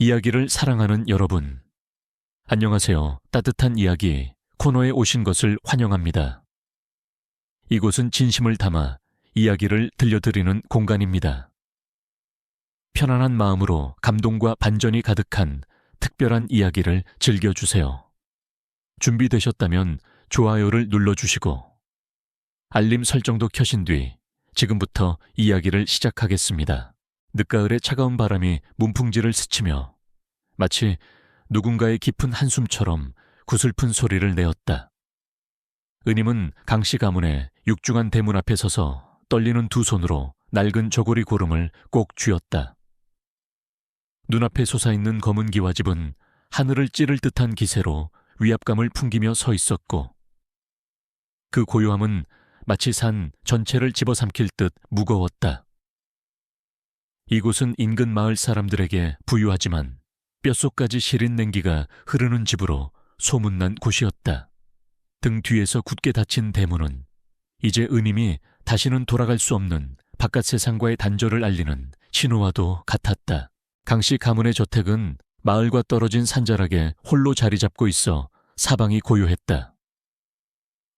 이야기를 사랑하는 여러분, 안녕하세요. 따뜻한 이야기 코너에 오신 것을 환영합니다. 이곳은 진심을 담아 이야기를 들려드리는 공간입니다. 편안한 마음으로 감동과 반전이 가득한 특별한 이야기를 즐겨주세요. 준비되셨다면 좋아요를 눌러주시고 알림 설정도 켜신 뒤 지금부터 이야기를 시작하겠습니다. 늦가을의 차가운 바람이 문풍지를 스치며 마치 누군가의 깊은 한숨처럼 구슬픈 소리를 내었다. 은임은 강씨 가문의 육중한 대문 앞에 서서 떨리는 두 손으로 낡은 저고리 고름을 꼭 쥐었다. 눈앞에 솟아있는 검은 기와집은 하늘을 찌를 듯한 기세로 위압감을 풍기며 서 있었고 그 고요함은 마치 산 전체를 집어삼킬 듯 무거웠다. 이곳은 인근 마을 사람들에게 부유하지만 뼛속까지 시린 냉기가 흐르는 집으로 소문난 곳이었다. 등 뒤에서 굳게 닫힌 대문은 이제 은임이 다시는 돌아갈 수 없는 바깥 세상과의 단절을 알리는 신호와도 같았다. 강씨 가문의 저택은 마을과 떨어진 산자락에 홀로 자리 잡고 있어 사방이 고요했다.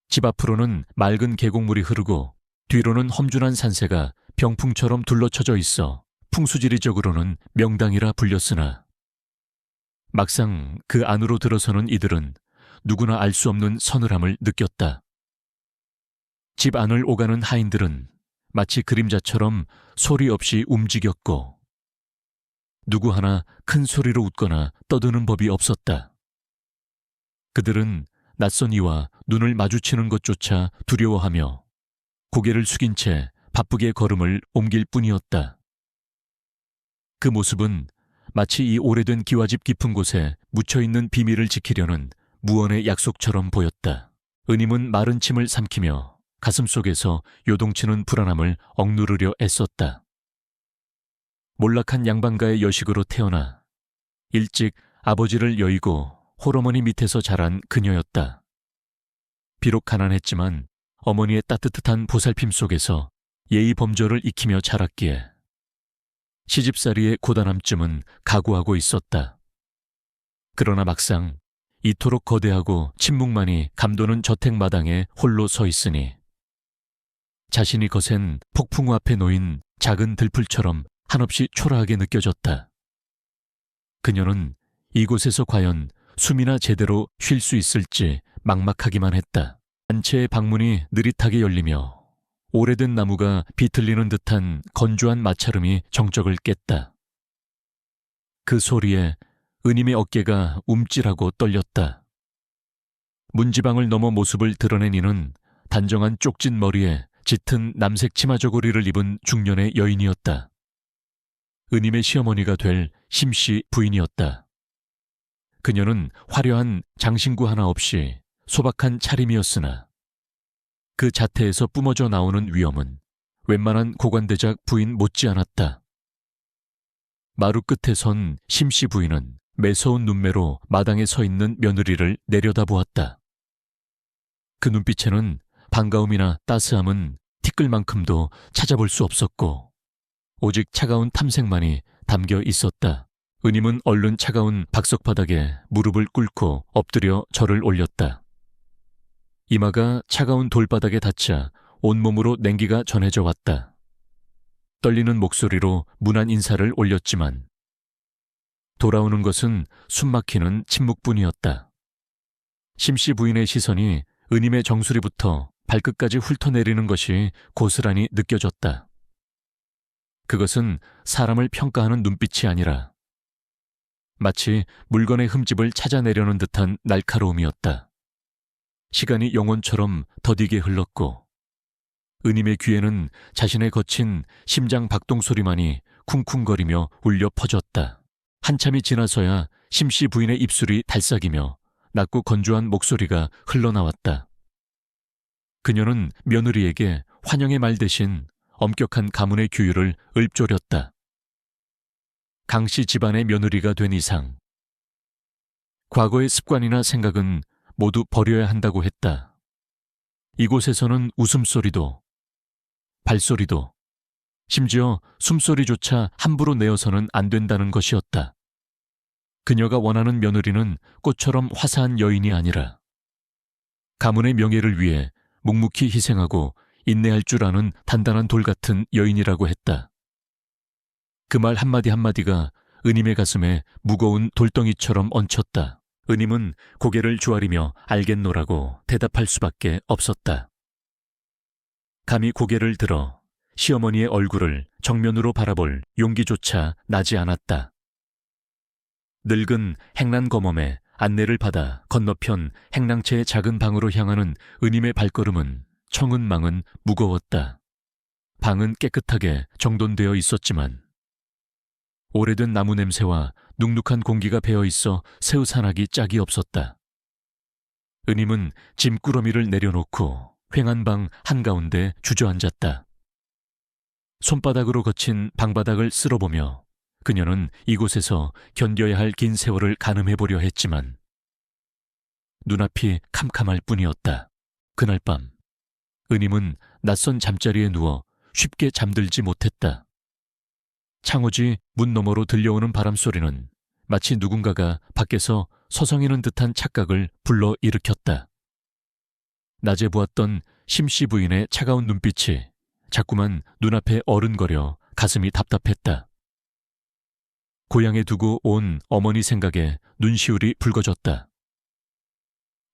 집 앞으로는 맑은 계곡물이 흐르고 뒤로는 험준한 산세가 병풍처럼 둘러쳐져 있어 풍수지리적으로는 명당이라 불렸으나 막상 그 안으로 들어서는 이들은 누구나 알 수 없는 서늘함을 느꼈다. 집 안을 오가는 하인들은 마치 그림자처럼 소리 없이 움직였고 누구 하나 큰 소리로 웃거나 떠드는 법이 없었다. 그들은 낯선 이와 눈을 마주치는 것조차 두려워하며 고개를 숙인 채 바쁘게 걸음을 옮길 뿐이었다. 그 모습은 마치 이 오래된 기와집 깊은 곳에 묻혀있는 비밀을 지키려는 무언의 약속처럼 보였다. 은임은 마른 침을 삼키며 가슴속에서 요동치는 불안함을 억누르려 애썼다. 몰락한 양반가의 여식으로 태어나 일찍 아버지를 여의고 홀어머니 밑에서 자란 그녀였다. 비록 가난했지만 어머니의 따뜻한 보살핌 속에서 예의 범절을 익히며 자랐기에 시집살이의 고단함쯤은 각오하고 있었다. 그러나 막상 이토록 거대하고 침묵만이 감도는 저택마당에 홀로 서 있으니 자신이 거센 폭풍우 앞에 놓인 작은 들풀처럼 한없이 초라하게 느껴졌다. 그녀는 이곳에서 과연 숨이나 제대로 쉴 수 있을지 막막하기만 했다. 한 채의 방문이 느릿하게 열리며 오래된 나무가 비틀리는 듯한 건조한 마찰음이 정적을 깼다. 그 소리에 은임의 어깨가 움찔하고 떨렸다. 문지방을 넘어 모습을 드러낸 이는 단정한 쪽진 머리에 짙은 남색 치마 저고리를 입은 중년의 여인이었다. 은임의 시어머니가 될 심씨 부인이었다. 그녀는 화려한 장신구 하나 없이 소박한 차림이었으나 그 자태에서 뿜어져 나오는 위엄은 웬만한 고관대작 부인 못지않았다. 마루 끝에 선 심씨 부인은 매서운 눈매로 마당에 서 있는 며느리를 내려다보았다. 그 눈빛에는 반가움이나 따스함은 티끌만큼도 찾아볼 수 없었고 오직 차가운 탐색만이 담겨 있었다. 은임은 얼른 차가운 박석바닥에 무릎을 꿇고 엎드려 절을 올렸다. 이마가 차가운 돌바닥에 닿자 온몸으로 냉기가 전해져 왔다. 떨리는 목소리로 문안 인사를 올렸지만 돌아오는 것은 숨막히는 침묵뿐이었다. 심씨 부인의 시선이 은임의 정수리부터 발끝까지 훑어내리는 것이 고스란히 느껴졌다. 그것은 사람을 평가하는 눈빛이 아니라 마치 물건의 흠집을 찾아내려는 듯한 날카로움이었다. 시간이 영혼처럼 더디게 흘렀고 은임의 귀에는 자신의 거친 심장 박동 소리만이 쿵쿵거리며 울려 퍼졌다. 한참이 지나서야 심씨 부인의 입술이 달싹이며 낮고 건조한 목소리가 흘러나왔다. 그녀는 며느리에게 환영의 말 대신 엄격한 가문의 규율을 읊조렸다. 강씨 집안의 며느리가 된 이상 과거의 습관이나 생각은 모두 버려야 한다고 했다. 이곳에서는 웃음소리도 발소리도 심지어 숨소리조차 함부로 내어서는 안 된다는 것이었다. 그녀가 원하는 며느리는 꽃처럼 화사한 여인이 아니라 가문의 명예를 위해 묵묵히 희생하고 인내할 줄 아는 단단한 돌 같은 여인이라고 했다. 그 말 한마디 한마디가 은임의 가슴에 무거운 돌덩이처럼 얹혔다. 은임은 고개를 조아리며 알겠노라고 대답할 수밖에 없었다. 감히 고개를 들어 시어머니의 얼굴을 정면으로 바라볼 용기조차 나지 않았다. 늙은 행란 검엄의 안내를 받아 건너편 행랑채의 작은 방으로 향하는 은임의 발걸음은 청은망은 무거웠다. 방은 깨끗하게 정돈되어 있었지만 오래된 나무 냄새와 눅눅한 공기가 배어있어 새우산하기 짝이 없었다. 은임은 짐꾸러미를 내려놓고 휑한 방 한가운데 주저앉았다. 손바닥으로 거친 방바닥을 쓸어보며 그녀는 이곳에서 견뎌야 할 긴 세월을 가늠해보려 했지만 눈앞이 캄캄할 뿐이었다. 그날 밤 은임은 낯선 잠자리에 누워 쉽게 잠들지 못했다. 창호지 문 너머로 들려오는 바람소리는 마치 누군가가 밖에서 서성이는 듯한 착각을 불러일으켰다. 낮에 보았던 심씨 부인의 차가운 눈빛이 자꾸만 눈앞에 어른거려 가슴이 답답했다. 고향에 두고 온 어머니 생각에 눈시울이 붉어졌다.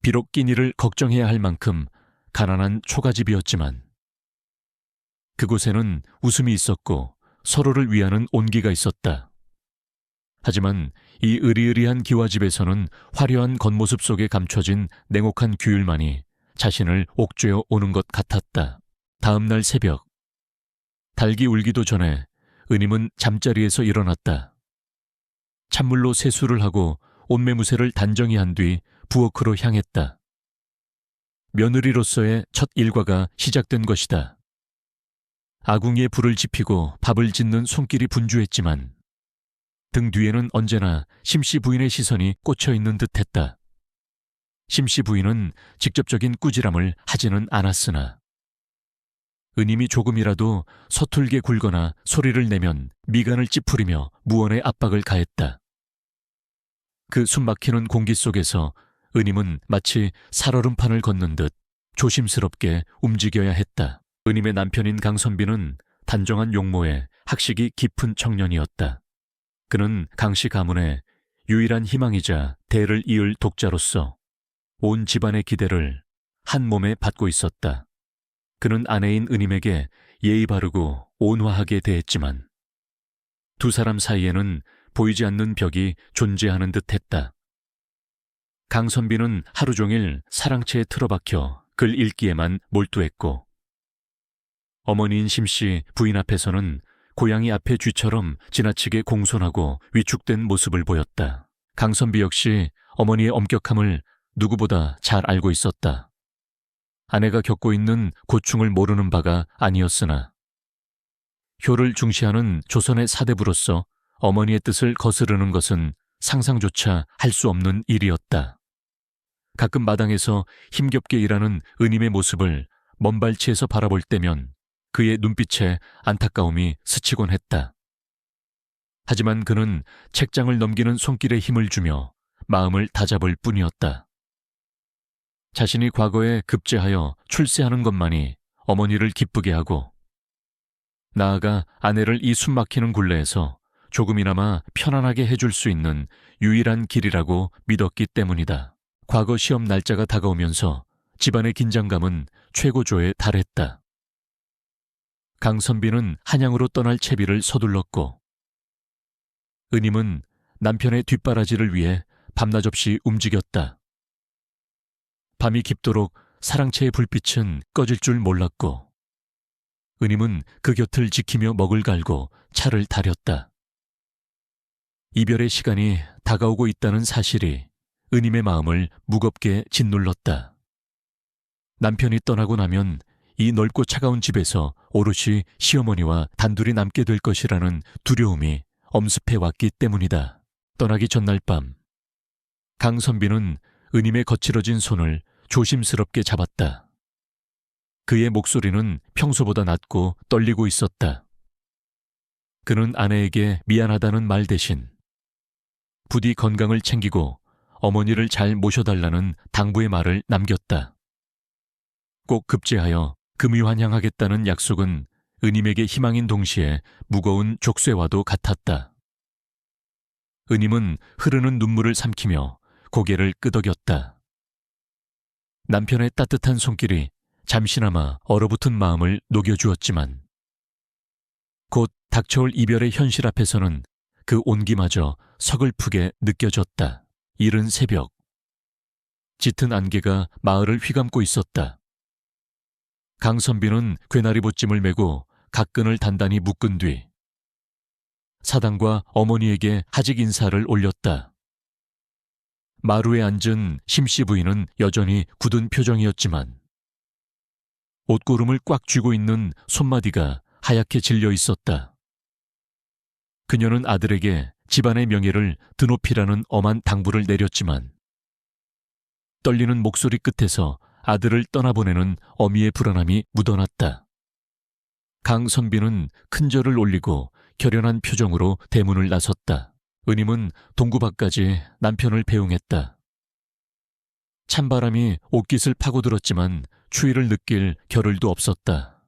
비록 끼니를 걱정해야 할 만큼 가난한 초가집이었지만 그곳에는 웃음이 있었고 서로를 위하는 온기가 있었다. 하지만 이 으리으리한 기와집에서는 화려한 겉모습 속에 감춰진 냉혹한 규율만이 자신을 옥죄어 오는 것 같았다. 다음 날 새벽, 닭이 울기도 전에 은임은 잠자리에서 일어났다. 찬물로 세수를 하고 옷매무새를 단정히 한 뒤 부엌으로 향했다. 며느리로서의 첫 일과가 시작된 것이다. 아궁이에 불을 지피고 밥을 짓는 손길이 분주했지만 등 뒤에는 언제나 심씨 부인의 시선이 꽂혀 있는 듯했다. 심씨 부인은 직접적인 꾸지람을 하지는 않았으나 은임이 조금이라도 서툴게 굴거나 소리를 내면 미간을 찌푸리며 무언의 압박을 가했다. 그 숨막히는 공기 속에서 은임은 마치 살얼음판을 걷는 듯 조심스럽게 움직여야 했다. 은임의 남편인 강선비는 단정한 용모에 학식이 깊은 청년이었다. 그는 강씨 가문의 유일한 희망이자 대를 이을 독자로서 온 집안의 기대를 한 몸에 받고 있었다. 그는 아내인 은임에게 예의 바르고 온화하게 대했지만 두 사람 사이에는 보이지 않는 벽이 존재하는 듯했다. 강선비는 하루 종일 사랑채에 틀어박혀 글 읽기에만 몰두했고 어머니인 심씨 부인 앞에서는 고양이 앞의 쥐처럼 지나치게 공손하고 위축된 모습을 보였다. 강선비 역시 어머니의 엄격함을 누구보다 잘 알고 있었다. 아내가 겪고 있는 고충을 모르는 바가 아니었으나 효를 중시하는 조선의 사대부로서 어머니의 뜻을 거스르는 것은 상상조차 할 수 없는 일이었다. 가끔 마당에서 힘겹게 일하는 은임의 모습을 먼발치에서 바라볼 때면 그의 눈빛에 안타까움이 스치곤 했다. 하지만 그는 책장을 넘기는 손길에 힘을 주며 마음을 다잡을 뿐이었다. 자신이 과거에 급제하여 출세하는 것만이 어머니를 기쁘게 하고 나아가 아내를 이 숨막히는 굴레에서 조금이나마 편안하게 해줄 수 있는 유일한 길이라고 믿었기 때문이다. 과거 시험 날짜가 다가오면서 집안의 긴장감은 최고조에 달했다. 강선비는 한양으로 떠날 채비를 서둘렀고 은임은 남편의 뒷바라지를 위해 밤낮없이 움직였다. 밤이 깊도록 사랑채의 불빛은 꺼질 줄 몰랐고 은임은 그 곁을 지키며 먹을 갈고 차를 다렸다. 이별의 시간이 다가오고 있다는 사실이 은임의 마음을 무겁게 짓눌렀다. 남편이 떠나고 나면 이 넓고 차가운 집에서 오롯이 시어머니와 단둘이 남게 될 것이라는 두려움이 엄습해 왔기 때문이다. 떠나기 전날 밤, 강선비는 은임의 거칠어진 손을 조심스럽게 잡았다. 그의 목소리는 평소보다 낮고 떨리고 있었다. 그는 아내에게 미안하다는 말 대신 부디 건강을 챙기고 어머니를 잘 모셔달라는 당부의 말을 남겼다. 꼭 급제하여 금유환향하겠다는 약속은 은임에게 희망인 동시에 무거운 족쇄와도 같았다. 은임은 흐르는 눈물을 삼키며 고개를 끄덕였다. 남편의 따뜻한 손길이 잠시나마 얼어붙은 마음을 녹여주었지만 곧 닥쳐올 이별의 현실 앞에서는 그 온기마저 서글프게 느껴졌다. 이른 새벽, 짙은 안개가 마을을 휘감고 있었다. 강선비는 괴나리 보찜을 메고 갓끈을 단단히 묶은 뒤 사당과 어머니에게 하직 인사를 올렸다. 마루에 앉은 심씨 부인은 여전히 굳은 표정이었지만 옷고름을 꽉 쥐고 있는 손마디가 하얗게 질려 있었다. 그녀는 아들에게 집안의 명예를 드높이라는 엄한 당부를 내렸지만 떨리는 목소리 끝에서 아들을 떠나보내는 어미의 불안함이 묻어났다. 강선비는 큰절을 올리고 결연한 표정으로 대문을 나섰다. 은임은 동구 밖까지 남편을 배웅했다. 찬바람이 옷깃을 파고들었지만 추위를 느낄 겨를도 없었다.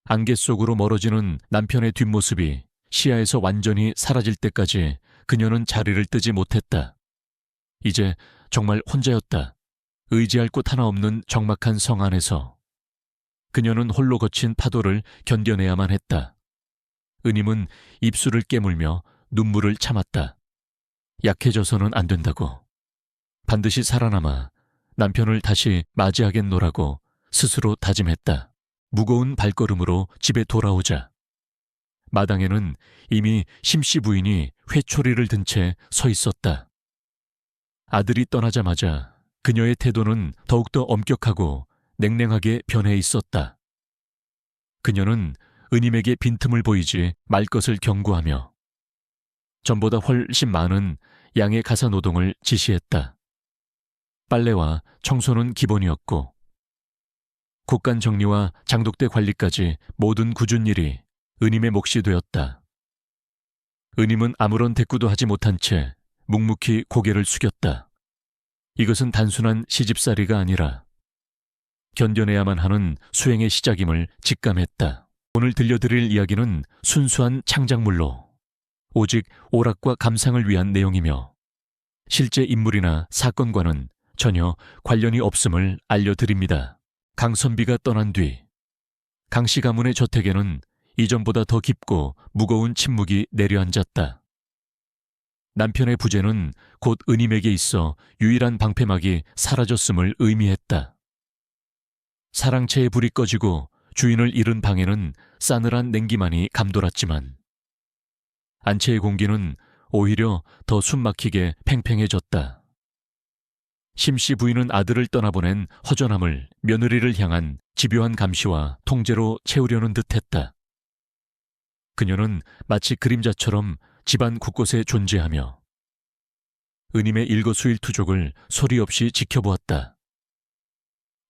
안개 속으로 멀어지는 남편의 뒷모습이 시야에서 완전히 사라질 때까지 그녀는 자리를 뜨지 못했다. 이제 정말 혼자였다. 의지할 곳 하나 없는 적막한 성 안에서 그녀는 홀로 거친 파도를 견뎌내야만 했다. 은임은 입술을 깨물며 눈물을 참았다. 약해져서는 안 된다고. 반드시 살아남아 남편을 다시 맞이하겠노라고 스스로 다짐했다. 무거운 발걸음으로 집에 돌아오자 마당에는 이미 심씨 부인이 회초리를 든 채 서 있었다. 아들이 떠나자마자 그녀의 태도는 더욱더 엄격하고 냉랭하게 변해 있었다. 그녀는 은임에게 빈틈을 보이지 말 것을 경고하며 전보다 훨씬 많은 양의 가사 노동을 지시했다. 빨래와 청소는 기본이었고 곳간 정리와 장독대 관리까지 모든 굳은 일이 은임의 몫이 되었다. 은임은 아무런 대꾸도 하지 못한 채 묵묵히 고개를 숙였다. 이것은 단순한 시집살이가 아니라 견뎌내야만 하는 수행의 시작임을 직감했다. 오늘 들려드릴 이야기는 순수한 창작물로 오직 오락과 감상을 위한 내용이며 실제 인물이나 사건과는 전혀 관련이 없음을 알려드립니다. 강선비가 떠난 뒤 강씨 가문의 저택에는 이전보다 더 깊고 무거운 침묵이 내려앉았다. 남편의 부재는 곧 은임에게 있어 유일한 방패막이 사라졌음을 의미했다. 사랑채의 불이 꺼지고 주인을 잃은 방에는 싸늘한 냉기만이 감돌았지만 안채의 공기는 오히려 더 숨막히게 팽팽해졌다. 심씨 부인은 아들을 떠나보낸 허전함을 며느리를 향한 집요한 감시와 통제로 채우려는 듯했다. 그녀는 마치 그림자처럼 집안 곳곳에 존재하며 은임의 일거수일투족을 소리 없이 지켜보았다.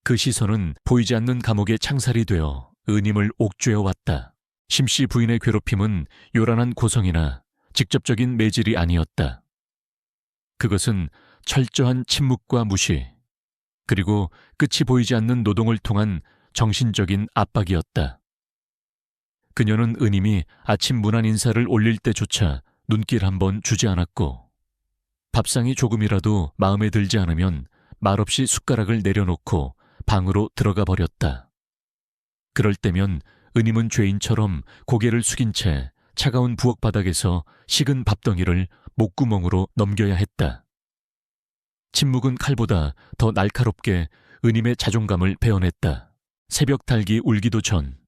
그 시선은 보이지 않는 감옥의 창살이 되어 은임을 옥죄어왔다. 심씨 부인의 괴롭힘은 요란한 고성이나 직접적인 매질이 아니었다. 그것은 철저한 침묵과 무시, 그리고 끝이 보이지 않는 노동을 통한 정신적인 압박이었다. 그녀는 은임이 아침 문안 인사를 올릴 때조차 눈길 한번 주지 않았고 밥상이 조금이라도 마음에 들지 않으면 말없이 숟가락을 내려놓고 방으로 들어가 버렸다. 그럴 때면 은임은 죄인처럼 고개를 숙인 채 차가운 부엌 바닥에서 식은 밥덩이를 목구멍으로 넘겨야 했다. 침묵은 칼보다 더 날카롭게 은임의 자존감을 베어냈다. 새벽 닭이 울기도 전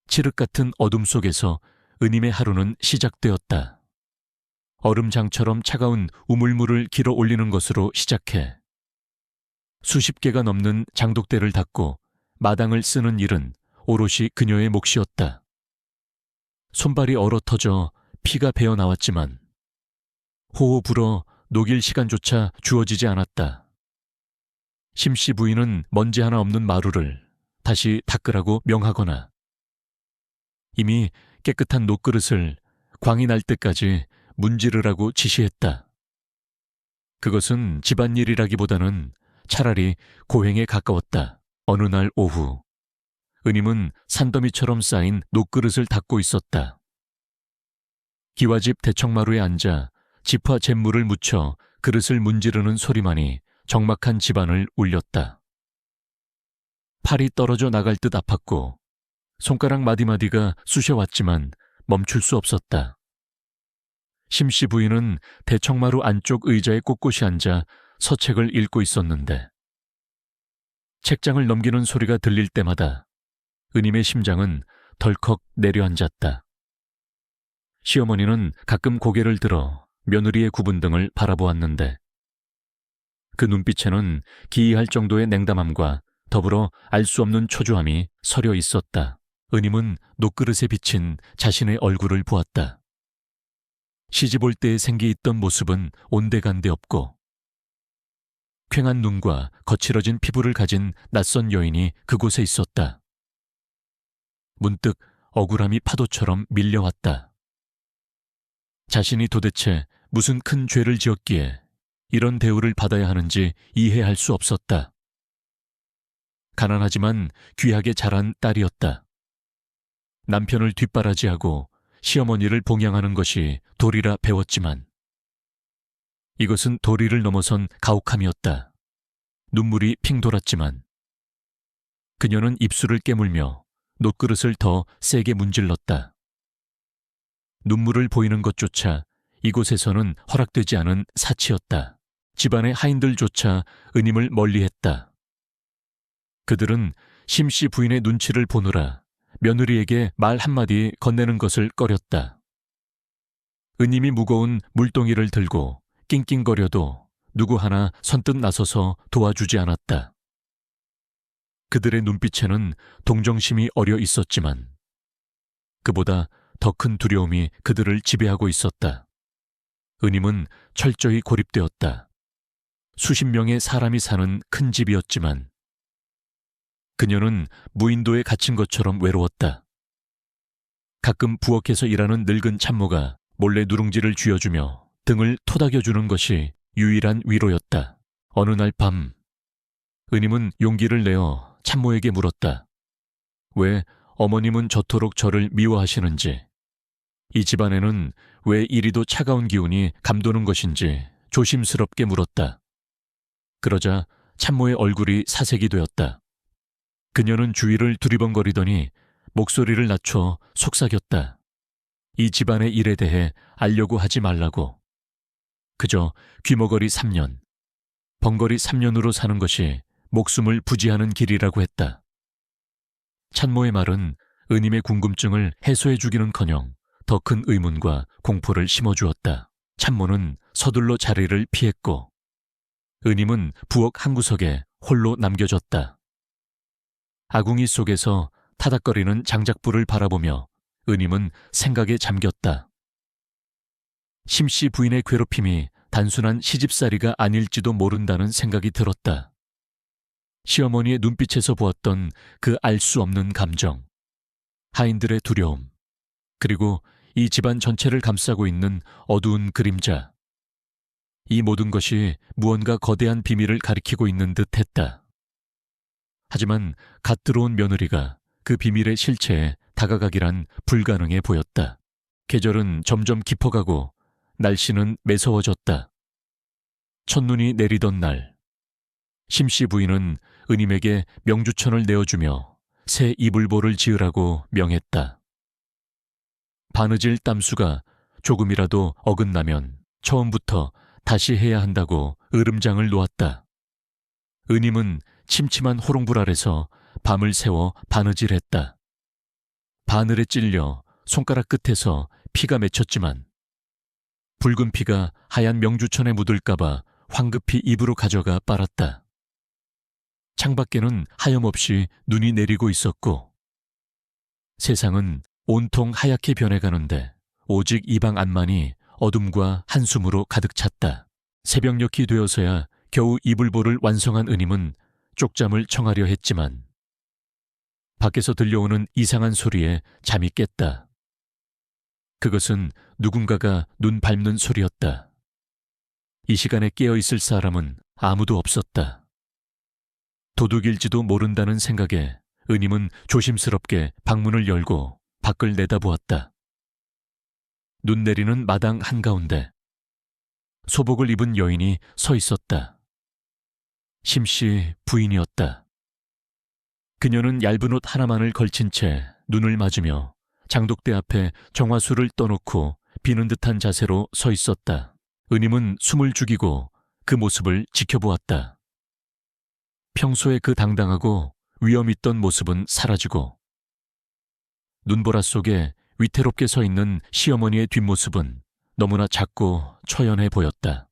칠흑 같은 어둠 속에서 은임의 하루는 시작되었다. 얼음장처럼 차가운 우물물을 길어 올리는 것으로 시작해 수십 개가 넘는 장독대를 닦고 마당을 쓰는 일은 오롯이 그녀의 몫이었다. 손발이 얼어터져 피가 배어 나왔지만 호호 불어 녹일 시간조차 주어지지 않았다. 심씨 부인은 먼지 하나 없는 마루를 다시 닦으라고 명하거나 이미 깨끗한 녹그릇을 광이 날 때까지 문지르라고 지시했다. 그것은 집안일이라기보다는 차라리 고행에 가까웠다. 어느 날 오후, 은임은 산더미처럼 쌓인 녹그릇을 닦고 있었다. 기와집 대청마루에 앉아 집화 잿물을 묻혀 그릇을 문지르는 소리만이 적막한 집안을 울렸다. 팔이 떨어져 나갈 듯 아팠고 손가락 마디마디가 쑤셔왔지만 멈출 수 없었다. 심씨 부인은 대청마루 안쪽 의자에 꼿꼿이 앉아 서책을 읽고 있었는데 책장을 넘기는 소리가 들릴 때마다 은임의 심장은 덜컥 내려앉았다. 시어머니는 가끔 고개를 들어 며느리의 굽은 등을 바라보았는데 그 눈빛에는 기이할 정도의 냉담함과 더불어 알 수 없는 초조함이 서려 있었다. 은임은 녹그릇에 비친 자신의 얼굴을 보았다. 시집 올 때에 생기 있던 모습은 온데간데 없고 퀭한 눈과 거칠어진 피부를 가진 낯선 여인이 그곳에 있었다. 문득 억울함이 파도처럼 밀려왔다. 자신이 도대체 무슨 큰 죄를 지었기에 이런 대우를 받아야 하는지 이해할 수 없었다. 가난하지만 귀하게 자란 딸이었다. 남편을 뒷바라지하고 시어머니를 봉양하는 것이 도리라 배웠지만 이것은 도리를 넘어선 가혹함이었다. 눈물이 핑 돌았지만 그녀는 입술을 깨물며 녹그릇을 더 세게 문질렀다. 눈물을 보이는 것조차 이곳에서는 허락되지 않은 사치였다. 집안의 하인들조차 은임을 멀리했다. 그들은 심씨 부인의 눈치를 보느라 며느리에게 말 한마디 건네는 것을 꺼렸다. 은임이 무거운 물동이를 들고 낑낑거려도 누구 하나 선뜻 나서서 도와주지 않았다. 그들의 눈빛에는 동정심이 어려 있었지만 그보다 더 큰 두려움이 그들을 지배하고 있었다. 은임은 철저히 고립되었다. 수십 명의 사람이 사는 큰 집이었지만 그녀는 무인도에 갇힌 것처럼 외로웠다. 가끔 부엌에서 일하는 늙은 참모가 몰래 누룽지를 쥐어주며 등을 토닥여주는 것이 유일한 위로였다. 어느 날 밤, 은임은 용기를 내어 참모에게 물었다. 왜 어머님은 저토록 저를 미워하시는지, 이 집안에는 왜 이리도 차가운 기운이 감도는 것인지 조심스럽게 물었다. 그러자 참모의 얼굴이 사색이 되었다. 그녀는 주위를 두리번거리더니 목소리를 낮춰 속삭였다. 이 집안의 일에 대해 알려고 하지 말라고. 그저 귀머거리 3년, 번거리 3년으로 사는 것이 목숨을 부지하는 길이라고 했다. 참모의 말은 은임의 궁금증을 해소해주기는커녕 더 큰 의문과 공포를 심어주었다. 참모는 서둘러 자리를 피했고 은임은 부엌 한구석에 홀로 남겨졌다. 아궁이 속에서 타닥거리는 장작불을 바라보며 은임은 생각에 잠겼다. 심씨 부인의 괴롭힘이 단순한 시집살이가 아닐지도 모른다는 생각이 들었다. 시어머니의 눈빛에서 보았던 그 알 수 없는 감정, 하인들의 두려움, 그리고 이 집안 전체를 감싸고 있는 어두운 그림자. 이 모든 것이 무언가 거대한 비밀을 가리키고 있는 듯 했다. 하지만 갓 들어온 며느리가 그 비밀의 실체에 다가가기란 불가능해 보였다. 계절은 점점 깊어가고 날씨는 매서워졌다. 첫눈이 내리던 날, 심씨 부인은 은임에게 명주천을 내어주며 새 이불보를 지으라고 명했다. 바느질 땀수가 조금이라도 어긋나면 처음부터 다시 해야 한다고 으름장을 놓았다. 은임은 침침한 호롱불 아래서 밤을 새워 바느질했다. 바늘에 찔려 손가락 끝에서 피가 맺혔지만 붉은 피가 하얀 명주천에 묻을까봐 황급히 입으로 가져가 빨았다. 창밖에는 하염없이 눈이 내리고 있었고 세상은 온통 하얗게 변해가는데 오직 이 방 안만이 어둠과 한숨으로 가득 찼다. 새벽녘이 되어서야 겨우 이불보를 완성한 은임은 쪽잠을 청하려 했지만 밖에서 들려오는 이상한 소리에 잠이 깼다. 그것은 누군가가 눈 밟는 소리였다. 이 시간에 깨어있을 사람은 아무도 없었다. 도둑일지도 모른다는 생각에 은임은 조심스럽게 방문을 열고 밖을 내다보았다. 눈 내리는 마당 한가운데 소복을 입은 여인이 서 있었다. 심씨 부인이었다. 그녀는 얇은 옷 하나만을 걸친 채 눈을 맞으며 장독대 앞에 정화수를 떠놓고 비는 듯한 자세로 서 있었다. 은임은 숨을 죽이고 그 모습을 지켜보았다. 평소에 그 당당하고 위엄 있던 모습은 사라지고 눈보라 속에 위태롭게 서 있는 시어머니의 뒷모습은 너무나 작고 처연해 보였다.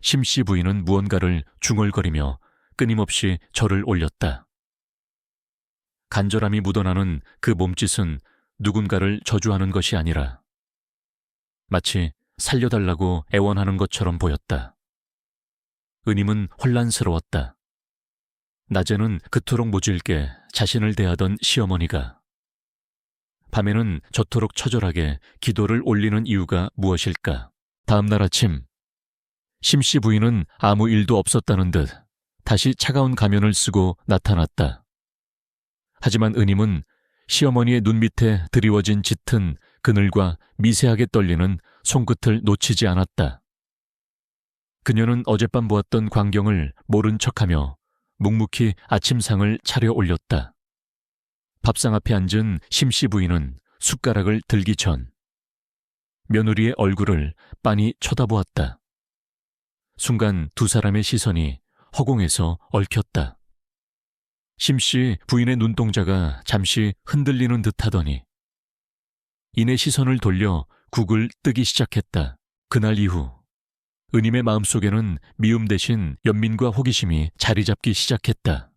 심씨 부인은 무언가를 중얼거리며 끊임없이 절을 올렸다. 간절함이 묻어나는 그 몸짓은 누군가를 저주하는 것이 아니라 마치 살려달라고 애원하는 것처럼 보였다. 은임은 혼란스러웠다. 낮에는 그토록 모질게 자신을 대하던 시어머니가 밤에는 저토록 처절하게 기도를 올리는 이유가 무엇일까? 다음 날 아침 심씨 부인은 아무 일도 없었다는 듯 다시 차가운 가면을 쓰고 나타났다. 하지만 은임은 시어머니의 눈 밑에 드리워진 짙은 그늘과 미세하게 떨리는 손끝을 놓치지 않았다. 그녀는 어젯밤 보았던 광경을 모른 척하며 묵묵히 아침상을 차려 올렸다. 밥상 앞에 앉은 심씨 부인은 숟가락을 들기 전 며느리의 얼굴을 빤히 쳐다보았다. 순간 두 사람의 시선이 허공에서 얽혔다. 심씨 부인의 눈동자가 잠시 흔들리는 듯하더니 이내 시선을 돌려 국을 뜨기 시작했다. 그날 이후 은임의 마음속에는 미움 대신 연민과 호기심이 자리 잡기 시작했다.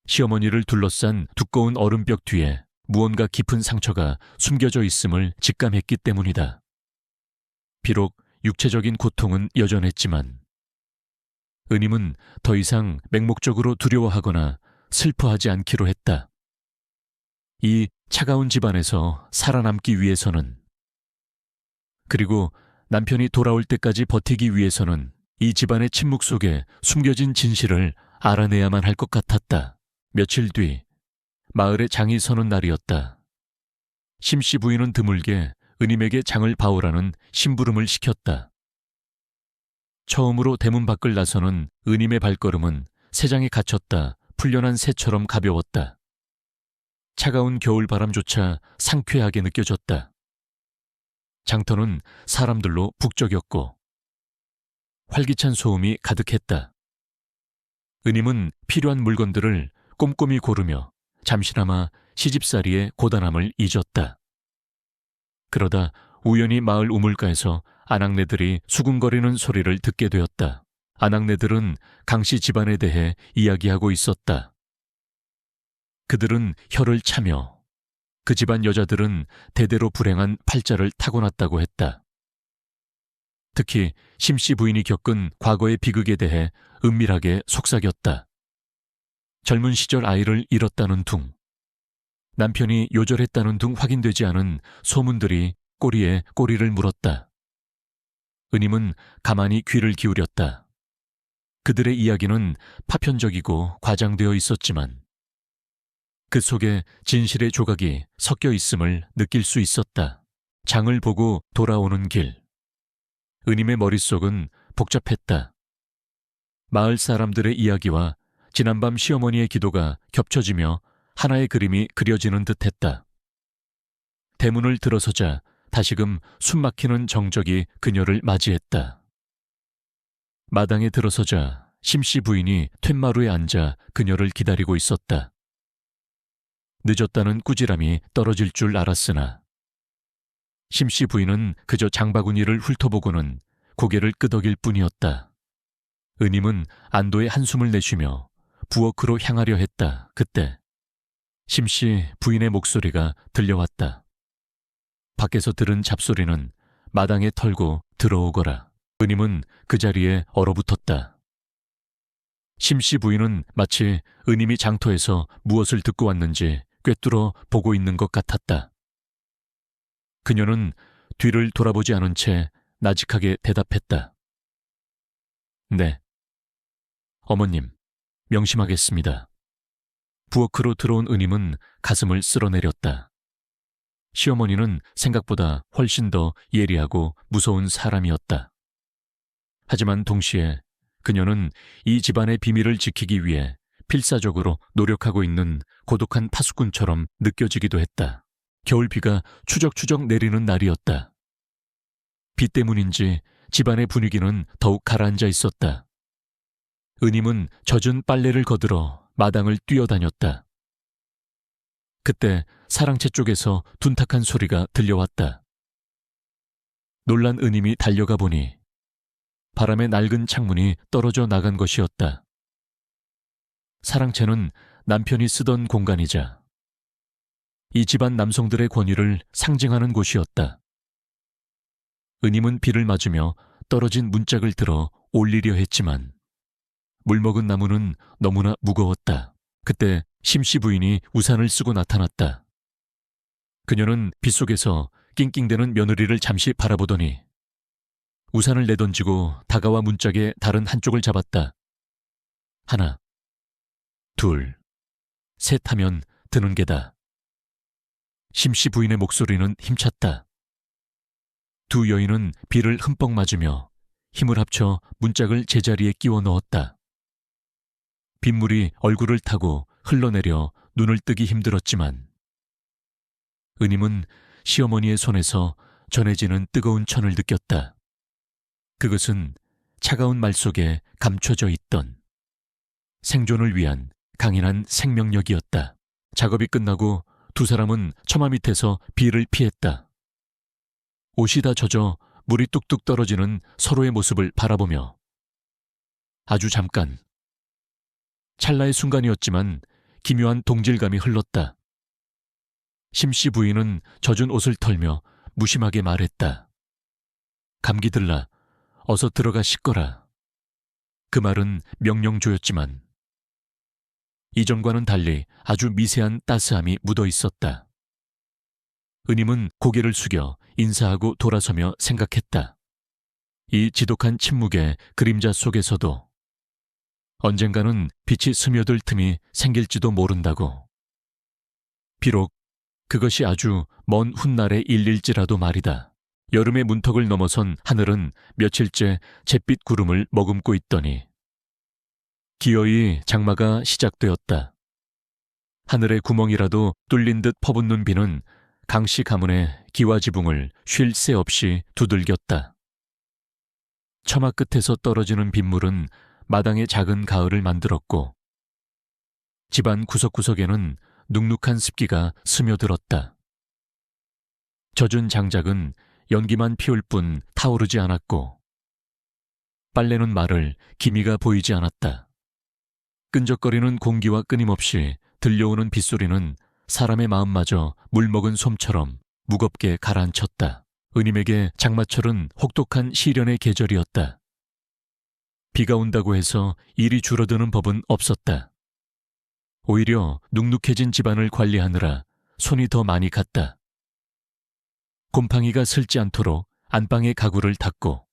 시어머니를 둘러싼 두꺼운 얼음벽 뒤에 무언가 깊은 상처가 숨겨져 있음을 직감했기 때문이다. 비록 육체적인 고통은 여전했지만 은임은 더 이상 맹목적으로 두려워하거나 슬퍼하지 않기로 했다. 이 차가운 집안에서 살아남기 위해서는, 그리고 남편이 돌아올 때까지 버티기 위해서는 이 집안의 침묵 속에 숨겨진 진실을 알아내야만 할 것 같았다. 며칠 뒤 마을에 장이 서는 날이었다. 심씨 부인은 드물게 은임에게 장을 봐오라는 심부름을 시켰다. 처음으로 대문 밖을 나서는 은임의 발걸음은 새장에 갇혔다 풀려난 새처럼 가벼웠다. 차가운 겨울바람조차 상쾌하게 느껴졌다. 장터는 사람들로 북적였고 활기찬 소음이 가득했다. 은임은 필요한 물건들을 꼼꼼히 고르며 잠시나마 시집살이의 고단함을 잊었다. 그러다 우연히 마을 우물가에서 아낙네들이 수군거리는 소리를 듣게 되었다. 아낙네들은 강씨 집안에 대해 이야기하고 있었다. 그들은 혀를 차며 그 집안 여자들은 대대로 불행한 팔자를 타고났다고 했다. 특히 심씨 부인이 겪은 과거의 비극에 대해 은밀하게 속삭였다. 젊은 시절 아이를 잃었다는 둥, 남편이 요절했다는 둥 확인되지 않은 소문들이 꼬리에 꼬리를 물었다. 은임은 가만히 귀를 기울였다. 그들의 이야기는 파편적이고 과장되어 있었지만 그 속에 진실의 조각이 섞여 있음을 느낄 수 있었다. 장을 보고 돌아오는 길. 은임의 머릿속은 복잡했다. 마을 사람들의 이야기와 지난밤 시어머니의 기도가 겹쳐지며 하나의 그림이 그려지는 듯했다. 대문을 들어서자 다시금 숨막히는 정적이 그녀를 맞이했다. 마당에 들어서자 심씨 부인이 툇마루에 앉아 그녀를 기다리고 있었다. 늦었다는 꾸지람이 떨어질 줄 알았으나 심씨 부인은 그저 장바구니를 훑어보고는 고개를 끄덕일 뿐이었다. 은임은 안도의 한숨을 내쉬며 부엌으로 향하려 했다. 그때 심씨 부인의 목소리가 들려왔다. 밖에서 들은 잡소리는 마당에 털고 들어오거라. 은임은 그 자리에 얼어붙었다. 심씨 부인은 마치 은임이 장터에서 무엇을 듣고 왔는지 꿰뚫어 보고 있는 것 같았다. 그녀는 뒤를 돌아보지 않은 채 나직하게 대답했다. 네. 어머님, 명심하겠습니다. 부엌으로 들어온 은임은 가슴을 쓸어내렸다. 시어머니는 생각보다 훨씬 더 예리하고 무서운 사람이었다. 하지만 동시에 그녀는 이 집안의 비밀을 지키기 위해 필사적으로 노력하고 있는 고독한 파수꾼처럼 느껴지기도 했다. 겨울비가 추적추적 내리는 날이었다. 비 때문인지 집안의 분위기는 더욱 가라앉아 있었다. 은임은 젖은 빨래를 거들어 마당을 뛰어다녔다. 그때 사랑채 쪽에서 둔탁한 소리가 들려왔다. 놀란 은임이 달려가 보니 바람에 낡은 창문이 떨어져 나간 것이었다. 사랑채는 남편이 쓰던 공간이자 이 집안 남성들의 권위를 상징하는 곳이었다. 은임은 비를 맞으며 떨어진 문짝을 들어 올리려 했지만 물먹은 나무는 너무나 무거웠다. 그때 심씨 부인이 우산을 쓰고 나타났다. 그녀는 빗속에서 낑낑대는 며느리를 잠시 바라보더니 우산을 내던지고 다가와 문짝의 다른 한쪽을 잡았다. 하나, 둘, 셋 하면 드는 게다. 심씨 부인의 목소리는 힘찼다. 두 여인은 비를 흠뻑 맞으며 힘을 합쳐 문짝을 제자리에 끼워 넣었다. 빗물이 얼굴을 타고 흘러내려 눈을 뜨기 힘들었지만 은임은 시어머니의 손에서 전해지는 뜨거운 천을 느꼈다. 그것은 차가운 말 속에 감춰져 있던 생존을 위한 강인한 생명력이었다. 작업이 끝나고 두 사람은 처마 밑에서 비를 피했다. 옷이 다 젖어 물이 뚝뚝 떨어지는 서로의 모습을 바라보며 아주 잠깐, 찰나의 순간이었지만 기묘한 동질감이 흘렀다. 심씨 부인은 젖은 옷을 털며 무심하게 말했다. 감기 들라, 어서 들어가 씻거라. 그 말은 명령조였지만 이전과는 달리 아주 미세한 따스함이 묻어 있었다. 은임은 고개를 숙여 인사하고 돌아서며 생각했다. 이 지독한 침묵의 그림자 속에서도 언젠가는 빛이 스며들 틈이 생길지도 모른다고. 비록 그것이 아주 먼 훗날의 일일지라도 말이다. 여름의 문턱을 넘어선 하늘은 며칠째 잿빛 구름을 머금고 있더니 기어이 장마가 시작되었다. 하늘의 구멍이라도 뚫린 듯 퍼붓는 비는 강씨 가문의 기와 지붕을 쉴 새 없이 두들겼다. 처마 끝에서 떨어지는 빗물은 마당의 작은 가을을 만들었고 집안 구석구석에는 눅눅한 습기가 스며들었다. 젖은 장작은 연기만 피울 뿐 타오르지 않았고 빨래는 마를 기미가 보이지 않았다. 끈적거리는 공기와 끊임없이 들려오는 빗소리는 사람의 마음마저 물먹은 솜처럼 무겁게 가라앉혔다. 은임에게 장마철은 혹독한 시련의 계절이었다. 비가 온다고 해서 일이 줄어드는 법은 없었다. 오히려 눅눅해진 집안을 관리하느라 손이 더 많이 갔다. 곰팡이가 슬지 않도록 안방의 가구를 닦고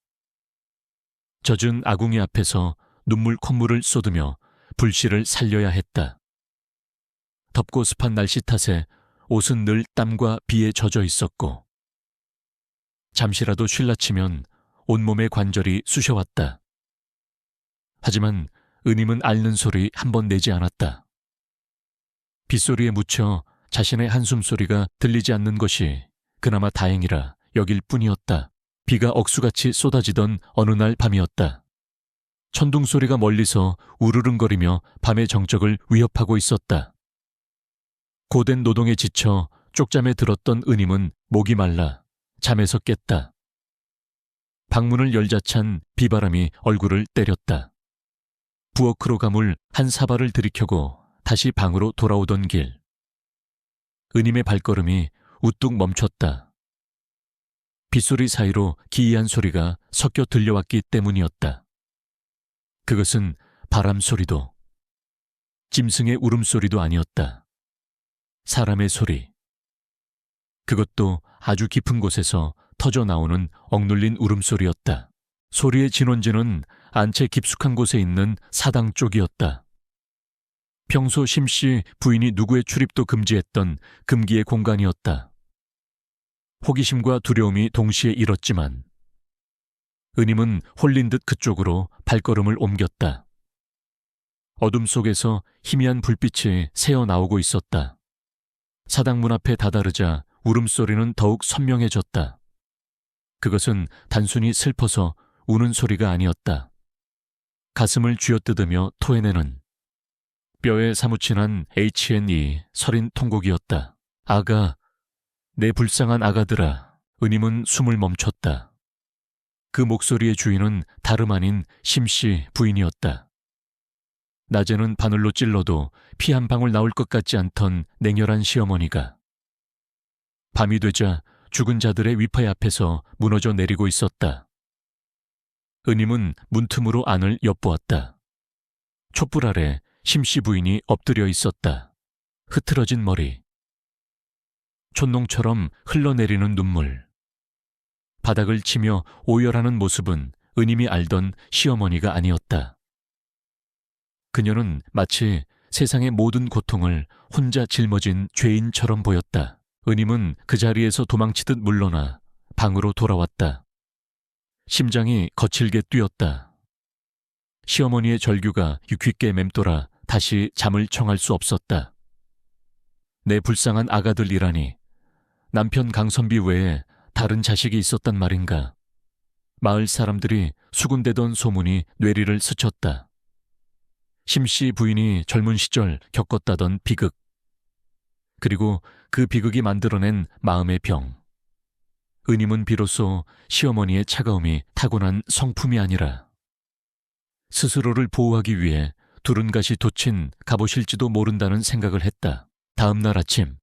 젖은 아궁이 앞에서 눈물 콧물을 쏟으며 불씨를 살려야 했다. 덥고 습한 날씨 탓에 옷은 늘 땀과 비에 젖어 있었고 잠시라도 쉴라치면 온몸의 관절이 쑤셔왔다. 하지만 은임은 앓는 소리 한 번 내지 않았다. 빗소리에 묻혀 자신의 한숨소리가 들리지 않는 것이 그나마 다행이라 여길 뿐이었다. 비가 억수같이 쏟아지던 어느 날 밤이었다. 천둥소리가 멀리서 우르릉거리며 밤의 정적을 위협하고 있었다. 고된 노동에 지쳐 쪽잠에 들었던 은임은 목이 말라 잠에서 깼다. 방문을 열자찬 비바람이 얼굴을 때렸다. 부엌으로 가물 한 사발을 들이켜고 다시 방으로 돌아오던 길. 은임의 발걸음이 우뚝 멈췄다. 빗소리 사이로 기이한 소리가 섞여 들려왔기 때문이었다. 그것은 바람 소리도 짐승의 울음소리도 아니었다. 사람의 소리. 그것도 아주 깊은 곳에서 터져 나오는 억눌린 울음소리였다. 소리의 진원지는 안채 깊숙한 곳에 있는 사당 쪽이었다. 평소 심씨 부인이 누구의 출입도 금지했던 금기의 공간이었다. 호기심과 두려움이 동시에 일었지만 은임은 홀린 듯 그쪽으로 발걸음을 옮겼다. 어둠 속에서 희미한 불빛이 새어나오고 있었다. 사당문 앞에 다다르자 울음소리는 더욱 선명해졌다. 그것은 단순히 슬퍼서 우는 소리가 아니었다. 가슴을 쥐어뜯으며 토해내는 뼈에 사무친한 H&E 서린 통곡이었다. 아가, 내 불쌍한 아가들아. 은임은 숨을 멈췄다. 그 목소리의 주인은 다름 아닌 심씨 부인이었다. 낮에는 바늘로 찔러도 피 한 방울 나올 것 같지 않던 냉혈한 시어머니가 밤이 되자 죽은 자들의 위파의 앞에서 무너져 내리고 있었다. 은임은 문틈으로 안을 엿보았다. 촛불 아래 심씨 부인이 엎드려 있었다. 흐트러진 머리, 촛농처럼 흘러내리는 눈물, 바닥을 치며 오열하는 모습은 은임이 알던 시어머니가 아니었다. 그녀는 마치 세상의 모든 고통을 혼자 짊어진 죄인처럼 보였다. 은임은 그 자리에서 도망치듯 물러나 방으로 돌아왔다. 심장이 거칠게 뛰었다. 시어머니의 절규가 유퀴께 맴돌아 다시 잠을 청할 수 없었다. 내 불쌍한 아가들이라니, 남편 강선비 외에 다른 자식이 있었단 말인가. 마을 사람들이 수군대던 소문이 뇌리를 스쳤다. 심씨 부인이 젊은 시절 겪었다던 비극, 그리고 그 비극이 만들어낸 마음의 병. 은임은 비로소 시어머니의 차가움이 타고난 성품이 아니라 스스로를 보호하기 위해 두른갓이 돋친 갑옷일지도 모른다는 생각을 했다. 다음 날 아침,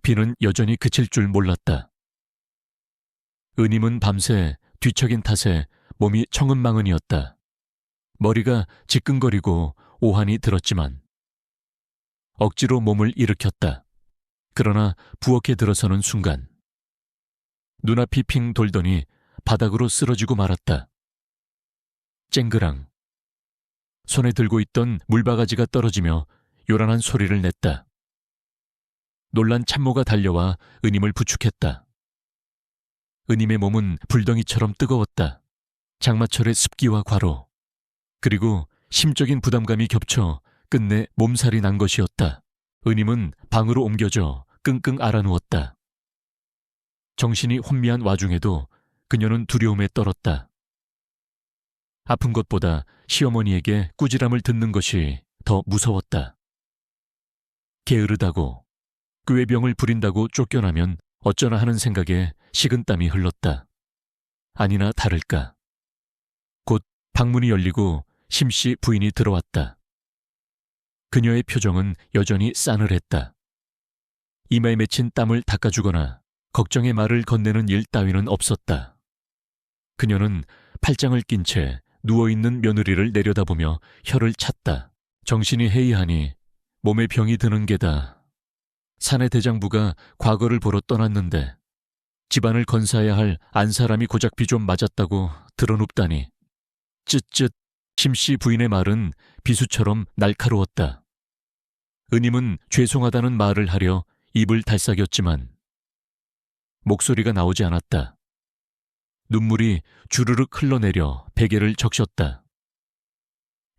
비는 여전히 그칠 줄 몰랐다. 은임은 밤새 뒤척인 탓에 몸이 청은망은이었다. 머리가 지끈거리고 오한이 들었지만 억지로 몸을 일으켰다. 그러나 부엌에 들어서는 순간 눈앞이 핑 돌더니 바닥으로 쓰러지고 말았다. 쨍그랑. 손에 들고 있던 물바가지가 떨어지며 요란한 소리를 냈다. 놀란 참모가 달려와 은임을 부축했다. 은임의 몸은 불덩이처럼 뜨거웠다. 장마철의 습기와 과로, 그리고 심적인 부담감이 겹쳐 끝내 몸살이 난 것이었다. 은임은 방으로 옮겨져 끙끙 앓아누웠다. 정신이 혼미한 와중에도 그녀는 두려움에 떨었다. 아픈 것보다 시어머니에게 꾸지람을 듣는 것이 더 무서웠다. 게으르다고, 꾀병을 부린다고 쫓겨나면 어쩌나 하는 생각에 식은땀이 흘렀다. 아니나 다를까. 곧 방문이 열리고 심씨 부인이 들어왔다. 그녀의 표정은 여전히 싸늘했다. 이마에 맺힌 땀을 닦아주거나 걱정의 말을 건네는 일 따위는 없었다. 그녀는 팔짱을 낀 채 누워있는 며느리를 내려다보며 혀를 찼다. 정신이 해이하니 몸에 병이 드는 게다. 사내 대장부가 과거를 보러 떠났는데 집안을 건사해야 할 안사람이 고작 비 좀 맞았다고 드러눕다니. 쯧쯧. 심씨 부인의 말은 비수처럼 날카로웠다. 은임은 죄송하다는 말을 하려 입을 달싹였지만 목소리가 나오지 않았다. 눈물이 주르륵 흘러내려 베개를 적셨다.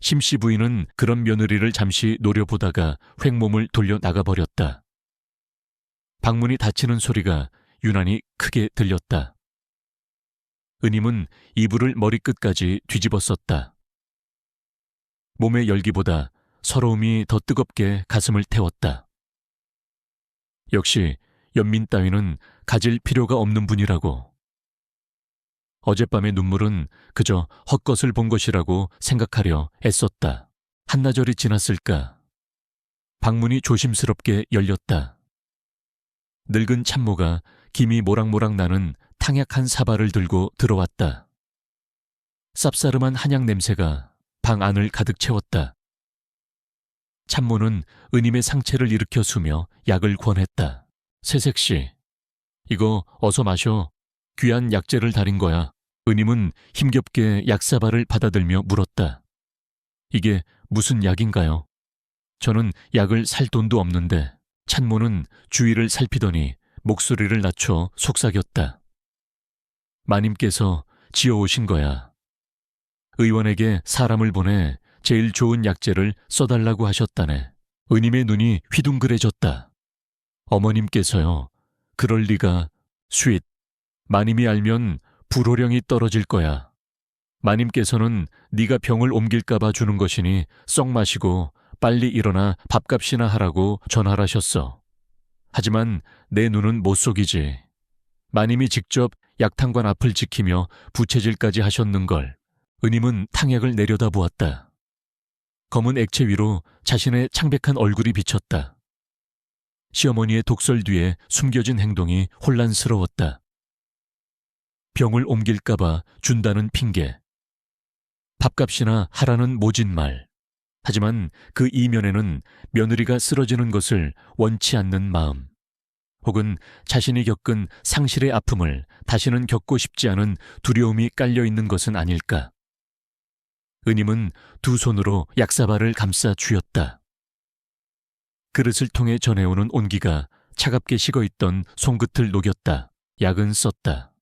심씨 부인은 그런 며느리를 잠시 노려보다가 횡몸을 돌려 나가버렸다. 방문이 닫히는 소리가 유난히 크게 들렸다. 은임은 이불을 머리끝까지 뒤집었었다. 몸의 열기보다 서러움이 더 뜨겁게 가슴을 태웠다. 역시 연민 따위는 가질 필요가 없는 분이라고. 어젯밤의 눈물은 그저 헛것을 본 것이라고 생각하려 애썼다. 한나절이 지났을까. 방문이 조심스럽게 열렸다. 늙은 참모가 김이 모락모락 나는 탕약한 사발을 들고 들어왔다. 쌉싸름한 한약 냄새가 방 안을 가득 채웠다. 참모는 은임의 상체를 일으켜 수며 약을 권했다. 새색시, 이거 어서 마셔. 귀한 약재를 달인 거야. 은임은 힘겹게 약사발을 받아들며 물었다. 이게 무슨 약인가요? 저는 약을 살 돈도 없는데. 찬모는 주위를 살피더니 목소리를 낮춰 속삭였다. 마님께서 지어오신 거야. 의원에게 사람을 보내 제일 좋은 약재를 써달라고 하셨다네. 은임의 눈이 휘둥그레졌다. 어머님께서요. 그럴 리가. 쉿. 마님이 알면 불호령이 떨어질 거야. 마님께서는 네가 병을 옮길까봐 주는 것이니 썩 마시고 빨리 일어나 밥값이나 하라고 전화하셨어. 하지만 내 눈은 못 속이지. 마님이 직접 약탕관 앞을 지키며 부채질까지 하셨는걸. 은임은 탕약을 내려다보았다. 검은 액체 위로 자신의 창백한 얼굴이 비쳤다. 시어머니의 독설 뒤에 숨겨진 행동이 혼란스러웠다. 병을 옮길까봐 준다는 핑계. 밥값이나 하라는 모진 말. 하지만 그 이면에는 며느리가 쓰러지는 것을 원치 않는 마음. 혹은 자신이 겪은 상실의 아픔을 다시는 겪고 싶지 않은 두려움이 깔려있는 것은 아닐까. 은임은 두 손으로 약사발을 감싸 쥐었다. 그릇을 통해 전해오는 온기가 차갑게 식어있던 손끝을 녹였다. 약은 썼다.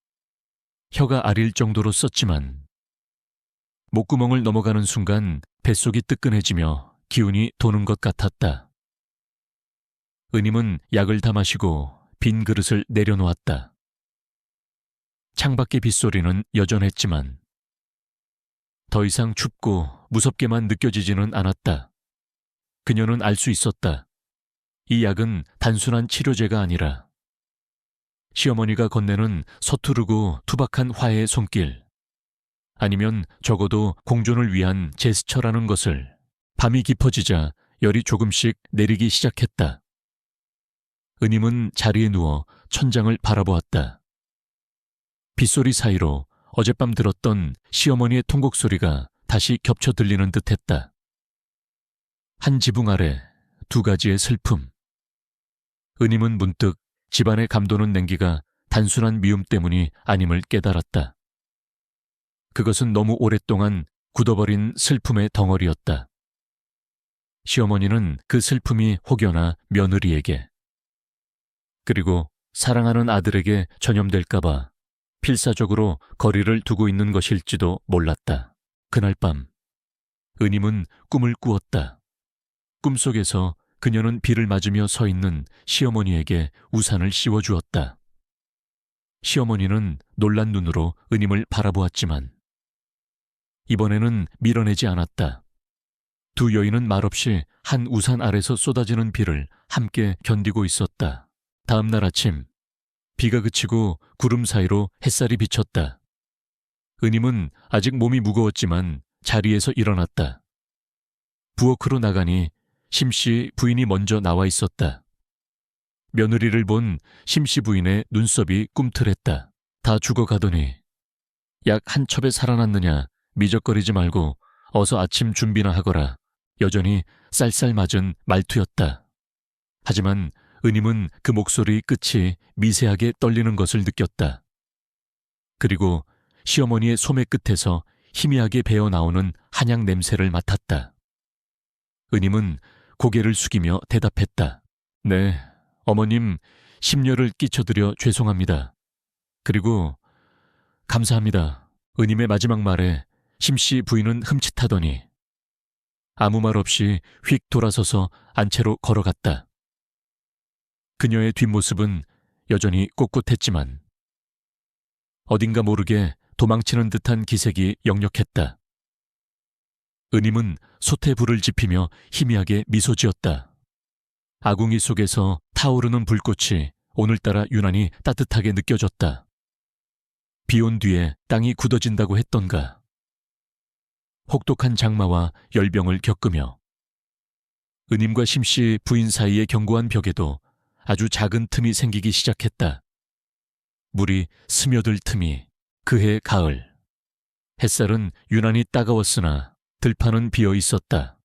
혀가 아릴 정도로 썼지만 목구멍을 넘어가는 순간 뱃속이 뜨끈해지며 기운이 도는 것 같았다. 은임은 약을 다 마시고 빈 그릇을 내려놓았다. 창밖의 빗소리는 여전했지만 더 이상 춥고 무섭게만 느껴지지는 않았다. 그녀는 알 수 있었다. 이 약은 단순한 치료제가 아니라 시어머니가 건네는 서투르고 투박한 화해의 손길, 아니면 적어도 공존을 위한 제스처라는 것을. 밤이 깊어지자 열이 조금씩 내리기 시작했다. 은임은 자리에 누워 천장을 바라보았다. 빗소리 사이로 어젯밤 들었던 시어머니의 통곡 소리가 다시 겹쳐 들리는 듯했다. 한 지붕 아래 두 가지의 슬픔. 은임은 문득 집안의 감도는 냉기가 단순한 미움 때문이 아님을 깨달았다. 그것은 너무 오랫동안 굳어버린 슬픔의 덩어리였다. 시어머니는 그 슬픔이 혹여나 며느리에게, 그리고 사랑하는 아들에게 전염될까봐 필사적으로 거리를 두고 있는 것일지도 몰랐다. 그날 밤 은임은 꿈을 꾸었다. 꿈속에서 그녀는 비를 맞으며 서 있는 시어머니에게 우산을 씌워주었다. 시어머니는 놀란 눈으로 은임을 바라보았지만 이번에는 밀어내지 않았다. 두 여인은 말없이 한 우산 아래서 쏟아지는 비를 함께 견디고 있었다. 다음 날 아침, 비가 그치고 구름 사이로 햇살이 비쳤다. 은임은 아직 몸이 무거웠지만 자리에서 일어났다. 부엌으로 나가니 심씨 부인이 먼저 나와 있었다. 며느리를 본 심씨 부인의 눈썹이 꿈틀했다. 다 죽어가더니 약 한 첩에 살아났느냐. 미적거리지 말고 어서 아침 준비나 하거라. 여전히 쌀쌀맞은 말투였다. 하지만 은임은 그 목소리 끝이 미세하게 떨리는 것을 느꼈다. 그리고 시어머니의 소매 끝에서 희미하게 배어나오는 한약 냄새를 맡았다. 은임은 고개를 숙이며 대답했다. 네, 어머님, 심려를 끼쳐드려 죄송합니다. 그리고 감사합니다. 은임의 마지막 말에 심씨 부인은 흠칫하더니 아무 말 없이 휙 돌아서서 안채로 걸어갔다. 그녀의 뒷모습은 여전히 꼿꼿했지만 어딘가 모르게 도망치는 듯한 기색이 역력했다. 은임은 솥에 불을 지피며 희미하게 미소 지었다. 아궁이 속에서 타오르는 불꽃이 오늘따라 유난히 따뜻하게 느껴졌다. 비온 뒤에 땅이 굳어진다고 했던가. 혹독한 장마와 열병을 겪으며 은임과 심씨 부인 사이의 견고한 벽에도 아주 작은 틈이 생기기 시작했다. 물이 스며들 틈이. 그해 가을. 햇살은 유난히 따가웠으나 들판은 비어 있었다.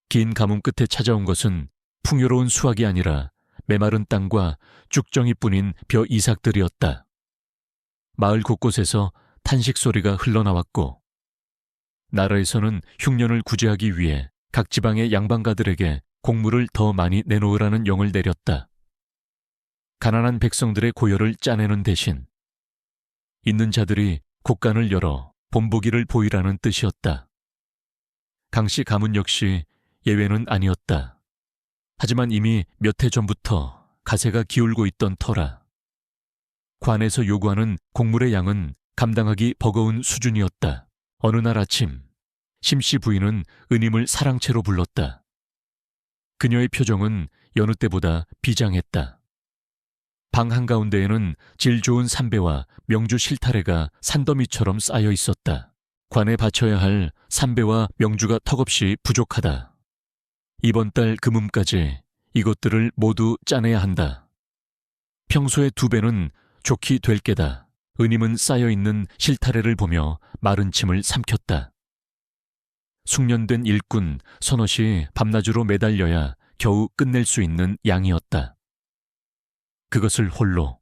긴 가뭄 끝에 찾아온 것은 풍요로운 수확이 아니라 메마른 땅과 쭉정이뿐인 벼 이삭들이었다. 마을 곳곳에서 탄식 소리가 흘러나왔고 나라에서는 흉년을 구제하기 위해 각 지방의 양반가들에게 곡물을 더 많이 내놓으라는 영을 내렸다. 가난한 백성들의 고열을 짜내는 대신 있는 자들이 곡간을 열어 본보기를 보이라는 뜻이었다. 강씨 가문 역시 예외는 아니었다. 하지만 이미 몇 해 전부터 가세가 기울고 있던 터라 관에서 요구하는 곡물의 양은 감당하기 버거운 수준이었다. 어느 날 아침 심씨 부인은 은임을 사랑채로 불렀다. 그녀의 표정은 여느 때보다 비장했다. 방 한가운데에는 질 좋은 삼배와 명주 실타래가 산더미처럼 쌓여 있었다. 관에 바쳐야 할 삼배와 명주가 턱없이 부족하다. 이번 달 금음까지 이것들을 모두 짜내야 한다. 평소의 2배는 좋게 될 게다. 은임은 쌓여있는 실타래를 보며 마른 침을 삼켰다. 숙련된 일꾼 서넛이 밤낮으로 매달려야 겨우 끝낼 수 있는 양이었다. 그것을 홀로,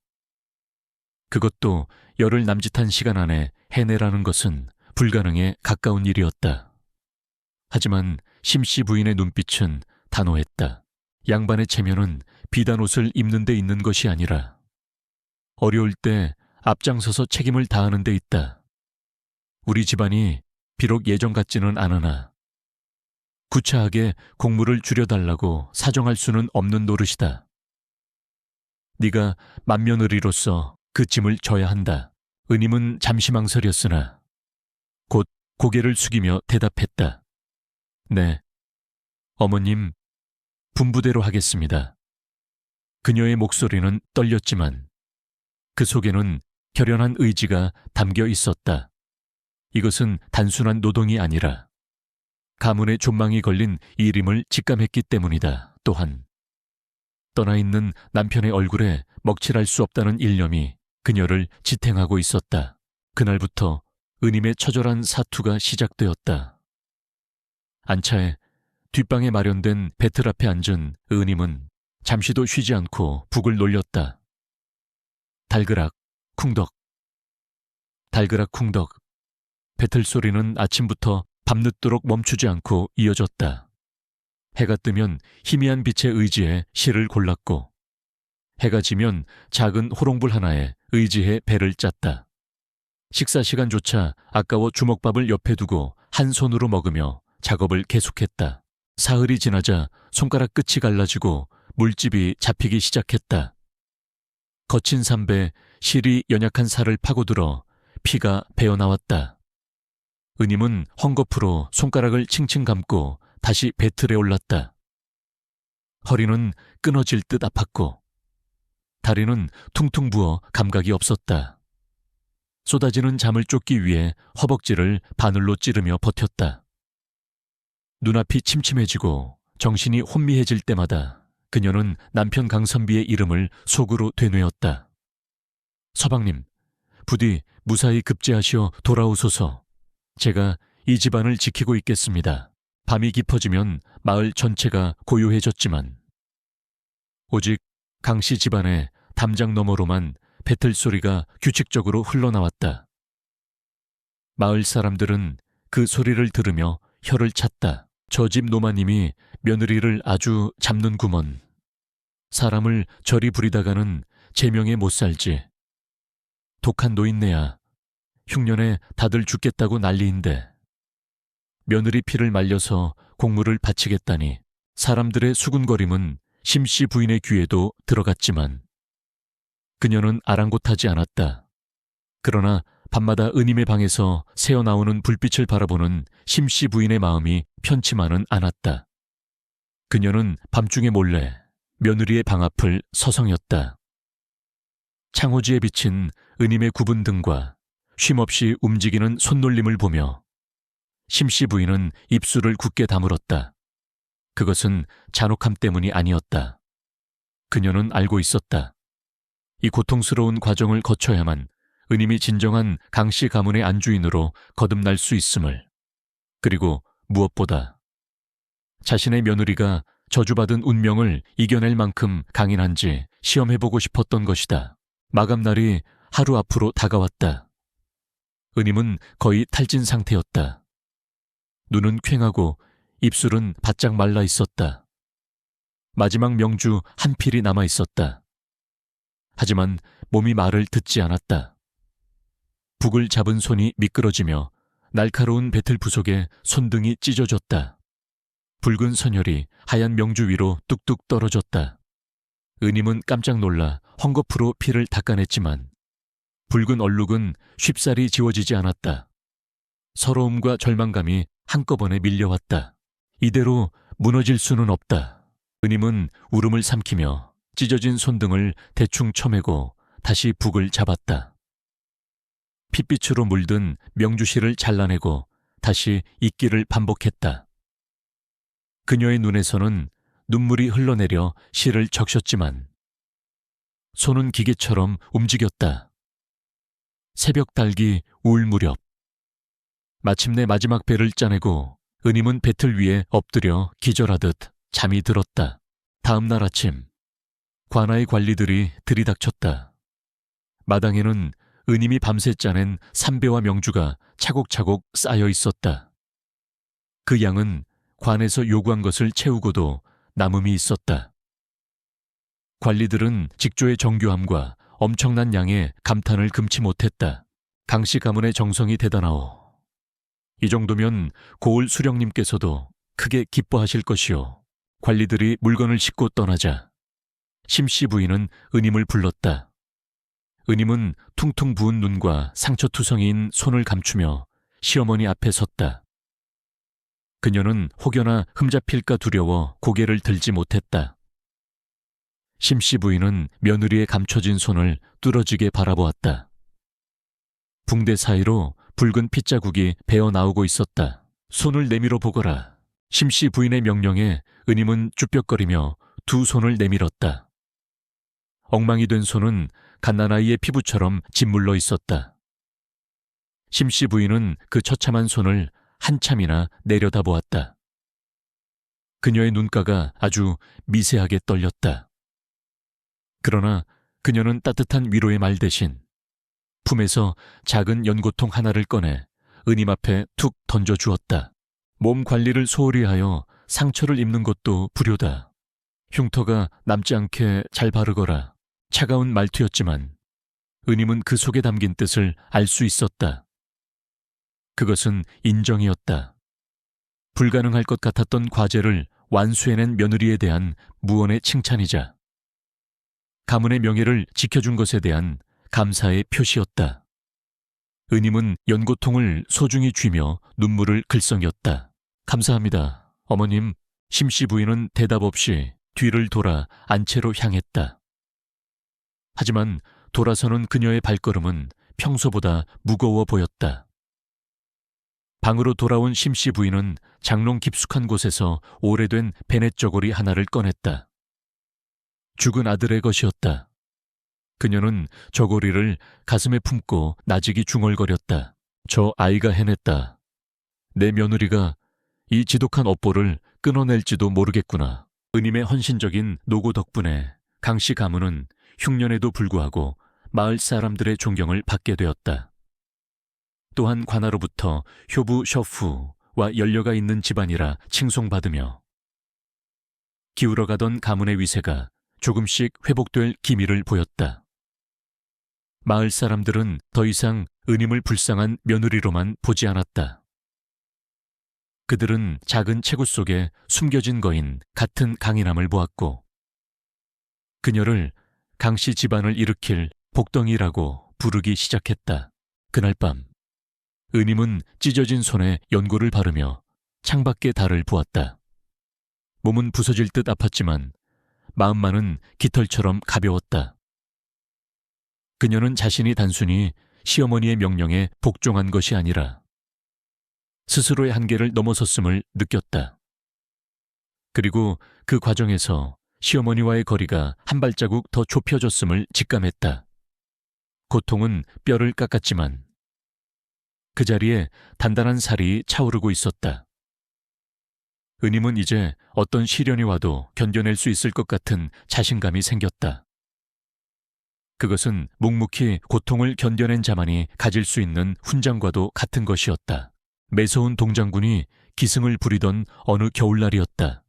그것도 열흘 남짓한 시간 안에 해내라는 것은 불가능에 가까운 일이었다. 하지만 심씨 부인의 눈빛은 단호했다. 양반의 체면은 비단 옷을 입는 데 있는 것이 아니라 어려울 때 앞장서서 책임을 다하는 데 있다. 우리 집안이 비록 예전 같지는 않으나 구차하게 곡물을 줄여달라고 사정할 수는 없는 노릇이다. 네가 맏며느리로서 그 짐을 져야 한다. 은임은 잠시 망설였으나 곧 고개를 숙이며 대답했다. 네, 어머님, 분부대로 하겠습니다. 그녀의 목소리는 떨렸지만 그 속에는 결연한 의지가 담겨 있었다. 이것은 단순한 노동이 아니라 가문의 존망이 걸린 일임을 직감했기 때문이다. 또한 떠나 있는 남편의 얼굴에 먹칠할 수 없다는 일념이 그녀를 지탱하고 있었다. 그날부터 은임의 처절한 사투가 시작되었다. 안차에 뒷방에 마련된 배틀 앞에 앉은 은임은 잠시도 쉬지 않고 북을 놀렸다. 달그락, 쿵덕. 달그락, 쿵덕. 배틀 소리는 아침부터 밤늦도록 멈추지 않고 이어졌다. 해가 뜨면 희미한 빛의 의지에 실을 골랐고 해가 지면 작은 호롱불 하나에 의지해 배를 짰다. 식사 시간조차 아까워 주먹밥을 옆에 두고 한 손으로 먹으며 작업을 계속했다. 사흘이 지나자 손가락 끝이 갈라지고 물집이 잡히기 시작했다. 거친 삼배, 실이 연약한 살을 파고들어 피가 배어나왔다. 은임은 헝겊으로 손가락을 칭칭 감고 다시 배틀에 올랐다. 허리는 끊어질 듯 아팠고 다리는 퉁퉁 부어 감각이 없었다. 쏟아지는 잠을 쫓기 위해 허벅지를 바늘로 찌르며 버텼다. 눈앞이 침침해지고 정신이 혼미해질 때마다 그녀는 남편 강선비의 이름을 속으로 되뇌었다. 서방님, 부디 무사히 급제하시어 돌아오소서. 제가 이 집안을 지키고 있겠습니다. 밤이 깊어지면 마을 전체가 고요해졌지만 오직 강씨 집안의 담장 너머로만 배틀 소리가 규칙적으로 흘러나왔다. 마을 사람들은 그 소리를 들으며 혀를 찼다. 저 집 노마님이 며느리를 아주 잡는구먼. 사람을 저리 부리다가는 제명에 못 살지. 독한 노인네야. 흉년에 다들 죽겠다고 난리인데. 며느리 피를 말려서 곡물을 바치겠다니. 사람들의 수군거림은 심씨 부인의 귀에도 들어갔지만 그녀는 아랑곳하지 않았다. 그러나 밤마다 은임의 방에서 새어나오는 불빛을 바라보는 심씨 부인의 마음이 편치만은 않았다. 그녀는 밤중에 몰래 며느리의 방 앞을 서성였다. 창호지에 비친 은임의 굽은 등과 쉼없이 움직이는 손놀림을 보며 심씨 부인은 입술을 굳게 다물었다. 그것은 잔혹함 때문이 아니었다. 그녀는 알고 있었다. 이 고통스러운 과정을 거쳐야만 은임이 진정한 강씨 가문의 안주인으로 거듭날 수 있음을, 그리고 무엇보다 자신의 며느리가 저주받은 운명을 이겨낼 만큼 강인한지 시험해보고 싶었던 것이다. 마감날이 하루 앞으로 다가왔다. 은임은 거의 탈진 상태였다. 눈은 퀭하고 입술은 바짝 말라 있었다. 마지막 명주 한 필이 남아 있었다. 하지만 몸이 말을 듣지 않았다. 북을 잡은 손이 미끄러지며 날카로운 배틀 부속에 손등이 찢어졌다. 붉은 선혈이 하얀 명주 위로 뚝뚝 떨어졌다. 은임은 깜짝 놀라 헝겊으로 피를 닦아냈지만 붉은 얼룩은 쉽사리 지워지지 않았다. 서러움과 절망감이 한꺼번에 밀려왔다. 이대로 무너질 수는 없다. 은임은 울음을 삼키며 찢어진 손등을 대충 쳐매고 다시 북을 잡았다. 핏빛으로 물든 명주실을 잘라내고 다시 잊기를 반복했다. 그녀의 눈에서는 눈물이 흘러내려 실을 적셨지만 손은 기계처럼 움직였다. 새벽 달기 우울 무렵 마침내 마지막 배를 짜내고 은임은 배틀 위에 엎드려 기절하듯 잠이 들었다. 다음 날 아침 관아의 관리들이 들이닥쳤다. 마당에는 은임이 밤새 짜낸 삼배와 명주가 차곡차곡 쌓여 있었다. 그 양은 관에서 요구한 것을 채우고도 남음이 있었다. 관리들은 직조의 정교함과 엄청난 양의 감탄을 금치 못했다. 강씨 가문의 정성이 대단하오. 이 정도면 고을 수령님께서도 크게 기뻐하실 것이오. 관리들이 물건을 싣고 떠나자 심씨 부인은 은임을 불렀다. 은임은 퉁퉁 부은 눈과 상처투성이인 손을 감추며 시어머니 앞에 섰다. 그녀는 혹여나 흠잡힐까 두려워 고개를 들지 못했다. 심씨 부인은 며느리의 감춰진 손을 뚫어지게 바라보았다. 붕대 사이로 붉은 핏자국이 배어 나오고 있었다. 손을 내밀어 보거라. 심씨 부인의 명령에 은임은 쭈뼛거리며 두 손을 내밀었다. 엉망이 된 손은 갓난아이의 피부처럼 짓물러 있었다. 심씨 부인은 그 처참한 손을 한참이나 내려다보았다. 그녀의 눈가가 아주 미세하게 떨렸다. 그러나 그녀는 따뜻한 위로의 말 대신 품에서 작은 연고통 하나를 꺼내 은임 앞에 툭 던져주었다. 몸 관리를 소홀히 하여 상처를 입는 것도 불효다. 흉터가 남지 않게 잘 바르거라. 차가운 말투였지만 은임은 그 속에 담긴 뜻을 알 수 있었다. 그것은 인정이었다. 불가능할 것 같았던 과제를 완수해낸 며느리에 대한 무언의 칭찬이자 가문의 명예를 지켜준 것에 대한 감사의 표시였다. 은임은 연고통을 소중히 쥐며 눈물을 글썽였다. 감사합니다. 어머님. 심씨 부인은 대답 없이 뒤를 돌아 안채로 향했다. 하지만 돌아서는 그녀의 발걸음은 평소보다 무거워 보였다. 방으로 돌아온 심씨 부인은 장롱 깊숙한 곳에서 오래된 베넷 저고리 하나를 꺼냈다. 죽은 아들의 것이었다. 그녀는 저고리를 가슴에 품고 나직이 중얼거렸다. 저 아이가 해냈다. 내 며느리가 이 지독한 업보를 끊어낼지도 모르겠구나. 은임의 헌신적인 노고 덕분에 강씨 가문은 흉년에도 불구하고 마을 사람들의 존경을 받게 되었다. 또한 관아로부터 효부 셔프와 연려가 있는 집안이라 칭송받으며 기울어가던 가문의 위세가 조금씩 회복될 기미를 보였다. 마을 사람들은 더 이상 은임을 불쌍한 며느리로만 보지 않았다. 그들은 작은 체구 속에 숨겨진 거인 같은 강인함을 보았고 그녀를 강씨 집안을 일으킬 복덩이라고 부르기 시작했다. 그날 밤 은임은 찢어진 손에 연고를 바르며 창밖에 달을 보았다. 몸은 부서질 듯 아팠지만 마음만은 깃털처럼 가벼웠다. 그녀는 자신이 단순히 시어머니의 명령에 복종한 것이 아니라 스스로의 한계를 넘어섰음을 느꼈다. 그리고 그 과정에서 시어머니와의 거리가 한 발자국 더 좁혀졌음을 직감했다. 고통은 뼈를 깎았지만 그 자리에 단단한 살이 차오르고 있었다. 은임은 이제 어떤 시련이 와도 견뎌낼 수 있을 것 같은 자신감이 생겼다. 그것은 묵묵히 고통을 견뎌낸 자만이 가질 수 있는 훈장과도 같은 것이었다. 매서운 동장군이 기승을 부리던 어느 겨울날이었다.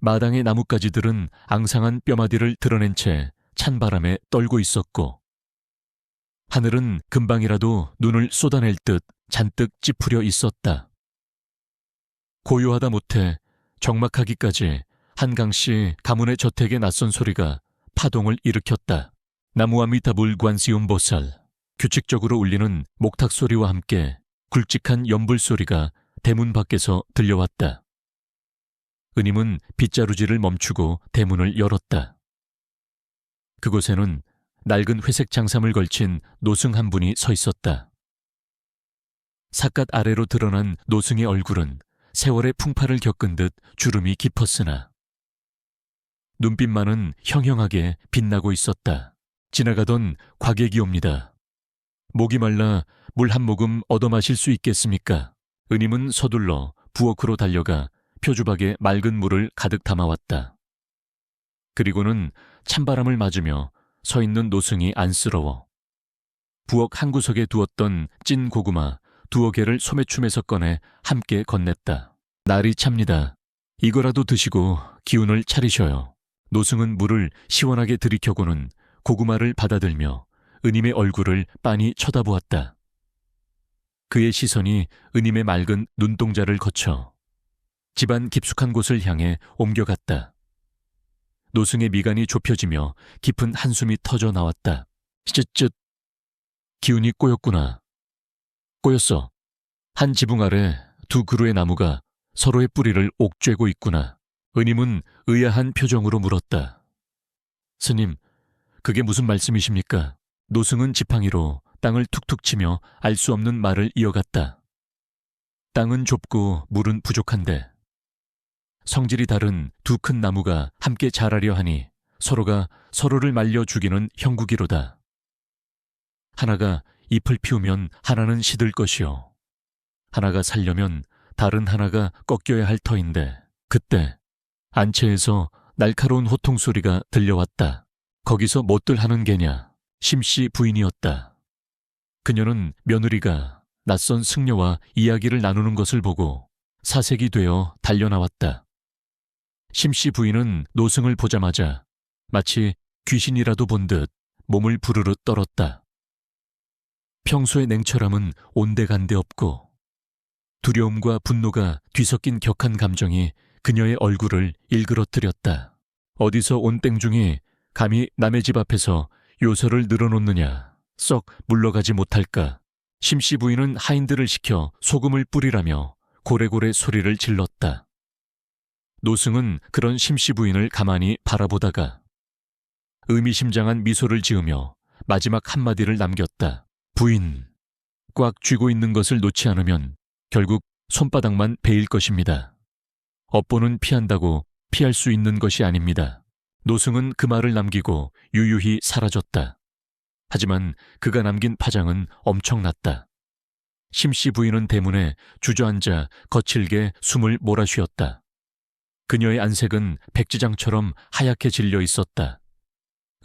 마당의 나뭇가지들은 앙상한 뼈마디를 드러낸 채 찬바람에 떨고 있었고, 하늘은 금방이라도 눈을 쏟아낼 듯 잔뜩 찌푸려 있었다. 고요하다 못해 적막하기까지 한강씨 가문의 저택의 낯선 소리가 파동을 일으켰다. 나무아미타불 관시음보살, 규칙적으로 울리는 목탁 소리와 함께 굵직한 연불 소리가 대문 밖에서 들려왔다. 은임은 빗자루질을 멈추고 대문을 열었다. 그곳에는 낡은 회색 장삼을 걸친 노승 한 분이 서 있었다. 삿갓 아래로 드러난 노승의 얼굴은 세월의 풍파를 겪은 듯 주름이 깊었으나 눈빛만은 형형하게 빛나고 있었다. 지나가던 과객이옵니다. 목이 말라 물 한 모금 얻어 마실 수 있겠습니까? 은임은 서둘러 부엌으로 달려가 표주박에 맑은 물을 가득 담아왔다. 그리고는 찬바람을 맞으며 서 있는 노승이 안쓰러워 부엌 한 구석에 두었던 찐 고구마 2-개를 소매춤에서 꺼내 함께 건넸다. 날이 찹니다. 이거라도 드시고 기운을 차리셔요. 노승은 물을 시원하게 들이켜고는 고구마를 받아들며 은임의 얼굴을 빤히 쳐다보았다. 그의 시선이 은임의 맑은 눈동자를 거쳐 집안 깊숙한 곳을 향해 옮겨갔다. 노승의 미간이 좁혀지며 깊은 한숨이 터져 나왔다. 쯧쯧. 기운이 꼬였구나. 꼬였어. 한 지붕 아래 2 그루의 나무가 서로의 뿌리를 옥죄고 있구나. 은임은 의아한 표정으로 물었다. 스님, 그게 무슨 말씀이십니까? 노승은 지팡이로 땅을 툭툭 치며 알 수 없는 말을 이어갔다. 땅은 좁고 물은 부족한데 성질이 다른 2 큰 나무가 함께 자라려 하니 서로가 서로를 말려 죽이는 형국이로다. 하나가 잎을 피우면 하나는 시들 것이요. 하나가 살려면 다른 하나가 꺾여야 할 터인데 그때 안채에서 날카로운 호통 소리가 들려왔다. 거기서 못들 하는 개냐? 심씨 부인이었다. 그녀는 며느리가 낯선 승려와 이야기를 나누는 것을 보고 사색이 되어 달려나왔다. 심씨 부인은 노승을 보자마자 마치 귀신이라도 본 듯 몸을 부르르 떨었다. 평소의 냉철함은 온데간데 없고 두려움과 분노가 뒤섞인 격한 감정이 그녀의 얼굴을 일그러뜨렸다. 어디서 온 땡중이 감히 남의 집 앞에서 요설을 늘어놓느냐. 썩 물러가지 못할까. 심씨 부인은 하인들을 시켜 소금을 뿌리라며 고래고래 소리를 질렀다. 노승은 그런 심씨 부인을 가만히 바라보다가 의미심장한 미소를 지으며 마지막 한마디를 남겼다. 부인, 꽉 쥐고 있는 것을 놓지 않으면 결국 손바닥만 베일 것입니다. 업보는 피한다고 피할 수 있는 것이 아닙니다. 노승은 그 말을 남기고 유유히 사라졌다. 하지만 그가 남긴 파장은 엄청났다. 심씨 부인은 대문에 주저앉아 거칠게 숨을 몰아쉬었다. 그녀의 안색은 백지장처럼 하얗게 질려 있었다.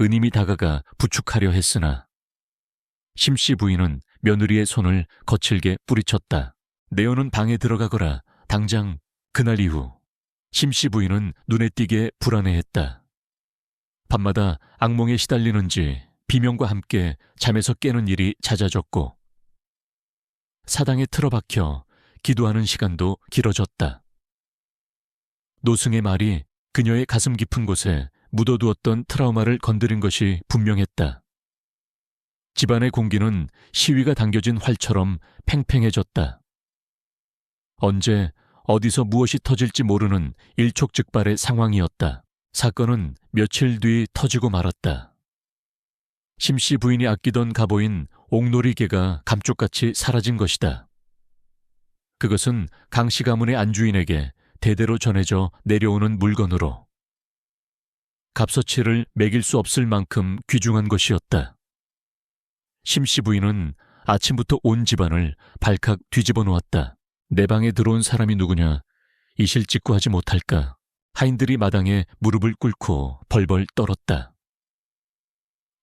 은임이 다가가 부축하려 했으나 심씨 부인은 며느리의 손을 거칠게 뿌리쳤다. 내어는 방에 들어가거라. 당장. 그날 이후 심씨 부인은 눈에 띄게 불안해했다. 밤마다 악몽에 시달리는지 비명과 함께 잠에서 깨는 일이 잦아졌고 사당에 틀어박혀 기도하는 시간도 길어졌다. 노승의 말이 그녀의 가슴 깊은 곳에 묻어두었던 트라우마를 건드린 것이 분명했다. 집안의 공기는 시위가 당겨진 활처럼 팽팽해졌다. 언제 어디서 무엇이 터질지 모르는 일촉즉발의 상황이었다. 사건은 며칠 뒤 터지고 말았다. 심씨 부인이 아끼던 가보인 옥놀이개가 감쪽같이 사라진 것이다. 그것은 강씨 가문의 안주인에게 대대로 전해져 내려오는 물건으로 값어치를 매길 수 없을 만큼 귀중한 것이었다. 심씨 부인은 아침부터 온 집안을 발칵 뒤집어 놓았다. 내 방에 들어온 사람이 누구냐? 이실직고하지 못할까. 하인들이 마당에 무릎을 꿇고 벌벌 떨었다.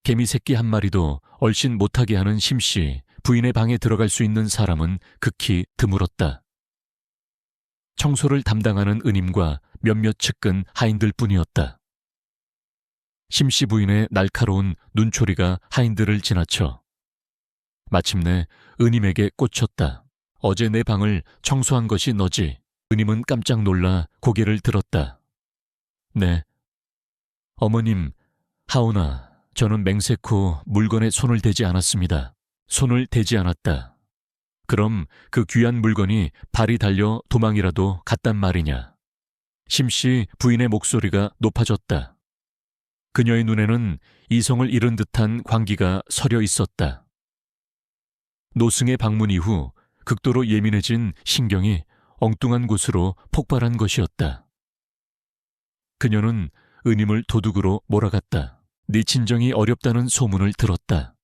개미 새끼 한 마리도 얼씬 못하게 하는 심씨 부인의 방에 들어갈 수 있는 사람은 극히 드물었다. 청소를 담당하는 은임과 몇몇 측근 하인들 뿐이었다. 심씨 부인의 날카로운 눈초리가 하인들을 지나쳐 마침내 은임에게 꽂혔다. 어제 내 방을 청소한 것이 너지. 은임은 깜짝 놀라 고개를 들었다. 네. 어머님, 하오나, 저는 맹세코 물건에 손을 대지 않았습니다. 손을 대지 않았다. 그럼 그 귀한 물건이 발이 달려 도망이라도 갔단 말이냐. 심씨 부인의 목소리가 높아졌다. 그녀의 눈에는 이성을 잃은 듯한 광기가 서려 있었다. 노승의 방문 이후 극도로 예민해진 신경이 엉뚱한 곳으로 폭발한 것이었다. 그녀는 은임을 도둑으로 몰아갔다. 네 친정이 어렵다는 소문을 들었다.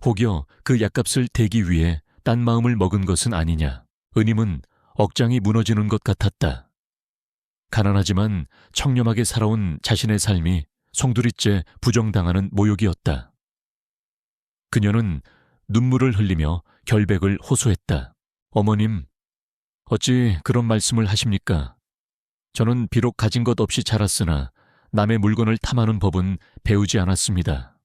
혹여 그 약값을 대기 위해 딴 마음을 먹은 것은 아니냐. 은임은 억장이 무너지는 것 같았다. 가난하지만 청렴하게 살아온 자신의 삶이 송두리째 부정당하는 모욕이었다. 그녀는 눈물을 흘리며 결백을 호소했다. 어머님, 어찌 그런 말씀을 하십니까? 저는 비록 가진 것 없이 자랐으나 남의 물건을 탐하는 법은 배우지 않았습니다.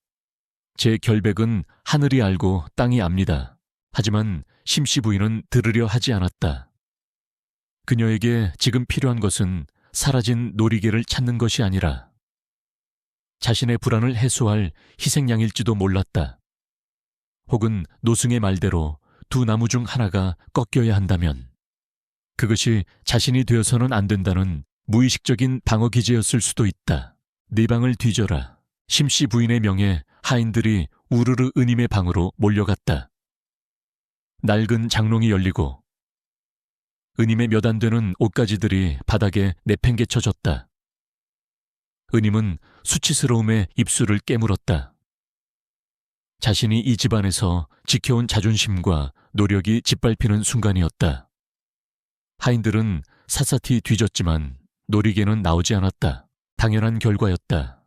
제 결백은 하늘이 알고 땅이 압니다. 하지만 심씨 부인은 들으려 하지 않았다. 그녀에게 지금 필요한 것은 사라진 놀이개를 찾는 것이 아니라 자신의 불안을 해소할 희생양일지도 몰랐다. 혹은 노승의 말대로 두 나무 중 하나가 꺾여야 한다면 그것이 자신이 되어서는 안 된다는 무의식적인 방어 기제였을 수도 있다. 네 방을 뒤져라. 심씨 부인의 명에 하인들이 우르르 은임의 방으로 몰려갔다. 낡은 장롱이 열리고 은임의 몇 안 되는 옷가지들이 바닥에 내팽개쳐졌다. 은임은 수치스러움에 입술을 깨물었다. 자신이 이 집안에서 지켜온 자존심과 노력이 짓밟히는 순간이었다. 하인들은 샅샅이 뒤졌지만 놀이개는 나오지 않았다. 당연한 결과였다.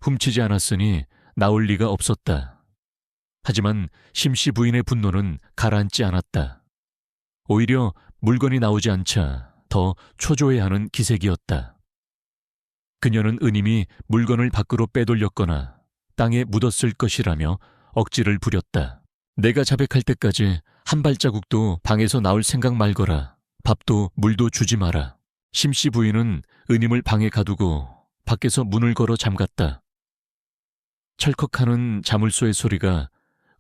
훔치지 않았으니 나올 리가 없었다. 하지만 심씨 부인의 분노는 가라앉지 않았다. 오히려 물건이 나오지 않자 더 초조해하는 기색이었다. 그녀는 은임이 물건을 밖으로 빼돌렸거나 땅에 묻었을 것이라며 억지를 부렸다. 내가 자백할 때까지 한 발자국도 방에서 나올 생각 말거라. 밥도 물도 주지 마라. 심씨 부인은 은임을 방에 가두고 밖에서 문을 걸어 잠갔다. 철컥하는 자물쇠의 소리가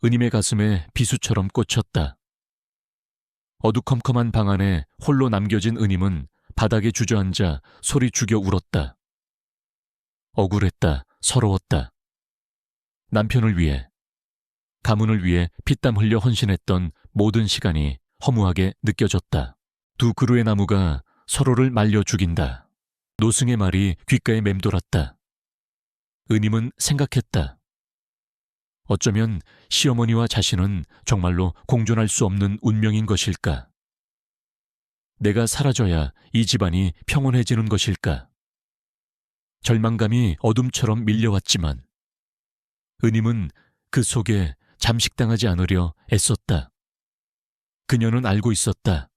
은임의 가슴에 비수처럼 꽂혔다. 어두컴컴한 방 안에 홀로 남겨진 은임은 바닥에 주저앉아 소리 죽여 울었다. 억울했다. 서러웠다. 남편을 위해, 가문을 위해 피땀 흘려 헌신했던 모든 시간이 허무하게 느껴졌다. 두 그루의 나무가 서로를 말려 죽인다. 노승의 말이 귓가에 맴돌았다. 은임은 생각했다. 어쩌면 시어머니와 자신은 정말로 공존할 수 없는 운명인 것일까? 내가 사라져야 이 집안이 평온해지는 것일까? 절망감이 어둠처럼 밀려왔지만 은임은 그 속에 잠식당하지 않으려 애썼다. 그녀는 알고 있었다.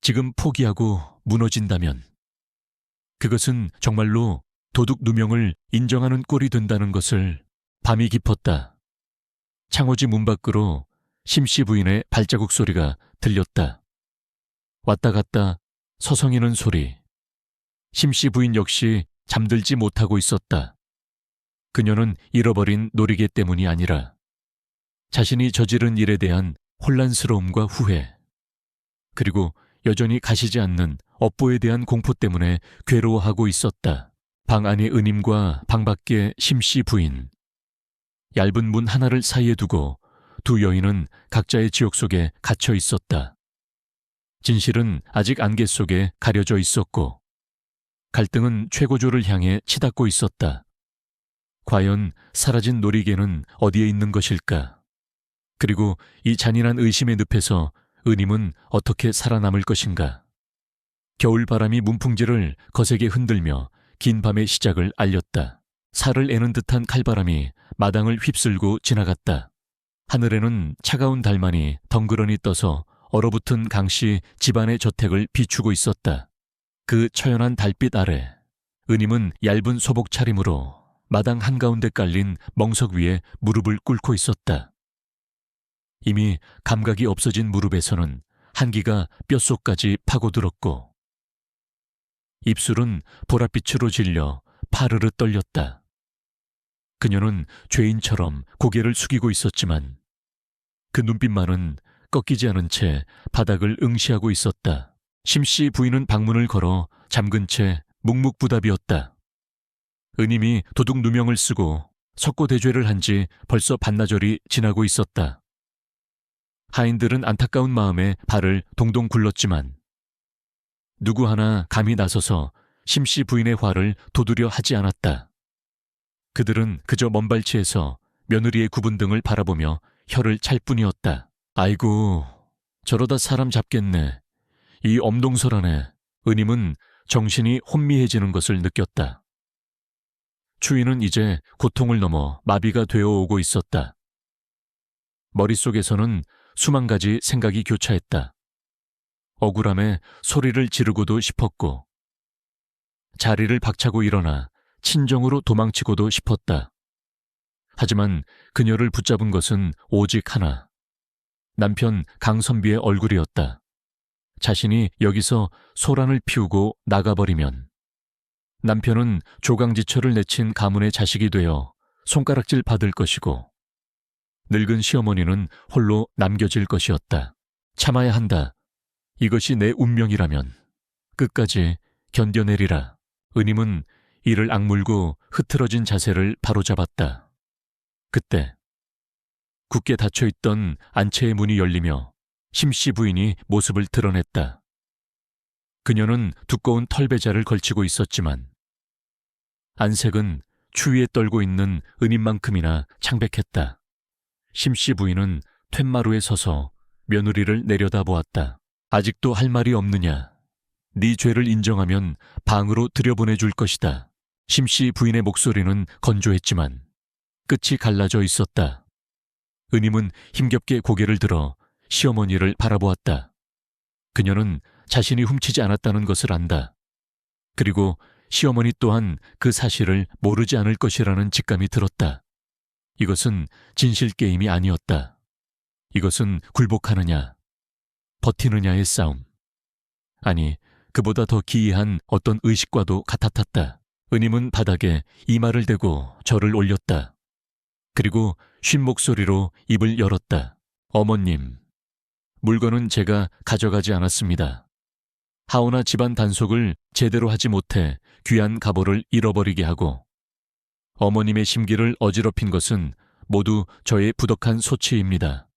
지금 포기하고 무너진다면 그것은 정말로 도둑 누명을 인정하는 꼴이 된다는 것을. 밤이 깊었다. 창호지 문 밖으로 심씨 부인의 발자국 소리가 들렸다. 왔다 갔다 서성이는 소리. 심씨 부인 역시 잠들지 못하고 있었다. 그녀는 잃어버린 놀이개 때문이 아니라 자신이 저지른 일에 대한 혼란스러움과 후회, 그리고 여전히 가시지 않는 업보에 대한 공포 때문에 괴로워하고 있었다. 방 안의 은임과 방 밖의 심씨 부인. 얇은 문 하나를 사이에 두고 두 여인은 각자의 지옥 속에 갇혀 있었다. 진실은 아직 안개 속에 가려져 있었고 갈등은 최고조를 향해 치닫고 있었다. 과연 사라진 놀이개는 어디에 있는 것일까? 그리고 이 잔인한 의심의 늪에서 은임은 어떻게 살아남을 것인가? 겨울바람이 문풍지를 거세게 흔들며 긴 밤의 시작을 알렸다. 살을 애는 듯한 칼바람이 마당을 휩쓸고 지나갔다. 하늘에는 차가운 달만이 덩그러니 떠서 얼어붙은 강씨 집안의 저택을 비추고 있었다. 그 처연한 달빛 아래 은임은 얇은 소복 차림으로 마당 한가운데 깔린 멍석 위에 무릎을 꿇고 있었다. 이미 감각이 없어진 무릎에서는 한기가 뼛속까지 파고들었고 입술은 보랏빛으로 질려 파르르 떨렸다. 그녀는 죄인처럼 고개를 숙이고 있었지만 그 눈빛만은 꺾이지 않은 채 바닥을 응시하고 있었다. 심씨 부인은 방문을 걸어 잠근 채 묵묵부답이었다. 은임이 도둑 누명을 쓰고 석고대죄를 한 지 벌써 반나절이 지나고 있었다. 하인들은 안타까운 마음에 발을 동동 굴렀지만 누구 하나 감히 나서서 심씨 부인의 화를 도두려 하지 않았다. 그들은 그저 먼발치에서 며느리의 굽은 등을 바라보며 혀를 찰 뿐이었다. 아이고, 저러다 사람 잡겠네. 이 엄동설안에 은임은 정신이 혼미해지는 것을 느꼈다. 추위는 이제 고통을 넘어 마비가 되어오고 있었다. 머릿속에서는 수만 가지 생각이 교차했다. 억울함에 소리를 지르고도 싶었고 자리를 박차고 일어나 친정으로 도망치고도 싶었다. 하지만 그녀를 붙잡은 것은 오직 하나. 남편 강선비의 얼굴이었다. 자신이 여기서 소란을 피우고 나가버리면 남편은 조강지처를 내친 가문의 자식이 되어 손가락질 받을 것이고 늙은 시어머니는 홀로 남겨질 것이었다. 참아야 한다. 이것이 내 운명이라면 끝까지 견뎌내리라. 은임은 이를 악물고 흐트러진 자세를 바로잡았다. 그때 굳게 닫혀있던 안채의 문이 열리며 심씨 부인이 모습을 드러냈다. 그녀는 두꺼운 털배자를 걸치고 있었지만 안색은 추위에 떨고 있는 은임만큼이나 창백했다. 심씨 부인은 툇마루에 서서 며느리를 내려다보았다. 아직도 할 말이 없느냐? 네 죄를 인정하면 방으로 들여보내줄 것이다. 심씨 부인의 목소리는 건조했지만 끝이 갈라져 있었다. 은임은 힘겹게 고개를 들어 시어머니를 바라보았다. 그녀는 자신이 훔치지 않았다는 것을 안다. 그리고 시어머니 또한 그 사실을 모르지 않을 것이라는 직감이 들었다. 이것은 진실 게임이 아니었다. 이것은 굴복하느냐, 버티느냐의 싸움. 아니, 그보다 더 기이한 어떤 의식과도 같았다. 은임은 바닥에 이마를 대고 절을 올렸다. 그리고 쉰 목소리로 입을 열었다. 어머님, 물건은 제가 가져가지 않았습니다. 하오나 집안 단속을 제대로 하지 못해 귀한 갑오를 잃어버리게 하고 어머님의 심기를 어지럽힌 것은 모두 저의 부덕한 소치입니다.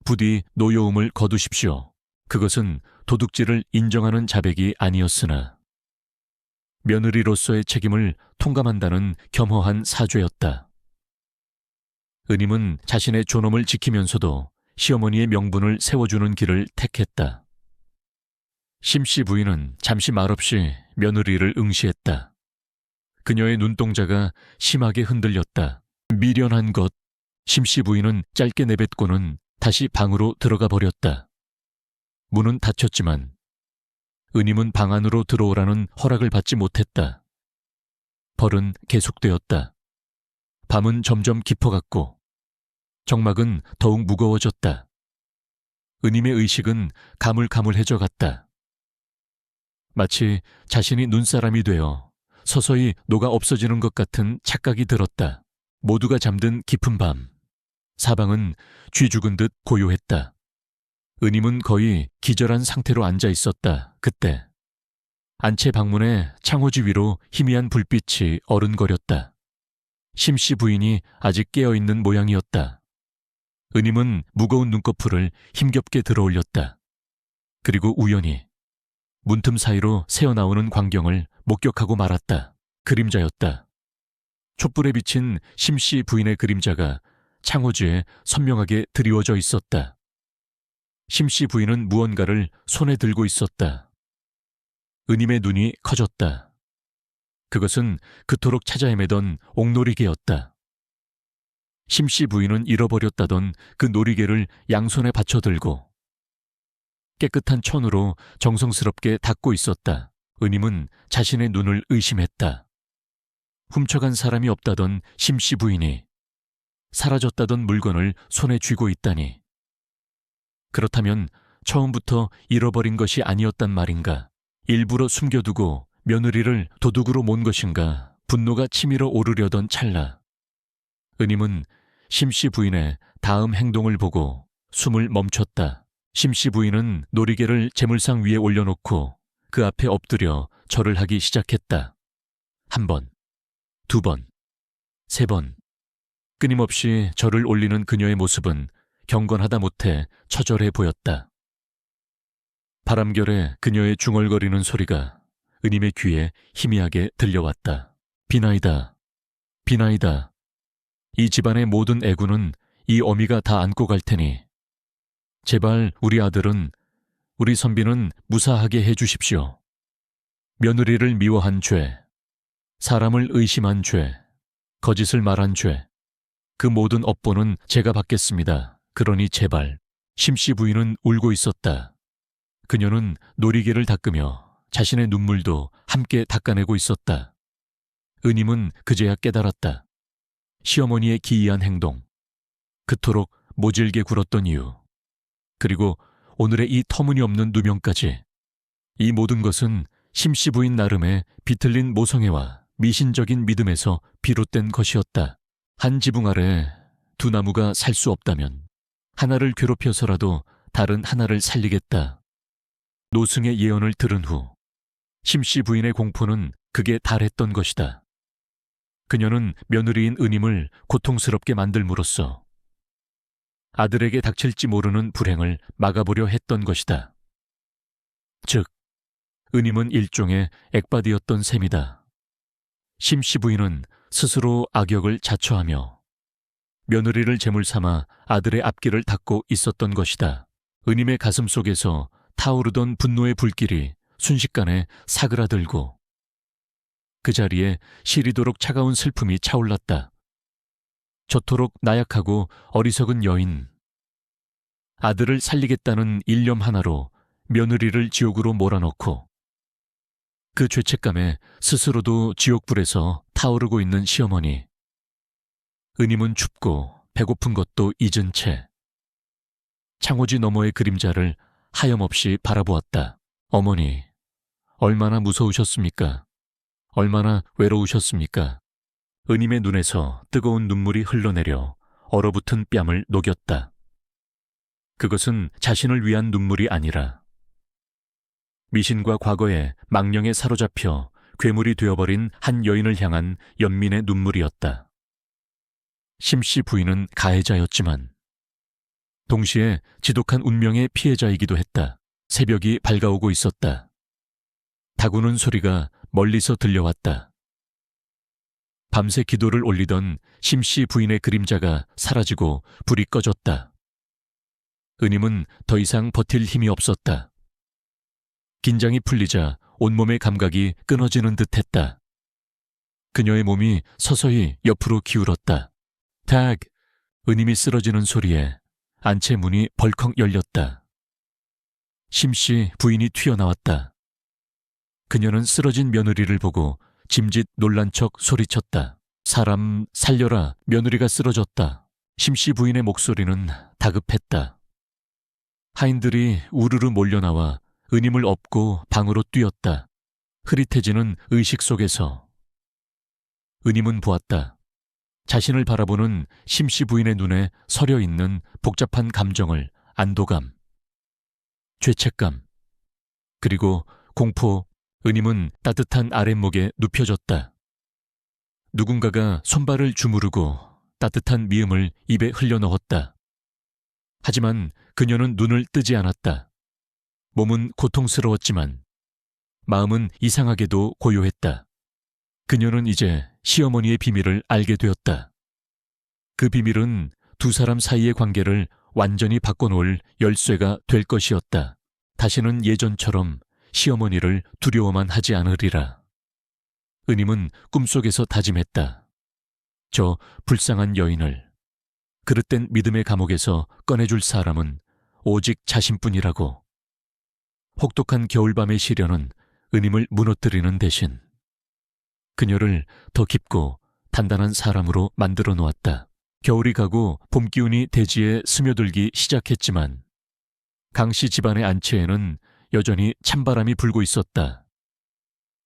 부디 노여움을 거두십시오. 그것은 도둑질을 인정하는 자백이 아니었으나 며느리로서의 책임을 통감한다는 겸허한 사죄였다. 은임은 자신의 존엄을 지키면서도 시어머니의 명분을 세워주는 길을 택했다. 심씨 부인은 잠시 말없이 며느리를 응시했다. 그녀의 눈동자가 심하게 흔들렸다. 미련한 것. 심씨 부인은 짧게 내뱉고는 다시 방으로 들어가 버렸다. 문은 닫혔지만 은임은 방 안으로 들어오라는 허락을 받지 못했다. 벌은 계속되었다. 밤은 점점 깊어갔고 정막은 더욱 무거워졌다. 은임의 의식은 가물가물해져 갔다. 마치 자신이 눈사람이 되어 서서히 녹아 없어지는 것 같은 착각이 들었다. 모두가 잠든 깊은 밤, 사방은 쥐 죽은 듯 고요했다. 은임은 거의 기절한 상태로 앉아 있었다. 그때 안채 방문에 창호지 위로 희미한 불빛이 어른거렸다. 심씨 부인이 아직 깨어있는 모양이었다. 은임은 무거운 눈꺼풀을 힘겹게 들어올렸다. 그리고 우연히 문틈 사이로 새어나오는 광경을 목격하고 말았다. 그림자였다. 촛불에 비친 심씨 부인의 그림자가 창호지에 선명하게 드리워져 있었다. 심씨 부인은 무언가를 손에 들고 있었다. 은임의 눈이 커졌다. 그것은 그토록 찾아 헤매던 옥놀이개였다. 심씨 부인은 잃어버렸다던 그 놀이개를 양손에 받쳐들고 깨끗한 천으로 정성스럽게 닦고 있었다. 은임은 자신의 눈을 의심했다. 훔쳐간 사람이 없다던 심씨 부인이 사라졌다던 물건을 손에 쥐고 있다니. 그렇다면 처음부터 잃어버린 것이 아니었단 말인가? 일부러 숨겨두고 며느리를 도둑으로 몬 것인가? 분노가 치밀어 오르려던 찰나 은임은 심씨 부인의 다음 행동을 보고 숨을 멈췄다. 심씨 부인은 놀이개를 재물상 위에 올려놓고 그 앞에 엎드려 절을 하기 시작했다. 1번, 2번, 3번. 끊임없이 절을 올리는 그녀의 모습은 경건하다 못해 처절해 보였다. 바람결에 그녀의 중얼거리는 소리가 은임의 귀에 희미하게 들려왔다. 비나이다, 비나이다. 이 집안의 모든 애구는 이 어미가 다 안고 갈 테니 제발 우리 아들은, 우리 선비는 무사하게 해 주십시오. 며느리를 미워한 죄, 사람을 의심한 죄, 거짓을 말한 죄, 그 모든 업보는 제가 받겠습니다. 그러니 제발. 심씨 부인은 울고 있었다. 그녀는 놀이개를 닦으며 자신의 눈물도 함께 닦아내고 있었다. 은임은 그제야 깨달았다. 시어머니의 기이한 행동, 그토록 모질게 굴었던 이유, 그리고 오늘의 이 터무니없는 누명까지. 이 모든 것은 심씨 부인 나름의 비틀린 모성애와 미신적인 믿음에서 비롯된 것이었다. 한 지붕 아래 두 나무가 살 수 없다면 하나를 괴롭혀서라도 다른 하나를 살리겠다. 노승의 예언을 들은 후 심씨 부인의 공포는 극에 달했던 것이다. 그녀는 며느리인 은임을 고통스럽게 만들므로써 아들에게 닥칠지 모르는 불행을 막아보려 했던 것이다. 즉, 은임은 일종의 액바디였던 셈이다. 심씨 부인은 스스로 악역을 자처하며 며느리를 제물 삼아 아들의 앞길을 닦고 있었던 것이다. 은임의 가슴 속에서 타오르던 분노의 불길이 순식간에 사그라들고 그 자리에 시리도록 차가운 슬픔이 차올랐다. 저토록 나약하고 어리석은 여인, 아들을 살리겠다는 일념 하나로 며느리를 지옥으로 몰아넣고 그 죄책감에 스스로도 지옥불에서 타오르고 있는 시어머니. 은임은 춥고 배고픈 것도 잊은 채 창호지 너머의 그림자를 하염없이 바라보았다. 어머니, 얼마나 무서우셨습니까? 얼마나 외로우셨습니까? 은임의 눈에서 뜨거운 눈물이 흘러내려 얼어붙은 뺨을 녹였다. 그것은 자신을 위한 눈물이 아니라 미신과 과거의 망령에 사로잡혀 괴물이 되어버린 한 여인을 향한 연민의 눈물이었다. 심씨 부인은 가해자였지만 동시에 지독한 운명의 피해자이기도 했다. 새벽이 밝아오고 있었다. 다구는 소리가 멀리서 들려왔다. 밤새 기도를 올리던 심씨 부인의 그림자가 사라지고 불이 꺼졌다. 은임은 더 이상 버틸 힘이 없었다. 긴장이 풀리자 온몸의 감각이 끊어지는 듯했다. 그녀의 몸이 서서히 옆으로 기울었다. 탁! 은임이 쓰러지는 소리에 안채 문이 벌컥 열렸다. 심씨 부인이 튀어나왔다. 그녀는 쓰러진 며느리를 보고 짐짓 놀란 척 소리쳤다. 사람 살려라, 며느리가 쓰러졌다. 심씨 부인의 목소리는 다급했다. 하인들이 우르르 몰려나와 은임을 업고 방으로 뛰었다. 흐릿해지는 의식 속에서 은임은 보았다. 자신을 바라보는 심씨 부인의 눈에 서려 있는 복잡한 감정을 안도감, 죄책감, 그리고 공포. 은임은 따뜻한 아랫목에 눕혀졌다. 누군가가 손발을 주무르고 따뜻한 미음을 입에 흘려넣었다. 하지만 그녀는 눈을 뜨지 않았다. 몸은 고통스러웠지만 마음은 이상하게도 고요했다. 그녀는 이제 시어머니의 비밀을 알게 되었다. 그 비밀은 두 사람 사이의 관계를 완전히 바꿔놓을 열쇠가 될 것이었다. 다시는 예전처럼 시어머니를 두려워만 하지 않으리라. 은임은 꿈속에서 다짐했다. 저 불쌍한 여인을 그릇된 믿음의 감옥에서 꺼내줄 사람은 오직 자신뿐이라고. 혹독한 겨울밤의 시련은 은임을 무너뜨리는 대신 그녀를 더 깊고 단단한 사람으로 만들어 놓았다. 겨울이 가고 봄 기운이 대지에 스며들기 시작했지만 강씨 집안의 안채에는 여전히 찬바람이 불고 있었다.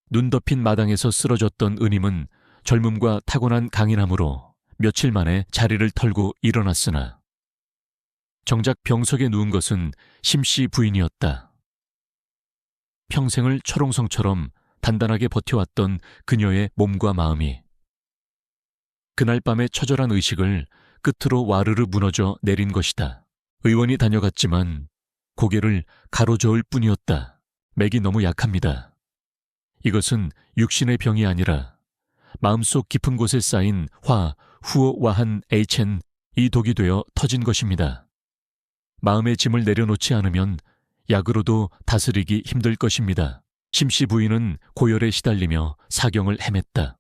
눈 덮인 마당에서 쓰러졌던 은임은 젊음과 타고난 강인함으로 며칠 만에 자리를 털고 일어났으나 정작 병석에 누운 것은 심씨 부인이었다. 평생을 철옹성처럼 단단하게 버텨왔던 그녀의 몸과 마음이 그날 밤의 처절한 의식을 끝으로 와르르 무너져 내린 것이다. 의원이 다녀갔지만 고개를 가로저을 뿐이었다. 맥이 너무 약합니다. 이것은 육신의 병이 아니라 마음속 깊은 곳에 쌓인 후오와한 HN 이 독이 되어 터진 것입니다. 마음의 짐을 내려놓지 않으면 약으로도 다스리기 힘들 것입니다. 심씨 부인은 고열에 시달리며 사경을 헤맸다.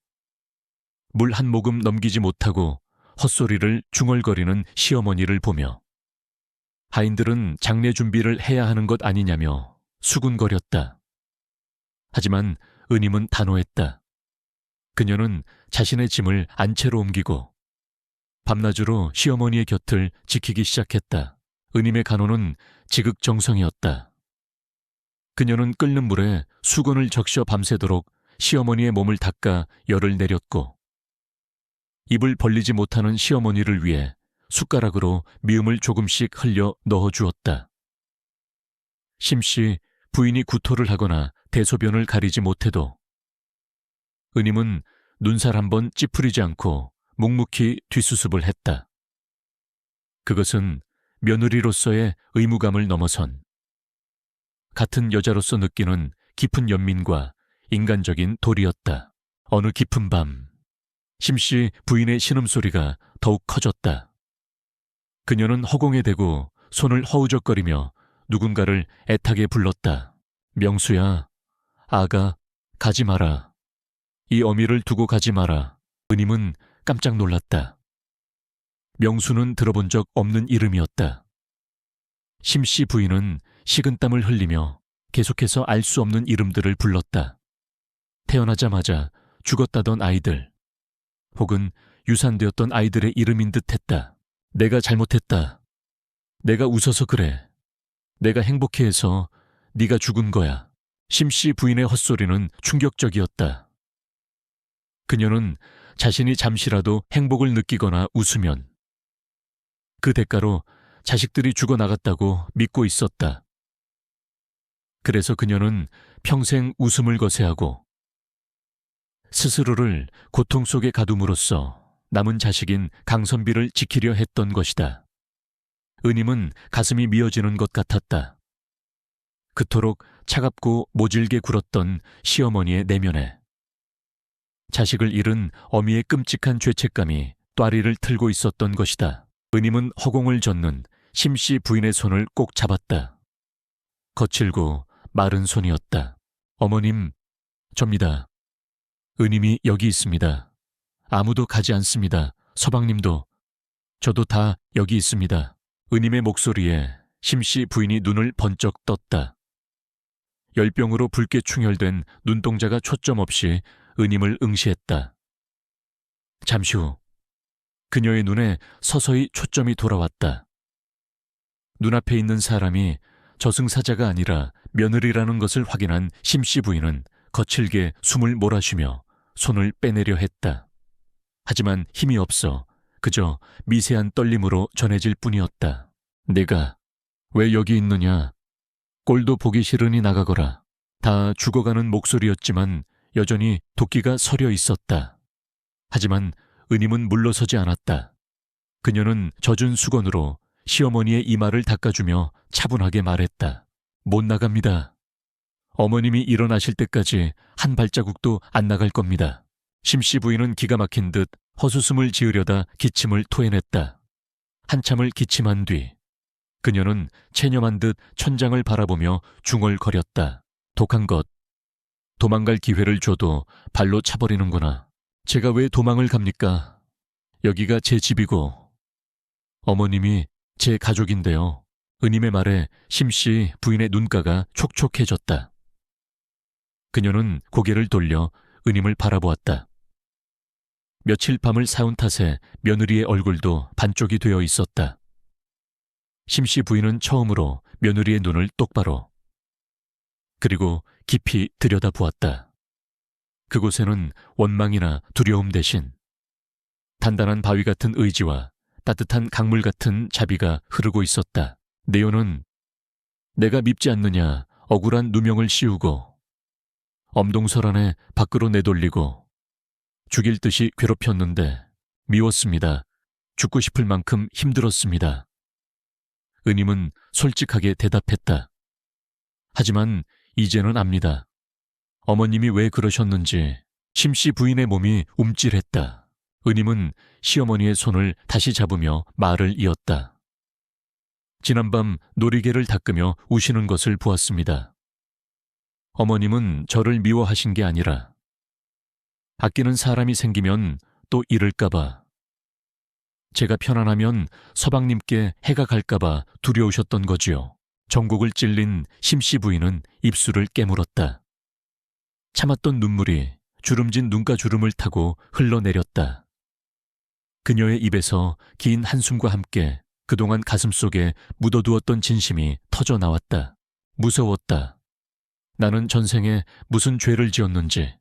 물 한 모금 넘기지 못하고 헛소리를 중얼거리는 시어머니를 보며 하인들은 장례 준비를 해야 하는 것 아니냐며 수군거렸다. 하지만 은임은 단호했다. 그녀는 자신의 짐을 안채로 옮기고 밤낮으로 시어머니의 곁을 지키기 시작했다. 은임의 간호는 지극정성이었다. 그녀는 끓는 물에 수건을 적셔 밤새도록 시어머니의 몸을 닦아 열을 내렸고 입을 벌리지 못하는 시어머니를 위해 숟가락으로 미음을 조금씩 흘려 넣어주었다. 심씨 부인이 구토를 하거나 대소변을 가리지 못해도 은임은 눈살 한번 찌푸리지 않고 묵묵히 뒷수습을 했다. 그것은 며느리로서의 의무감을 넘어선 같은 여자로서 느끼는 깊은 연민과 인간적인 도리였다. 어느 깊은 밤, 심씨 부인의 신음소리가 더욱 커졌다. 그녀는 허공에 대고 손을 허우적거리며 누군가를 애타게 불렀다. 명수야, 아가, 가지 마라. 이 어미를 두고 가지 마라. 은임은 깜짝 놀랐다. 명수는 들어본 적 없는 이름이었다. 심씨 부인은 식은땀을 흘리며 계속해서 알 수 없는 이름들을 불렀다. 태어나자마자 죽었다던 아이들, 혹은 유산되었던 아이들의 이름인 듯했다. 내가 잘못했다. 내가 웃어서 그래. 내가 행복해해서 네가 죽은 거야. 심씨 부인의 헛소리는 충격적이었다. 그녀는 자신이 잠시라도 행복을 느끼거나 웃으면 그 대가로 자식들이 죽어나갔다고 믿고 있었다. 그래서 그녀는 평생 웃음을 거세하고 스스로를 고통 속에 가둠으로써 남은 자식인 강선비를 지키려 했던 것이다. 은임은 가슴이 미어지는 것 같았다. 그토록 차갑고 모질게 굴었던 시어머니의 내면에 자식을 잃은 어미의 끔찍한 죄책감이 또아리를 틀고 있었던 것이다. 은임은 허공을 젓는 심씨 부인의 손을 꼭 잡았다. 거칠고 마른 손이었다. 어머님, 접니다. 은임이 여기 있습니다. 아무도 가지 않습니다. 서방님도, 저도 다 여기 있습니다. 은임의 목소리에 심씨 부인이 눈을 번쩍 떴다. 열병으로 붉게 충혈된 눈동자가 초점 없이 은임을 응시했다. 잠시 후 그녀의 눈에 서서히 초점이 돌아왔다. 눈앞에 있는 사람이 저승사자가 아니라 며느리라는 것을 확인한 심씨 부인은 거칠게 숨을 몰아쉬며 손을 빼내려 했다. 하지만 힘이 없어 그저 미세한 떨림으로 전해질 뿐이었다. 내가 왜 여기 있느냐? 꼴도 보기 싫으니 나가거라. 다 죽어가는 목소리였지만 여전히 도끼가 서려 있었다. 하지만 은임은 물러서지 않았다. 그녀는 젖은 수건으로 시어머니의 이마를 닦아주며 차분하게 말했다. 못 나갑니다. 어머님이 일어나실 때까지 한 발자국도 안 나갈 겁니다. 심씨 부인은 기가 막힌 듯 헛웃음을 지으려다 기침을 토해냈다. 한참을 기침한 뒤 그녀는 체념한 듯 천장을 바라보며 중얼거렸다. 독한 것. 도망갈 기회를 줘도 발로 차버리는구나. 제가 왜 도망을 갑니까? 여기가 제 집이고 어머님이 제 가족인데요. 은임의 말에 심씨 부인의 눈가가 촉촉해졌다. 그녀는 고개를 돌려 은임을 바라보았다. 며칠 밤을 사온 탓에 며느리의 얼굴도 반쪽이 되어 있었다. 심씨 부인은 처음으로 며느리의 눈을 똑바로, 그리고 깊이 들여다보았다. 그곳에는 원망이나 두려움 대신 단단한 바위 같은 의지와 따뜻한 강물 같은 자비가 흐르고 있었다. 네오는 내가 밉지 않느냐 억울한 누명을 씌우고 엄동설 안에 밖으로 내돌리고 죽일 듯이 괴롭혔는데 미웠습니다. 죽고 싶을 만큼 힘들었습니다. 은임은 솔직하게 대답했다. 하지만 이제는 압니다. 어머님이 왜 그러셨는지. 심씨 부인의 몸이 움찔했다. 은임은 시어머니의 손을 다시 잡으며 말을 이었다. 지난밤 놀이개를 닦으며 우시는 것을 보았습니다. 어머님은 저를 미워하신 게 아니라 아끼는 사람이 생기면 또 잃을까봐, 제가 편안하면 서방님께 해가 갈까봐 두려우셨던 거지요. 정곡을 찔린 심씨 부인은 입술을 깨물었다. 참았던 눈물이 주름진 눈가 주름을 타고 흘러내렸다. 그녀의 입에서 긴 한숨과 함께 그동안 가슴속에 묻어두었던 진심이 터져 나왔다. 무서웠다. 나는 전생에 무슨 죄를 지었는지.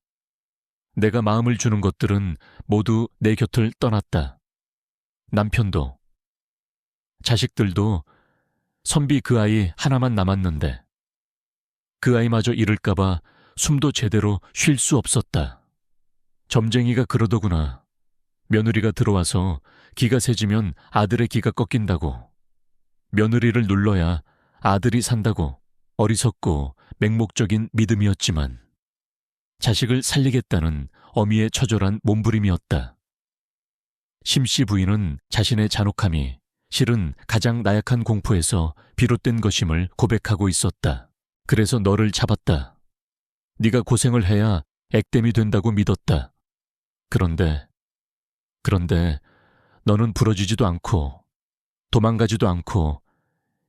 내가 마음을 주는 것들은 모두 내 곁을 떠났다. 남편도, 자식들도, 선비 그 아이 하나만 남았는데 그 아이마저 잃을까봐 숨도 제대로 쉴 수 없었다. 점쟁이가 그러더구나. 며느리가 들어와서 기가 세지면 아들의 기가 꺾인다고. 며느리를 눌러야 아들이 산다고. 어리석고 맹목적인 믿음이었지만 자식을 살리겠다는 어미의 처절한 몸부림이었다. 심씨 부인은 자신의 잔혹함이 실은 가장 나약한 공포에서 비롯된 것임을 고백하고 있었다. 그래서 너를 잡았다. 네가 고생을 해야 액땜이 된다고 믿었다. 그런데 너는 부러지지도 않고 도망가지도 않고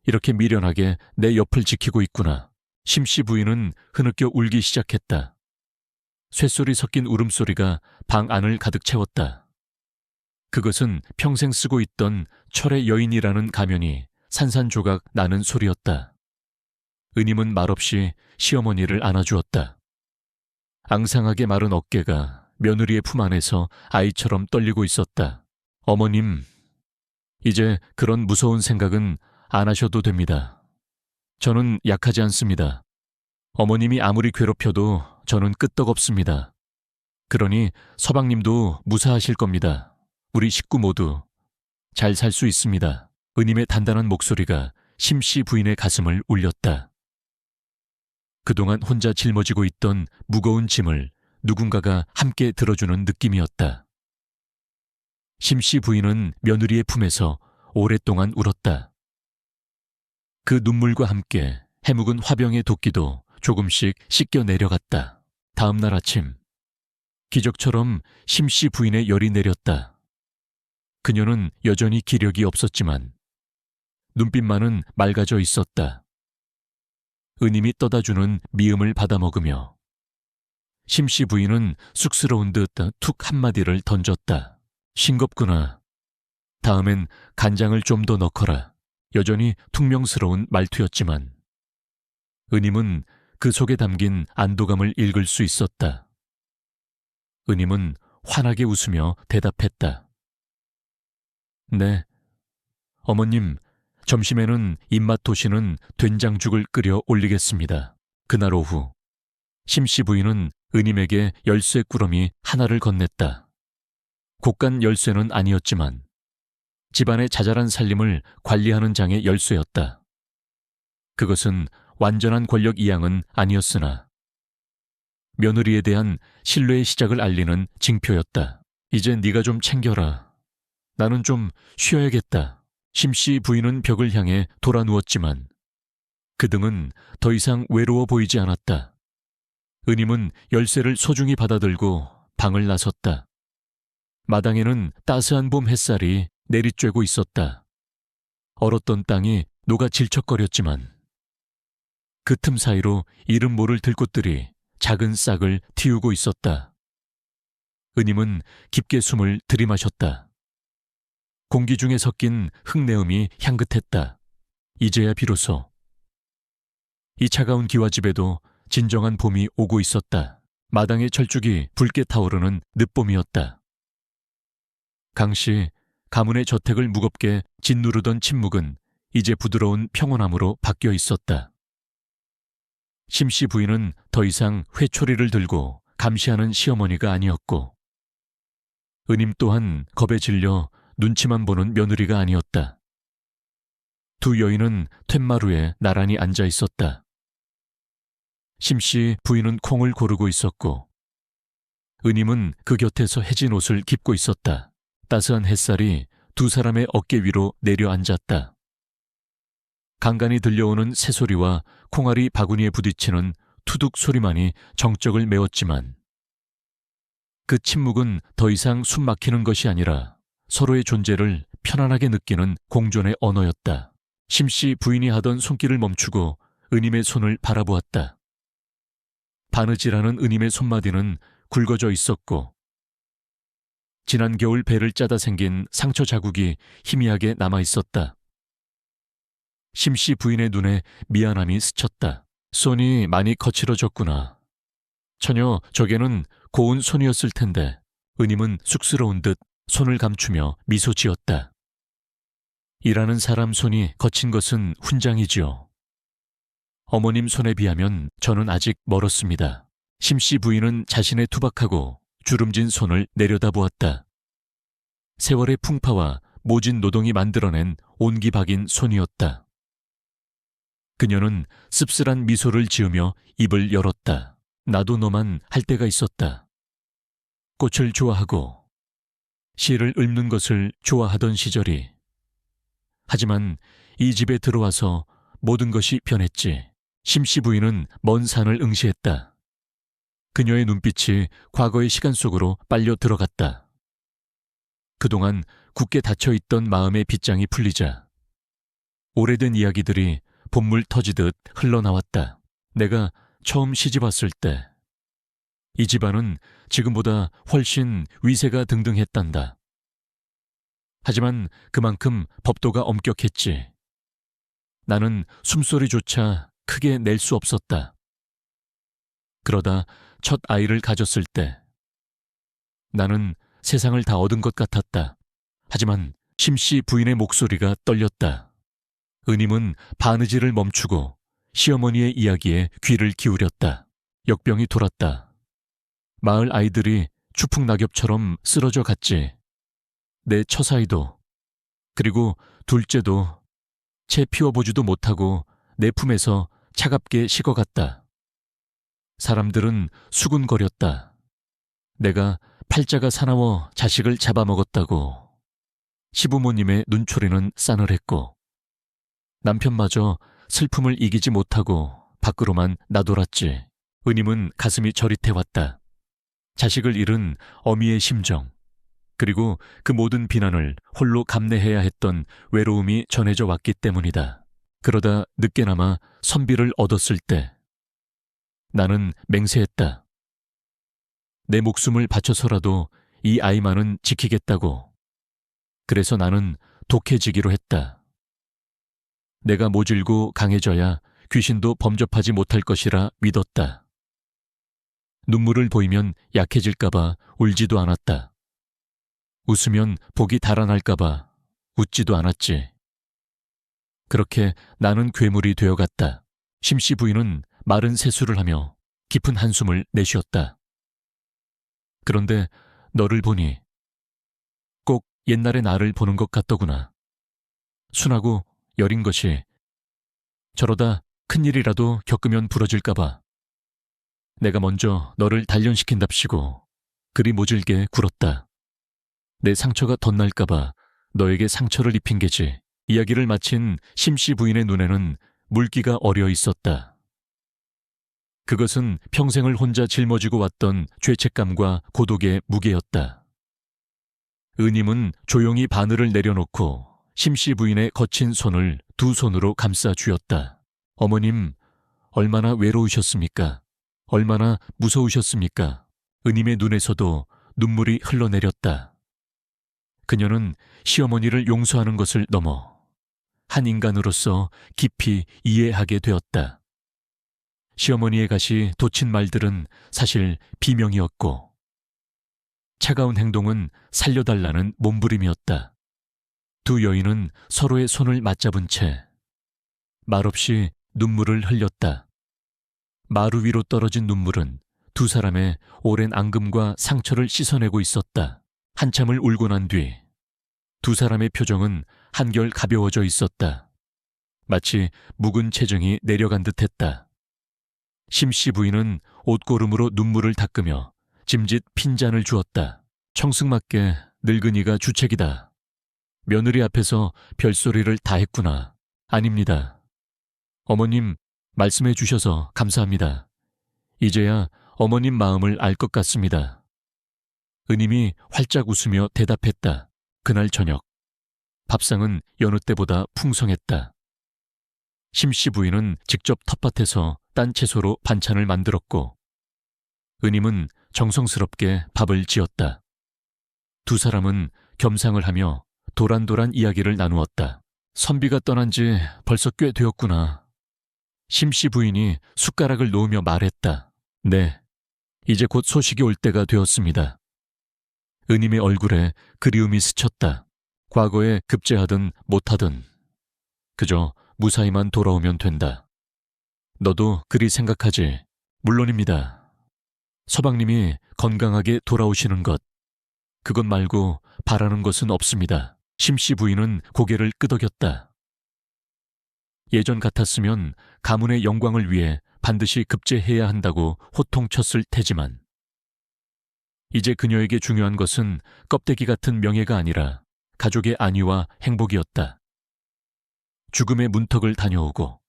이렇게 미련하게 내 옆을 지키고 있구나. 심씨 부인은 흐느껴 울기 시작했다. 쇳소리 섞인 울음소리가 방 안을 가득 채웠다. 그것은 평생 쓰고 있던 철의 여인이라는 가면이 산산조각 나는 소리였다. 은임은 말없이 시어머니를 안아주었다. 앙상하게 마른 어깨가 며느리의 품 안에서 아이처럼 떨리고 있었다. 어머님, 이제 그런 무서운 생각은 안 하셔도 됩니다. 저는 약하지 않습니다. 어머님이 아무리 괴롭혀도 저는 끄떡없습니다. 그러니 서방님도 무사하실 겁니다. 우리 식구 모두 잘 살 수 있습니다. 은임의 단단한 목소리가 심씨 부인의 가슴을 울렸다. 그동안 혼자 짊어지고 있던 무거운 짐을 누군가가 함께 들어주는 느낌이었다. 심씨 부인은 며느리의 품에서 오랫동안 울었다. 그 눈물과 함께 해묵은 화병의 도끼도 조금씩 씻겨 내려갔다. 다음 날 아침, 기적처럼 심씨 부인의 열이 내렸다. 그녀는 여전히 기력이 없었지만 눈빛만은 맑아져 있었다. 은임이 떠다주는 미음을 받아먹으며 심씨 부인은 쑥스러운 듯 툭 한마디를 던졌다. 싱겁구나. 다음엔 간장을 좀 더 넣거라. 여전히 퉁명스러운 말투였지만 은임은 그 속에 담긴 안도감을 읽을 수 있었다. 은임은 환하게 웃으며 대답했다. 네, 어머님, 점심에는 입맛 도시는 된장죽을 끓여 올리겠습니다. 그날 오후, 심씨 부인은 은임에게 열쇠 꾸러미 하나를 건넸다. 곶간 열쇠는 아니었지만 집안의 자잘한 살림을 관리하는 장의 열쇠였다. 그것은 완전한 권력 이양은 아니었으나 며느리에 대한 신뢰의 시작을 알리는 징표였다. 이제 네가 좀 챙겨라. 나는 좀 쉬어야겠다. 심씨 부인은 벽을 향해 돌아 누웠지만 그 등은 더 이상 외로워 보이지 않았다. 은임은 열쇠를 소중히 받아들고 방을 나섰다. 마당에는 따스한 봄 햇살이 내리쬐고 있었다. 얼었던 땅이 녹아 질척거렸지만 그 틈 사이로 이름 모를 들꽃들이 작은 싹을 틔우고 있었다. 은임은 깊게 숨을 들이마셨다. 공기 중에 섞인 흙내음이 향긋했다. 이제야 비로소 이 차가운 기와집에도 진정한 봄이 오고 있었다. 마당의 철쭉이 붉게 타오르는 늦봄이었다. 강씨 가문의 저택을 무겁게 짓누르던 침묵은 이제 부드러운 평온함으로 바뀌어 있었다. 심씨 부인은 더 이상 회초리를 들고 감시하는 시어머니가 아니었고 은임 또한 겁에 질려 눈치만 보는 며느리가 아니었다. 두 여인은 툇마루에 나란히 앉아 있었다. 심씨 부인은 콩을 고르고 있었고 은임은 그 곁에서 해진 옷을 깁고 있었다. 따스한 햇살이 두 사람의 어깨 위로 내려앉았다. 간간히 들려오는 새소리와 콩알이 바구니에 부딪히는 투둑 소리만이 정적을 메웠지만 그 침묵은 더 이상 숨 막히는 것이 아니라 서로의 존재를 편안하게 느끼는 공존의 언어였다. 심씨 부인이 하던 손길을 멈추고 은임의 손을 바라보았다. 바느질하는 은임의 손마디는 굵어져 있었고 지난 겨울 배를 짜다 생긴 상처 자국이 희미하게 남아있었다. 심씨 부인의 눈에 미안함이 스쳤다. 손이 많이 거칠어졌구나. 처녀 저게는 고운 손이었을 텐데. 은임은 쑥스러운 듯 손을 감추며 미소 지었다. 일하는 사람 손이 거친 것은 훈장이지요. 어머님 손에 비하면 저는 아직 멀었습니다. 심씨 부인은 자신의 투박하고 주름진 손을 내려다보았다. 세월의 풍파와 모진 노동이 만들어낸 온기 박인 손이었다. 그녀는 씁쓸한 미소를 지으며 입을 열었다. 나도 너만 할 때가 있었다. 꽃을 좋아하고 시를 읊는 것을 좋아하던 시절이. 하지만 이 집에 들어와서 모든 것이 변했지. 심씨 부인은 먼 산을 응시했다. 그녀의 눈빛이 과거의 시간 속으로 빨려 들어갔다. 그동안 굳게 닫혀있던 마음의 빗장이 풀리자 오래된 이야기들이 봇물 터지듯 흘러나왔다. 내가 처음 시집왔을 때 이 집안은 지금보다 훨씬 위세가 등등했단다. 하지만 그만큼 법도가 엄격했지. 나는 숨소리조차 크게 낼 수 없었다. 그러다 첫 아이를 가졌을 때 나는 세상을 다 얻은 것 같았다. 하지만 심씨 부인의 목소리가 떨렸다. 은임은 바느질을 멈추고 시어머니의 이야기에 귀를 기울였다. 역병이 돌았다. 마을 아이들이 추풍낙엽처럼 쓰러져 갔지. 내 처사이도 그리고 둘째도 채 피워보지도 못하고 내 품에서 차갑게 식어갔다. 사람들은 수군거렸다. 내가 팔자가 사나워 자식을 잡아먹었다고. 시부모님의 눈초리는 싸늘했고 남편마저 슬픔을 이기지 못하고 밖으로만 나돌았지. 은임은 가슴이 저릿해왔다. 자식을 잃은 어미의 심정, 그리고 그 모든 비난을 홀로 감내해야 했던 외로움이 전해져 왔기 때문이다. 그러다 늦게나마 선비를 얻었을 때 나는 맹세했다. 내 목숨을 바쳐서라도 이 아이만은 지키겠다고. 그래서 나는 독해지기로 했다. 내가 모질고 강해져야 귀신도 범접하지 못할 것이라 믿었다. 눈물을 보이면 약해질까봐 울지도 않았다. 웃으면 복이 달아날까봐 웃지도 않았지. 그렇게 나는 괴물이 되어갔다. 심씨 부인은 마른 세수를 하며 깊은 한숨을 내쉬었다. 그런데 너를 보니 꼭 옛날의 나를 보는 것 같더구나. 순하고 여린 것이. 저러다 큰일이라도 겪으면 부러질까봐 내가 먼저 너를 단련시킨답시고 그리 모질게 굴었다. 내 상처가 덧날까봐 너에게 상처를 입힌 게지. 이야기를 마친 심씨 부인의 눈에는 물기가 어려 있었다. 그것은 평생을 혼자 짊어지고 왔던 죄책감과 고독의 무게였다. 은임은 조용히 바늘을 내려놓고 심씨 부인의 거친 손을 두 손으로 감싸 쥐었다. 어머님, 얼마나 외로우셨습니까? 얼마나 무서우셨습니까? 은임의 눈에서도 눈물이 흘러내렸다. 그녀는 시어머니를 용서하는 것을 넘어 한 인간으로서 깊이 이해하게 되었다. 시어머니의 가시 돋친 말들은 사실 비명이었고 차가운 행동은 살려달라는 몸부림이었다. 두 여인은 서로의 손을 맞잡은 채 말없이 눈물을 흘렸다. 마루 위로 떨어진 눈물은 두 사람의 오랜 앙금과 상처를 씻어내고 있었다. 한참을 울고 난 뒤 두 사람의 표정은 한결 가벼워져 있었다. 마치 묵은 체증이 내려간 듯했다. 심씨 부인은 옷고름으로 눈물을 닦으며 짐짓 핀잔을 주었다. 청승맞게 늙은이가 주책이다. 며느리 앞에서 별소리를 다 했구나. 아닙니다. 어머님, 말씀해 주셔서 감사합니다. 이제야 어머님 마음을 알 것 같습니다. 은임이 활짝 웃으며 대답했다. 그날 저녁, 밥상은 여느 때보다 풍성했다. 심씨 부인은 직접 텃밭에서 딴 채소로 반찬을 만들었고 은임은 정성스럽게 밥을 지었다. 두 사람은 겸상을 하며 도란도란 이야기를 나누었다. 선비가 떠난 지 벌써 꽤 되었구나. 심씨 부인이 숟가락을 놓으며 말했다. 네, 이제 곧 소식이 올 때가 되었습니다. 은임의 얼굴에 그리움이 스쳤다. 과거에 급제하든 못하든 그저 무사히만 돌아오면 된다. 너도 그리 생각하지? 물론입니다. 서방님이 건강하게 돌아오시는 것, 그것 말고 바라는 것은 없습니다. 심씨 부인은 고개를 끄덕였다. 예전 같았으면 가문의 영광을 위해 반드시 급제해야 한다고 호통쳤을 테지만 이제 그녀에게 중요한 것은 껍데기 같은 명예가 아니라 가족의 안위와 행복이었다. 죽음의 문턱을 다녀오고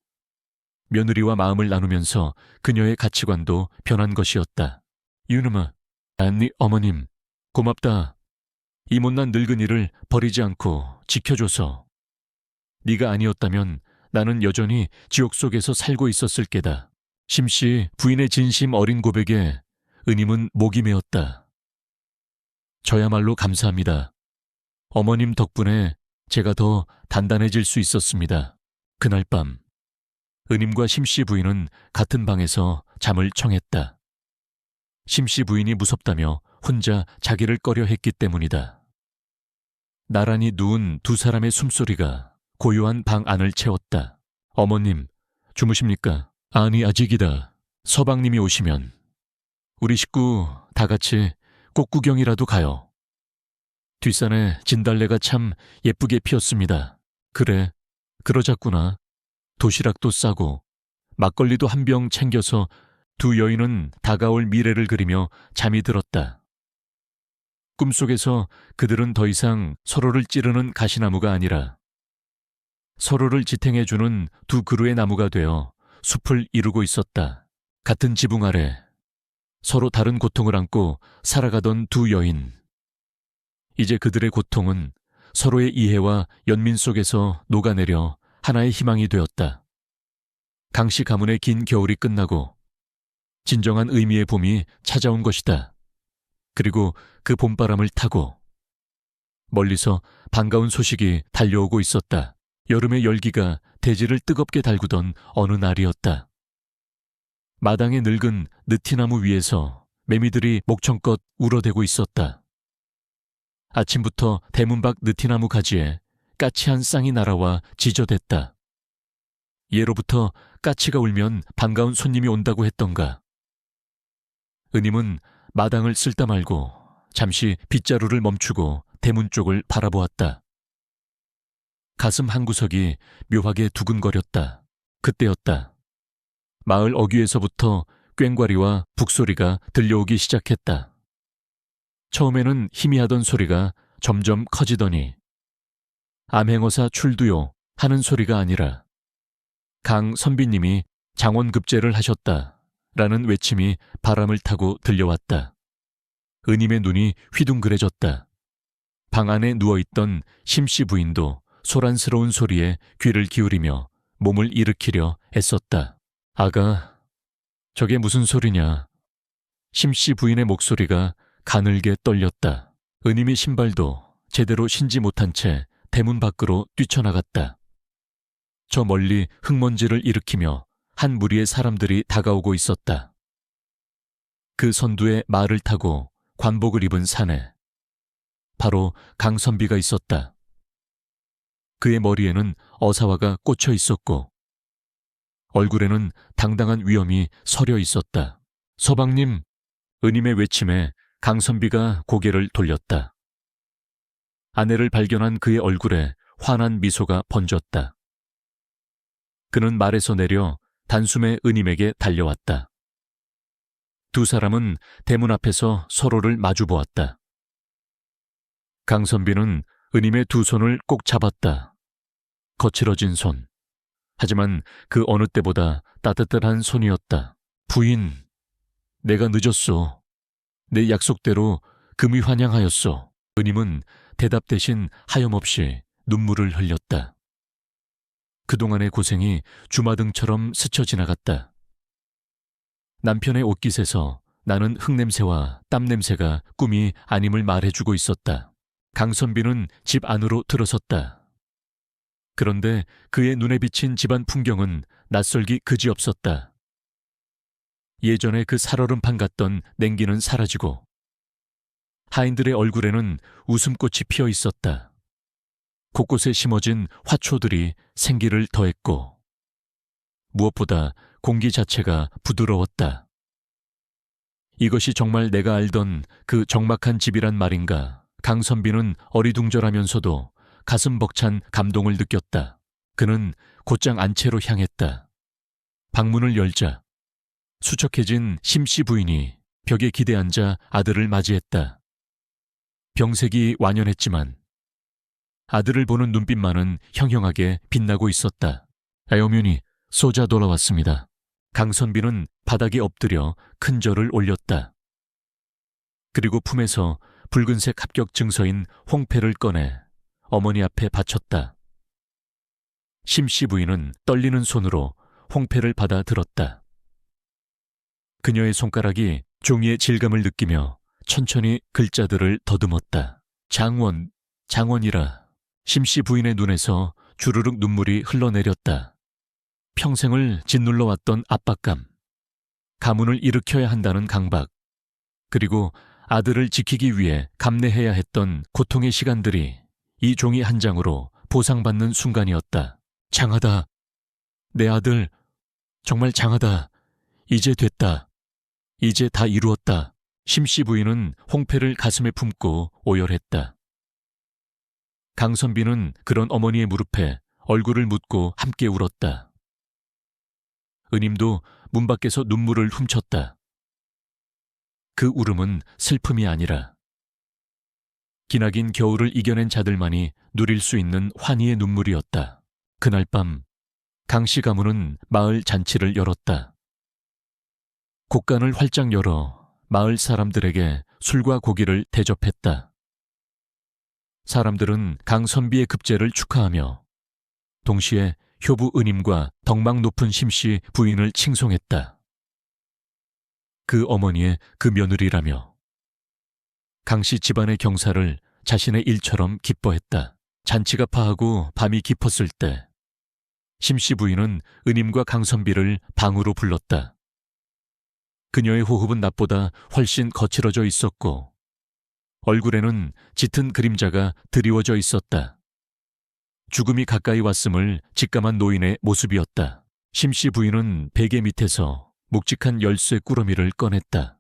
며느리와 마음을 나누면서 그녀의 가치관도 변한 것이었다. 유누마, 안니 어머님, 고맙다. 이 못난 늙은이를 버리지 않고 지켜줘서. 네가 아니었다면 나는 여전히 지옥 속에서 살고 있었을 게다. 심씨 부인의 진심 어린 고백에 은임은 목이 메었다. 저야말로 감사합니다. 어머님 덕분에 제가 더 단단해질 수 있었습니다. 그날 밤 은임과 심씨 부인은 같은 방에서 잠을 청했다. 심씨 부인이 무섭다며 혼자 자기를 꺼려 했기 때문이다. 나란히 누운 두 사람의 숨소리가 고요한 방 안을 채웠다. 어머님, 주무십니까? 아니, 아직이다. 서방님이 오시면 우리 식구 다 같이 꼭 구경이라도 가요. 뒷산에 진달래가 참 예쁘게 피었습니다. 그래, 그러자꾸나. 도시락도 싸고 막걸리도 한 병 챙겨서 두 여인은 다가올 미래를 그리며 잠이 들었다. 꿈속에서 그들은 더 이상 서로를 찌르는 가시나무가 아니라 서로를 지탱해주는 두 그루의 나무가 되어 숲을 이루고 있었다. 같은 지붕 아래 서로 다른 고통을 안고 살아가던 두 여인. 이제 그들의 고통은 서로의 이해와 연민 속에서 녹아내려 하나의 희망이 되었다. 강씨 가문의 긴 겨울이 끝나고 진정한 의미의 봄이 찾아온 것이다. 그리고 그 봄바람을 타고 멀리서 반가운 소식이 달려오고 있었다. 여름의 열기가 대지를 뜨겁게 달구던 어느 날이었다. 마당의 늙은 느티나무 위에서 매미들이 목청껏 울어대고 있었다. 아침부터 대문 밖 느티나무 가지에 까치 한 쌍이 날아와 지저댔다. 예로부터 까치가 울면 반가운 손님이 온다고 했던가. 은임은 마당을 쓸다 말고 잠시 빗자루를 멈추고 대문 쪽을 바라보았다. 가슴 한구석이 묘하게 두근거렸다. 그때였다. 마을 어귀에서부터 꽹과리와 북소리가 들려오기 시작했다. 처음에는 희미하던 소리가 점점 커지더니 암행어사 출두요 하는 소리가 아니라 강 선비님이 장원급제를 하셨다 라는 외침이 바람을 타고 들려왔다. 은임의 눈이 휘둥그레졌다. 방 안에 누워있던 심씨 부인도 소란스러운 소리에 귀를 기울이며 몸을 일으키려 애썼다. 아가, 저게 무슨 소리냐. 심씨 부인의 목소리가 가늘게 떨렸다. 은임의 신발도 제대로 신지 못한 채 대문 밖으로 뛰쳐나갔다. 저 멀리 흙먼지를 일으키며 한 무리의 사람들이 다가오고 있었다. 그 선두에 말을 타고 관복을 입은 사내. 바로 강선비가 있었다. 그의 머리에는 어사화가 꽂혀 있었고 얼굴에는 당당한 위엄이 서려 있었다. 서방님, 은임의 외침에 강선비가 고개를 돌렸다. 아내를 발견한 그의 얼굴에 환한 미소가 번졌다. 그는 말에서 내려 단숨에 은임에게 달려왔다. 두 사람은 대문 앞에서 서로를 마주 보았다. 강선비는 은임의 두 손을 꼭 잡았다. 거칠어진 손. 하지만 그 어느 때보다 따뜻한 손이었다. 부인, 내가 늦었소. 내 약속대로 금이 환영하였소. 은임은 대답 대신 하염없이 눈물을 흘렸다. 그동안의 고생이 주마등처럼 스쳐 지나갔다. 남편의 옷깃에서 나는 흙냄새와 땀냄새가 꿈이 아님을 말해주고 있었다. 강선비는 집 안으로 들어섰다. 그런데 그의 눈에 비친 집안 풍경은 낯설기 그지없었다. 예전에 그 살얼음판 같던 냉기는 사라지고 하인들의 얼굴에는 웃음꽃이 피어 있었다. 곳곳에 심어진 화초들이 생기를 더했고 무엇보다 공기 자체가 부드러웠다. 이것이 정말 내가 알던 그 적막한 집이란 말인가. 강선비는 어리둥절하면서도 가슴 벅찬 감동을 느꼈다. 그는 곧장 안채로 향했다. 방문을 열자 수척해진 심씨 부인이 벽에 기대앉아 아들을 맞이했다. 병색이 완연했지만 아들을 보는 눈빛만은 형형하게 빛나고 있었다. 아여면이 소자 돌아왔습니다. 강선비는 바닥에 엎드려 큰 절을 올렸다. 그리고 품에서 붉은색 합격 증서인 홍패를 꺼내 어머니 앞에 바쳤다. 심씨 부인은 떨리는 손으로 홍패를 받아 들었다. 그녀의 손가락이 종이의 질감을 느끼며 천천히 글자들을 더듬었다. 장원, 장원이라. 심씨 부인의 눈에서 주르륵 눈물이 흘러내렸다. 평생을 짓눌러 왔던 압박감, 가문을 일으켜야 한다는 강박, 그리고 아들을 지키기 위해 감내해야 했던 고통의 시간들이 이 종이 한 장으로 보상받는 순간이었다. 장하다. 내 아들, 정말 장하다. 이제 됐다. 이제 다 이루었다. 심씨 부인은 홍패를 가슴에 품고 오열했다. 강선비는 그런 어머니의 무릎에 얼굴을 묻고 함께 울었다. 은임도 문 밖에서 눈물을 훔쳤다. 그 울음은 슬픔이 아니라 기나긴 겨울을 이겨낸 자들만이 누릴 수 있는 환희의 눈물이었다. 그날 밤 강씨 가문은 마을 잔치를 열었다. 곡간을 활짝 열어 마을 사람들에게 술과 고기를 대접했다. 사람들은 강선비의 급제를 축하하며 동시에 효부 은임과 덕망 높은 심씨 부인을 칭송했다. 그 어머니의 그 며느리라며 강씨 집안의 경사를 자신의 일처럼 기뻐했다. 잔치가 파하고 밤이 깊었을 때 심씨 부인은 은임과 강선비를 방으로 불렀다. 그녀의 호흡은 낮보다 훨씬 거칠어져 있었고 얼굴에는 짙은 그림자가 드리워져 있었다. 죽음이 가까이 왔음을 직감한 노인의 모습이었다. 심씨 부인은 베개 밑에서 묵직한 열쇠 꾸러미를 꺼냈다.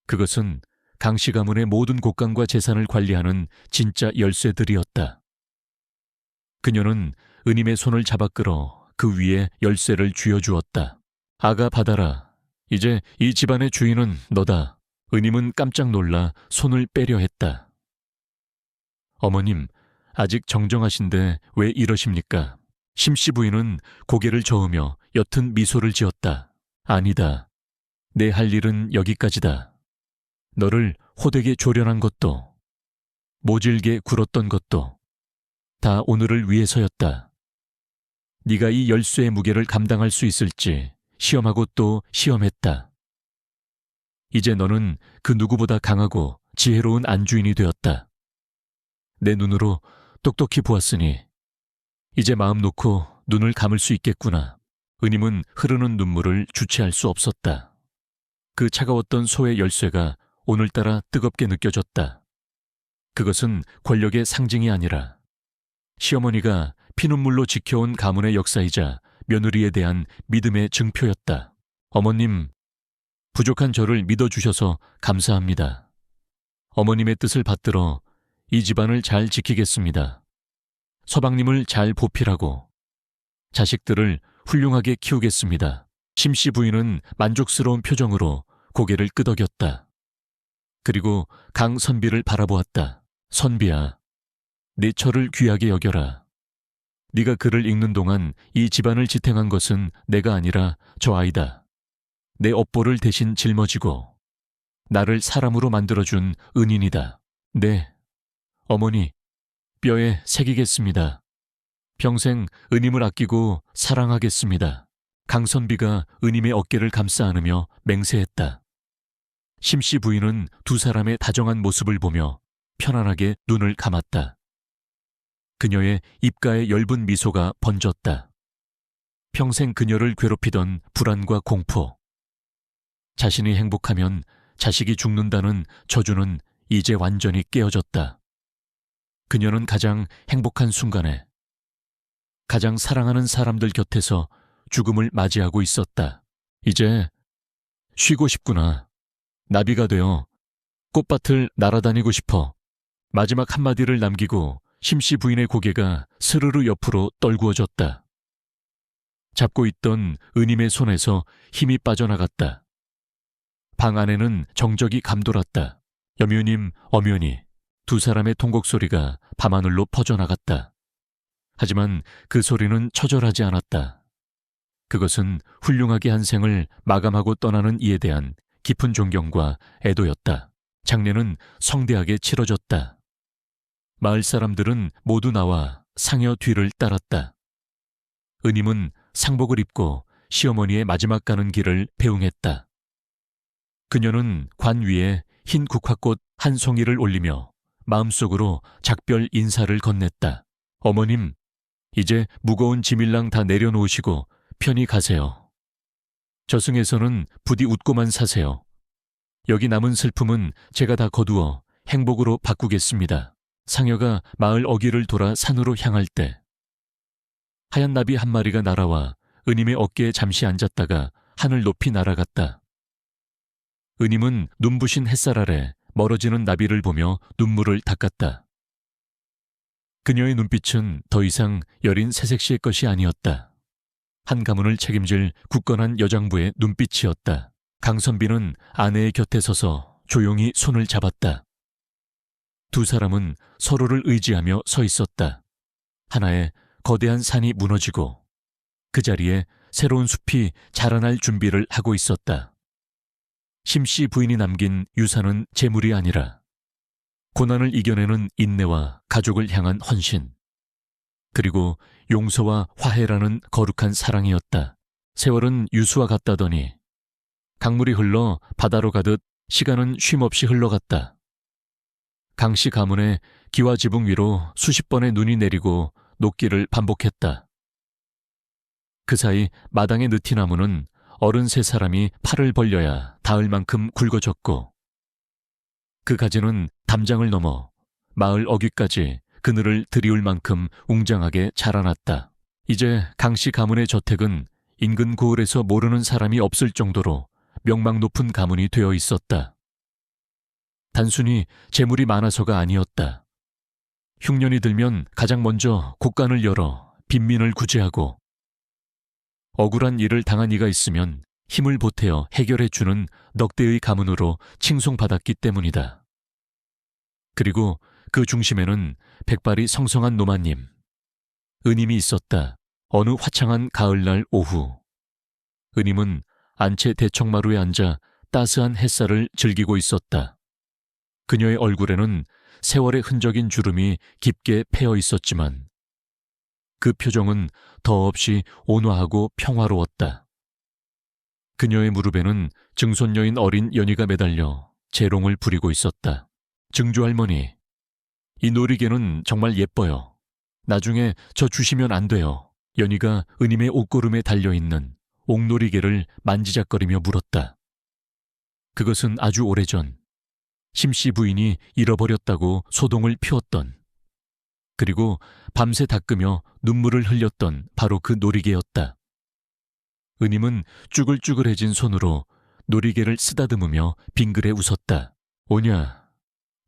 그것은 강씨 가문의 모든 곡간과 재산을 관리하는 진짜 열쇠들이었다. 그녀는 은임의 손을 잡아 끌어 그 위에 열쇠를 쥐어주었다. 아가 받아라. 이제 이 집안의 주인은 너다. 은임은 깜짝 놀라 손을 빼려 했다. 어머님, 아직 정정하신데 왜 이러십니까? 심씨 부인은 고개를 저으며 옅은 미소를 지었다. 아니다. 내 할 일은 여기까지다. 너를 호되게 조련한 것도, 모질게 굴었던 것도 다 오늘을 위해서였다. 네가 이 열쇠의 무게를 감당할 수 있을지 시험하고 또 시험했다. 이제 너는 그 누구보다 강하고 지혜로운 안주인이 되었다. 내 눈으로 똑똑히 보았으니 이제 마음 놓고 눈을 감을 수 있겠구나. 은임은 흐르는 눈물을 주체할 수 없었다. 그 차가웠던 소의 열쇠가 오늘따라 뜨겁게 느껴졌다. 그것은 권력의 상징이 아니라 시어머니가 피눈물로 지켜온 가문의 역사이자 며느리에 대한 믿음의 증표였다. 어머님, 부족한 저를 믿어주셔서 감사합니다. 어머님의 뜻을 받들어 이 집안을 잘 지키겠습니다. 서방님을 잘 보필하고 자식들을 훌륭하게 키우겠습니다. 심씨 부인은 만족스러운 표정으로 고개를 끄덕였다. 그리고 강선비를 바라보았다. 선비야, 네 처를 귀하게 여겨라. 네가 글을 읽는 동안 이 집안을 지탱한 것은 내가 아니라 저 아이다. 내 업보를 대신 짊어지고 나를 사람으로 만들어준 은인이다. 네, 어머니, 뼈에 새기겠습니다. 평생 은임을 아끼고 사랑하겠습니다. 강선비가 은임의 어깨를 감싸 안으며 맹세했다. 심씨 부인은 두 사람의 다정한 모습을 보며 편안하게 눈을 감았다. 그녀의 입가에 엷은 미소가 번졌다. 평생 그녀를 괴롭히던 불안과 공포. 자신이 행복하면 자식이 죽는다는 저주는 이제 완전히 깨어졌다. 그녀는 가장 행복한 순간에 가장 사랑하는 사람들 곁에서 죽음을 맞이하고 있었다. 이제 쉬고 싶구나. 나비가 되어 꽃밭을 날아다니고 싶어. 마지막 한마디를 남기고 심씨 부인의 고개가 스르르 옆으로 떨구어졌다. 잡고 있던 은임의 손에서 힘이 빠져나갔다. 방 안에는 정적이 감돌았다. 여묘님, 엄연히 두 사람의 통곡 소리가 밤하늘로 퍼져나갔다. 하지만 그 소리는 처절하지 않았다. 그것은 훌륭하게 한 생을 마감하고 떠나는 이에 대한 깊은 존경과 애도였다. 장례는 성대하게 치러졌다. 마을 사람들은 모두 나와 상여 뒤를 따랐다. 은임은 상복을 입고 시어머니의 마지막 가는 길을 배웅했다. 그녀는 관 위에 흰 국화꽃 한 송이를 올리며 마음속으로 작별 인사를 건넸다. 어머님, 이제 무거운 짐일랑 다 내려놓으시고 편히 가세요. 저승에서는 부디 웃고만 사세요. 여기 남은 슬픔은 제가 다 거두어 행복으로 바꾸겠습니다. 상여가 마을 어귀를 돌아 산으로 향할 때 하얀 나비 한 마리가 날아와 은임의 어깨에 잠시 앉았다가 하늘 높이 날아갔다. 은임은 눈부신 햇살 아래 멀어지는 나비를 보며 눈물을 닦았다. 그녀의 눈빛은 더 이상 여린 새색시의 것이 아니었다. 한 가문을 책임질 굳건한 여장부의 눈빛이었다. 강선비는 아내의 곁에 서서 조용히 손을 잡았다. 두 사람은 서로를 의지하며 서 있었다. 하나의 거대한 산이 무너지고 그 자리에 새로운 숲이 자라날 준비를 하고 있었다. 심씨 부인이 남긴 유산은 재물이 아니라 고난을 이겨내는 인내와 가족을 향한 헌신, 그리고 용서와 화해라는 거룩한 사랑이었다. 세월은 유수와 같다더니 강물이 흘러 바다로 가듯 시간은 쉼없이 흘러갔다. 강씨 가문의 기와 지붕 위로 수십 번의 눈이 내리고 녹기를 반복했다. 그 사이 마당의 느티나무는 어른 세 사람이 팔을 벌려야 닿을 만큼 굵어졌고 그 가지는 담장을 넘어 마을 어귀까지 그늘을 들이울 만큼 웅장하게 자라났다. 이제 강씨 가문의 저택은 인근 고을에서 모르는 사람이 없을 정도로 명망 높은 가문이 되어 있었다. 단순히 재물이 많아서가 아니었다. 흉년이 들면 가장 먼저 곳간을 열어 빈민을 구제하고 억울한 일을 당한 이가 있으면 힘을 보태어 해결해주는 넉 대의 가문으로 칭송받았기 때문이다. 그리고 그 중심에는 백발이 성성한 노마님, 은임이 있었다. 어느 화창한 가을날 오후, 은임은 안채 대청마루에 앉아 따스한 햇살을 즐기고 있었다. 그녀의 얼굴에는 세월의 흔적인 주름이 깊게 패어 있었지만 그 표정은 더없이 온화하고 평화로웠다. 그녀의 무릎에는 증손녀인 어린 연희가 매달려 재롱을 부리고 있었다. 증조할머니, 이 놀이개는 정말 예뻐요. 나중에 저 주시면 안 돼요. 연희가 은임의 옷고름에 달려있는 옥놀이개를 만지작거리며 물었다. 그것은 아주 오래전 심씨 부인이 잃어버렸다고 소동을 피웠던, 그리고 밤새 닦으며 눈물을 흘렸던 바로 그 놀이개였다. 은임은 쭈글쭈글해진 손으로 놀이개를 쓰다듬으며 빙그레 웃었다. 오냐,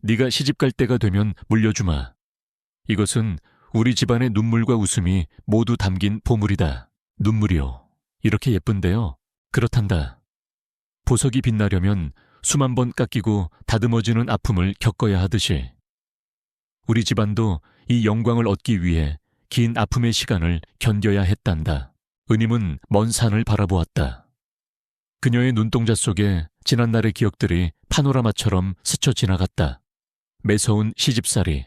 네가 시집갈 때가 되면 물려주마. 이것은 우리 집안의 눈물과 웃음이 모두 담긴 보물이다. 눈물이요. 이렇게 예쁜데요. 그렇단다. 보석이 빛나려면 수만 번 깎이고 다듬어지는 아픔을 겪어야 하듯이 우리 집안도 이 영광을 얻기 위해 긴 아픔의 시간을 견뎌야 했단다. 은임은 먼 산을 바라보았다. 그녀의 눈동자 속에 지난날의 기억들이 파노라마처럼 스쳐 지나갔다. 매서운 시집살이,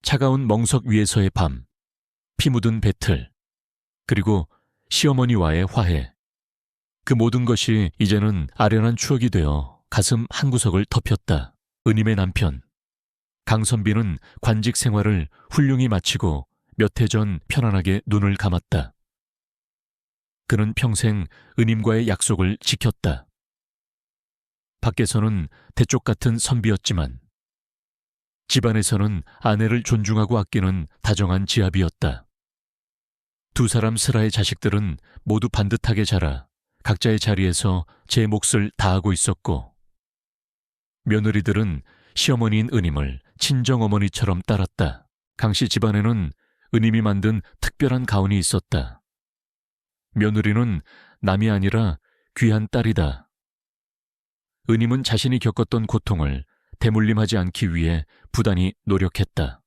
차가운 멍석 위에서의 밤, 피 묻은 배틀, 그리고 시어머니와의 화해. 그 모든 것이 이제는 아련한 추억이 되어 가슴 한구석을 덮였다. 은임의 남편 강선비는 관직 생활을 훌륭히 마치고 몇 해 전 편안하게 눈을 감았다. 그는 평생 은임과의 약속을 지켰다. 밖에서는 대쪽 같은 선비였지만 집안에서는 아내를 존중하고 아끼는 다정한 지압이었다. 두 사람 슬하의 자식들은 모두 반듯하게 자라 각자의 자리에서 제 몫을 다하고 있었고, 며느리들은 시어머니인 은임을 친정어머니처럼 따랐다. 강씨 집안에는 은임이 만든 특별한 가운이 있었다. 며느리는 남이 아니라 귀한 딸이다. 은임은 자신이 겪었던 고통을 대물림하지 않기 위해 부단히 노력했다.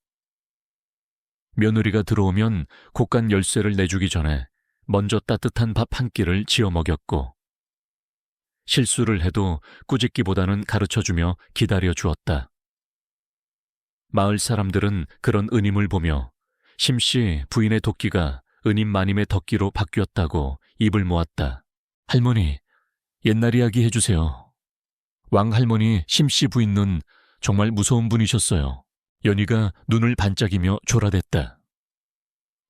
며느리가 들어오면 곶간 열쇠를 내주기 전에 먼저 따뜻한 밥 한 끼를 지어 먹였고, 실수를 해도 꾸짖기보다는 가르쳐주며 기다려 주었다. 마을 사람들은 그런 은임을 보며 심씨 부인의 도끼가 은임 마님의 덕기로 바뀌었다고 입을 모았다. 할머니, 옛날 이야기 해주세요. 왕할머니 심씨 부인은 정말 무서운 분이셨어요. 연희가 눈을 반짝이며 졸아댔다.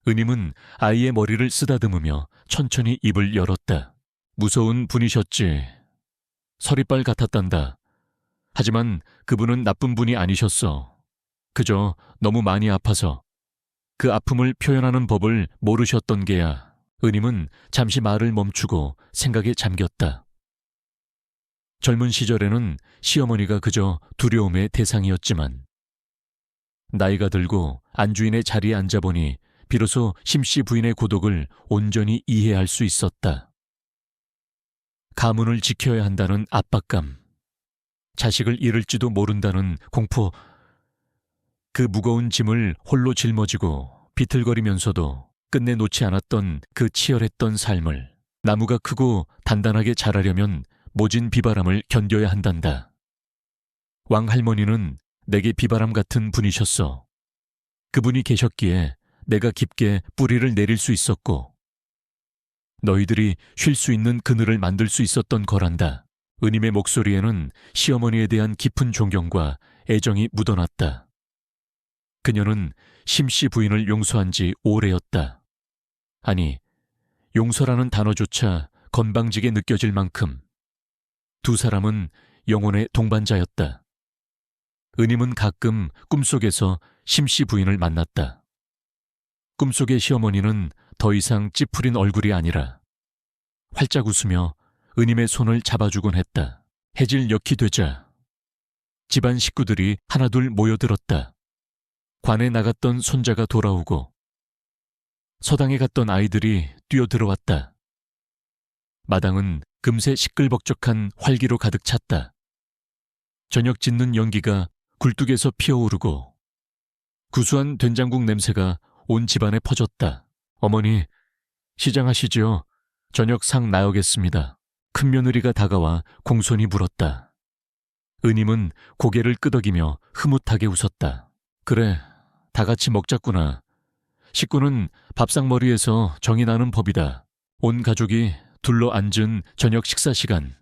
은임은 아이의 머리를 쓰다듬으며 천천히 입을 열었다. 무서운 분이셨지. 서리빨 같았단다. 하지만 그분은 나쁜 분이 아니셨어. 그저 너무 많이 아파서 그 아픔을 표현하는 법을 모르셨던 게야. 은임은 잠시 말을 멈추고 생각에 잠겼다. 젊은 시절에는 시어머니가 그저 두려움의 대상이었지만 나이가 들고 안주인의 자리에 앉아보니 비로소 심씨 부인의 고독을 온전히 이해할 수 있었다. 가문을 지켜야 한다는 압박감, 자식을 잃을지도 모른다는 공포, 그 무거운 짐을 홀로 짊어지고 비틀거리면서도 끝내 놓지 않았던 그 치열했던 삶을, 나무가 크고 단단하게 자라려면 모진 비바람을 견뎌야 한단다. 왕할머니는 내게 비바람 같은 분이셨어. 그분이 계셨기에 내가 깊게 뿌리를 내릴 수 있었고 너희들이 쉴 수 있는 그늘을 만들 수 있었던 거란다. 은임의 목소리에는 시어머니에 대한 깊은 존경과 애정이 묻어났다. 그녀는 심씨 부인을 용서한 지 오래였다. 아니, 용서라는 단어조차 건방지게 느껴질 만큼 두 사람은 영혼의 동반자였다. 은임은 가끔 꿈속에서 심씨 부인을 만났다. 꿈속의 시어머니는 더 이상 찌푸린 얼굴이 아니라 활짝 웃으며 은임의 손을 잡아주곤 했다. 해질 역이 되자 집안 식구들이 하나둘 모여들었다. 관에 나갔던 손자가 돌아오고 서당에 갔던 아이들이 뛰어들어왔다. 마당은 금세 시끌벅적한 활기로 가득 찼다. 저녁 짓는 연기가 굴뚝에서 피어오르고 구수한 된장국 냄새가 온 집안에 퍼졌다. 어머니, 시장하시지요? 저녁 상 나오겠습니다. 큰며느리가 다가와 공손히 물었다. 은임은 고개를 끄덕이며 흐뭇하게 웃었다. 그래, 다 같이 먹자꾸나. 식구는 밥상머리에서 정이 나는 법이다. 온 가족이 둘러 앉은 저녁 식사 시간.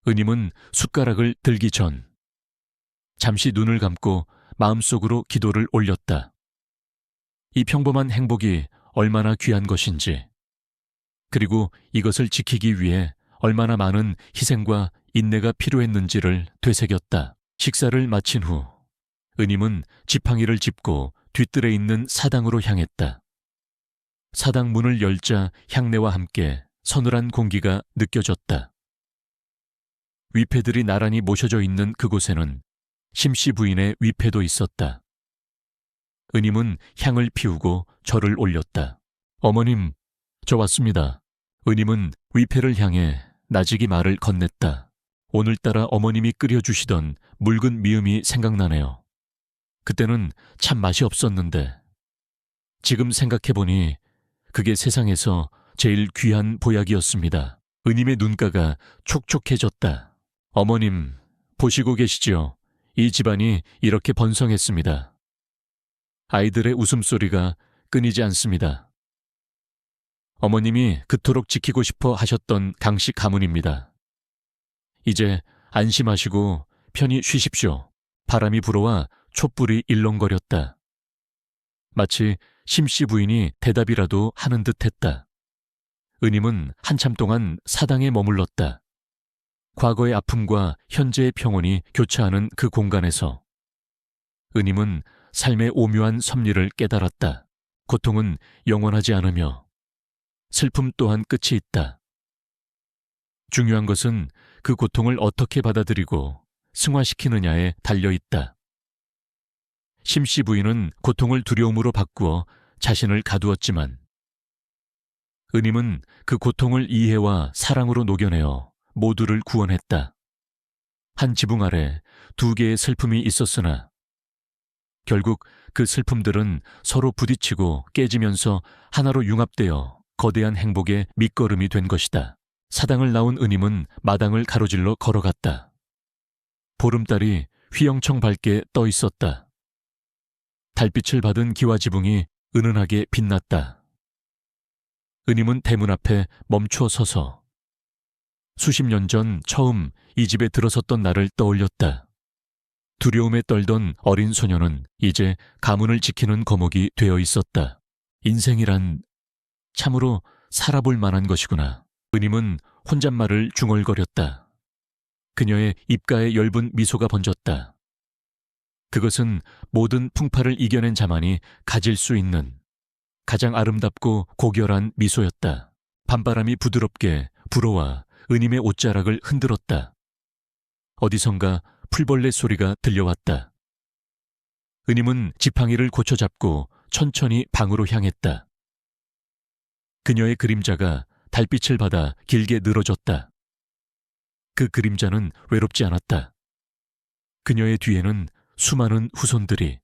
은임은 숟가락을 들기 전 잠시 눈을 감고 마음속으로 기도를 올렸다. 이 평범한 행복이 얼마나 귀한 것인지, 그리고 이것을 지키기 위해 얼마나 많은 희생과 인내가 필요했는지를 되새겼다. 식사를 마친 후 은임은 지팡이를 짚고 뒤뜰에 있는 사당으로 향했다. 사당 문을 열자 향내와 함께 서늘한 공기가 느껴졌다. 위패들이 나란히 모셔져 있는 그곳에는 심씨 부인의 위패도 있었다. 은임은 향을 피우고 절을 올렸다. 어머님, 저 왔습니다. 은임은 위패를 향해 나직이 말을 건넸다. 오늘따라 어머님이 끓여주시던 묽은 미음이 생각나네요. 그때는 참 맛이 없었는데 지금 생각해보니 그게 세상에서 제일 귀한 보약이었습니다. 은임의 눈가가 촉촉해졌다. 어머님, 보시고 계시지요? 이 집안이 이렇게 번성했습니다. 아이들의 웃음소리가 끊이지 않습니다. 어머님이 그토록 지키고 싶어 하셨던 강씨 가문입니다. 이제 안심하시고 편히 쉬십시오. 바람이 불어와 촛불이 일렁거렸다. 마치 심씨 부인이 대답이라도 하는 듯 했다. 은임은 한참 동안 사당에 머물렀다. 과거의 아픔과 현재의 평온이 교차하는 그 공간에서 은임은 삶의 오묘한 섭리를 깨달았다. 고통은 영원하지 않으며 슬픔 또한 끝이 있다. 중요한 것은 그 고통을 어떻게 받아들이고 승화시키느냐에 달려있다. 심씨 부인은 고통을 두려움으로 바꾸어 자신을 가두었지만 은임은 그 고통을 이해와 사랑으로 녹여내어 모두를 구원했다. 한 지붕 아래 두 개의 슬픔이 있었으나 결국 그 슬픔들은 서로 부딪히고 깨지면서 하나로 융합되어 거대한 행복의 밑거름이 된 것이다. 사당을 나온 은임은 마당을 가로질러 걸어갔다. 보름달이 휘영청 밝게 떠 있었다. 달빛을 받은 기와지붕이 은은하게 빛났다. 은임은 대문 앞에 멈추어 서서 수십 년 전 처음 이 집에 들어섰던 날을 떠올렸다. 두려움에 떨던 어린 소녀는 이제 가문을 지키는 거목이 되어 있었다. 인생이란 참으로 살아볼 만한 것이구나. 은임은 혼잣말을 중얼거렸다. 그녀의 입가에 엷은 미소가 번졌다. 그것은 모든 풍파를 이겨낸 자만이 가질 수 있는 가장 아름답고 고결한 미소였다. 밤바람이 부드럽게 불어와 은임의 옷자락을 흔들었다. 어디선가 풀벌레 소리가 들려왔다. 은임은 지팡이를 고쳐잡고 천천히 방으로 향했다. 그녀의 그림자가 달빛을 받아 길게 늘어졌다. 그 그림자는 외롭지 않았다. 그녀의 뒤에는 수많은 후손들이,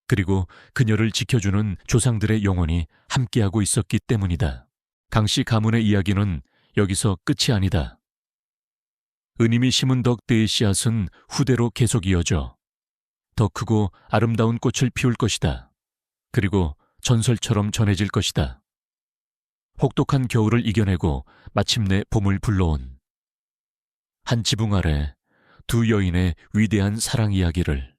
그리고 그녀를 지켜주는 조상들의 영혼이 함께하고 있었기 때문이다. 강씨 가문의 이야기는 여기서 끝이 아니다. 은임이 심은 덕대의 씨앗은 후대로 계속 이어져 더 크고 아름다운 꽃을 피울 것이다. 그리고 전설처럼 전해질 것이다. 혹독한 겨울을 이겨내고 마침내 봄을 불러온 한 지붕 아래 두 여인의 위대한 사랑 이야기를.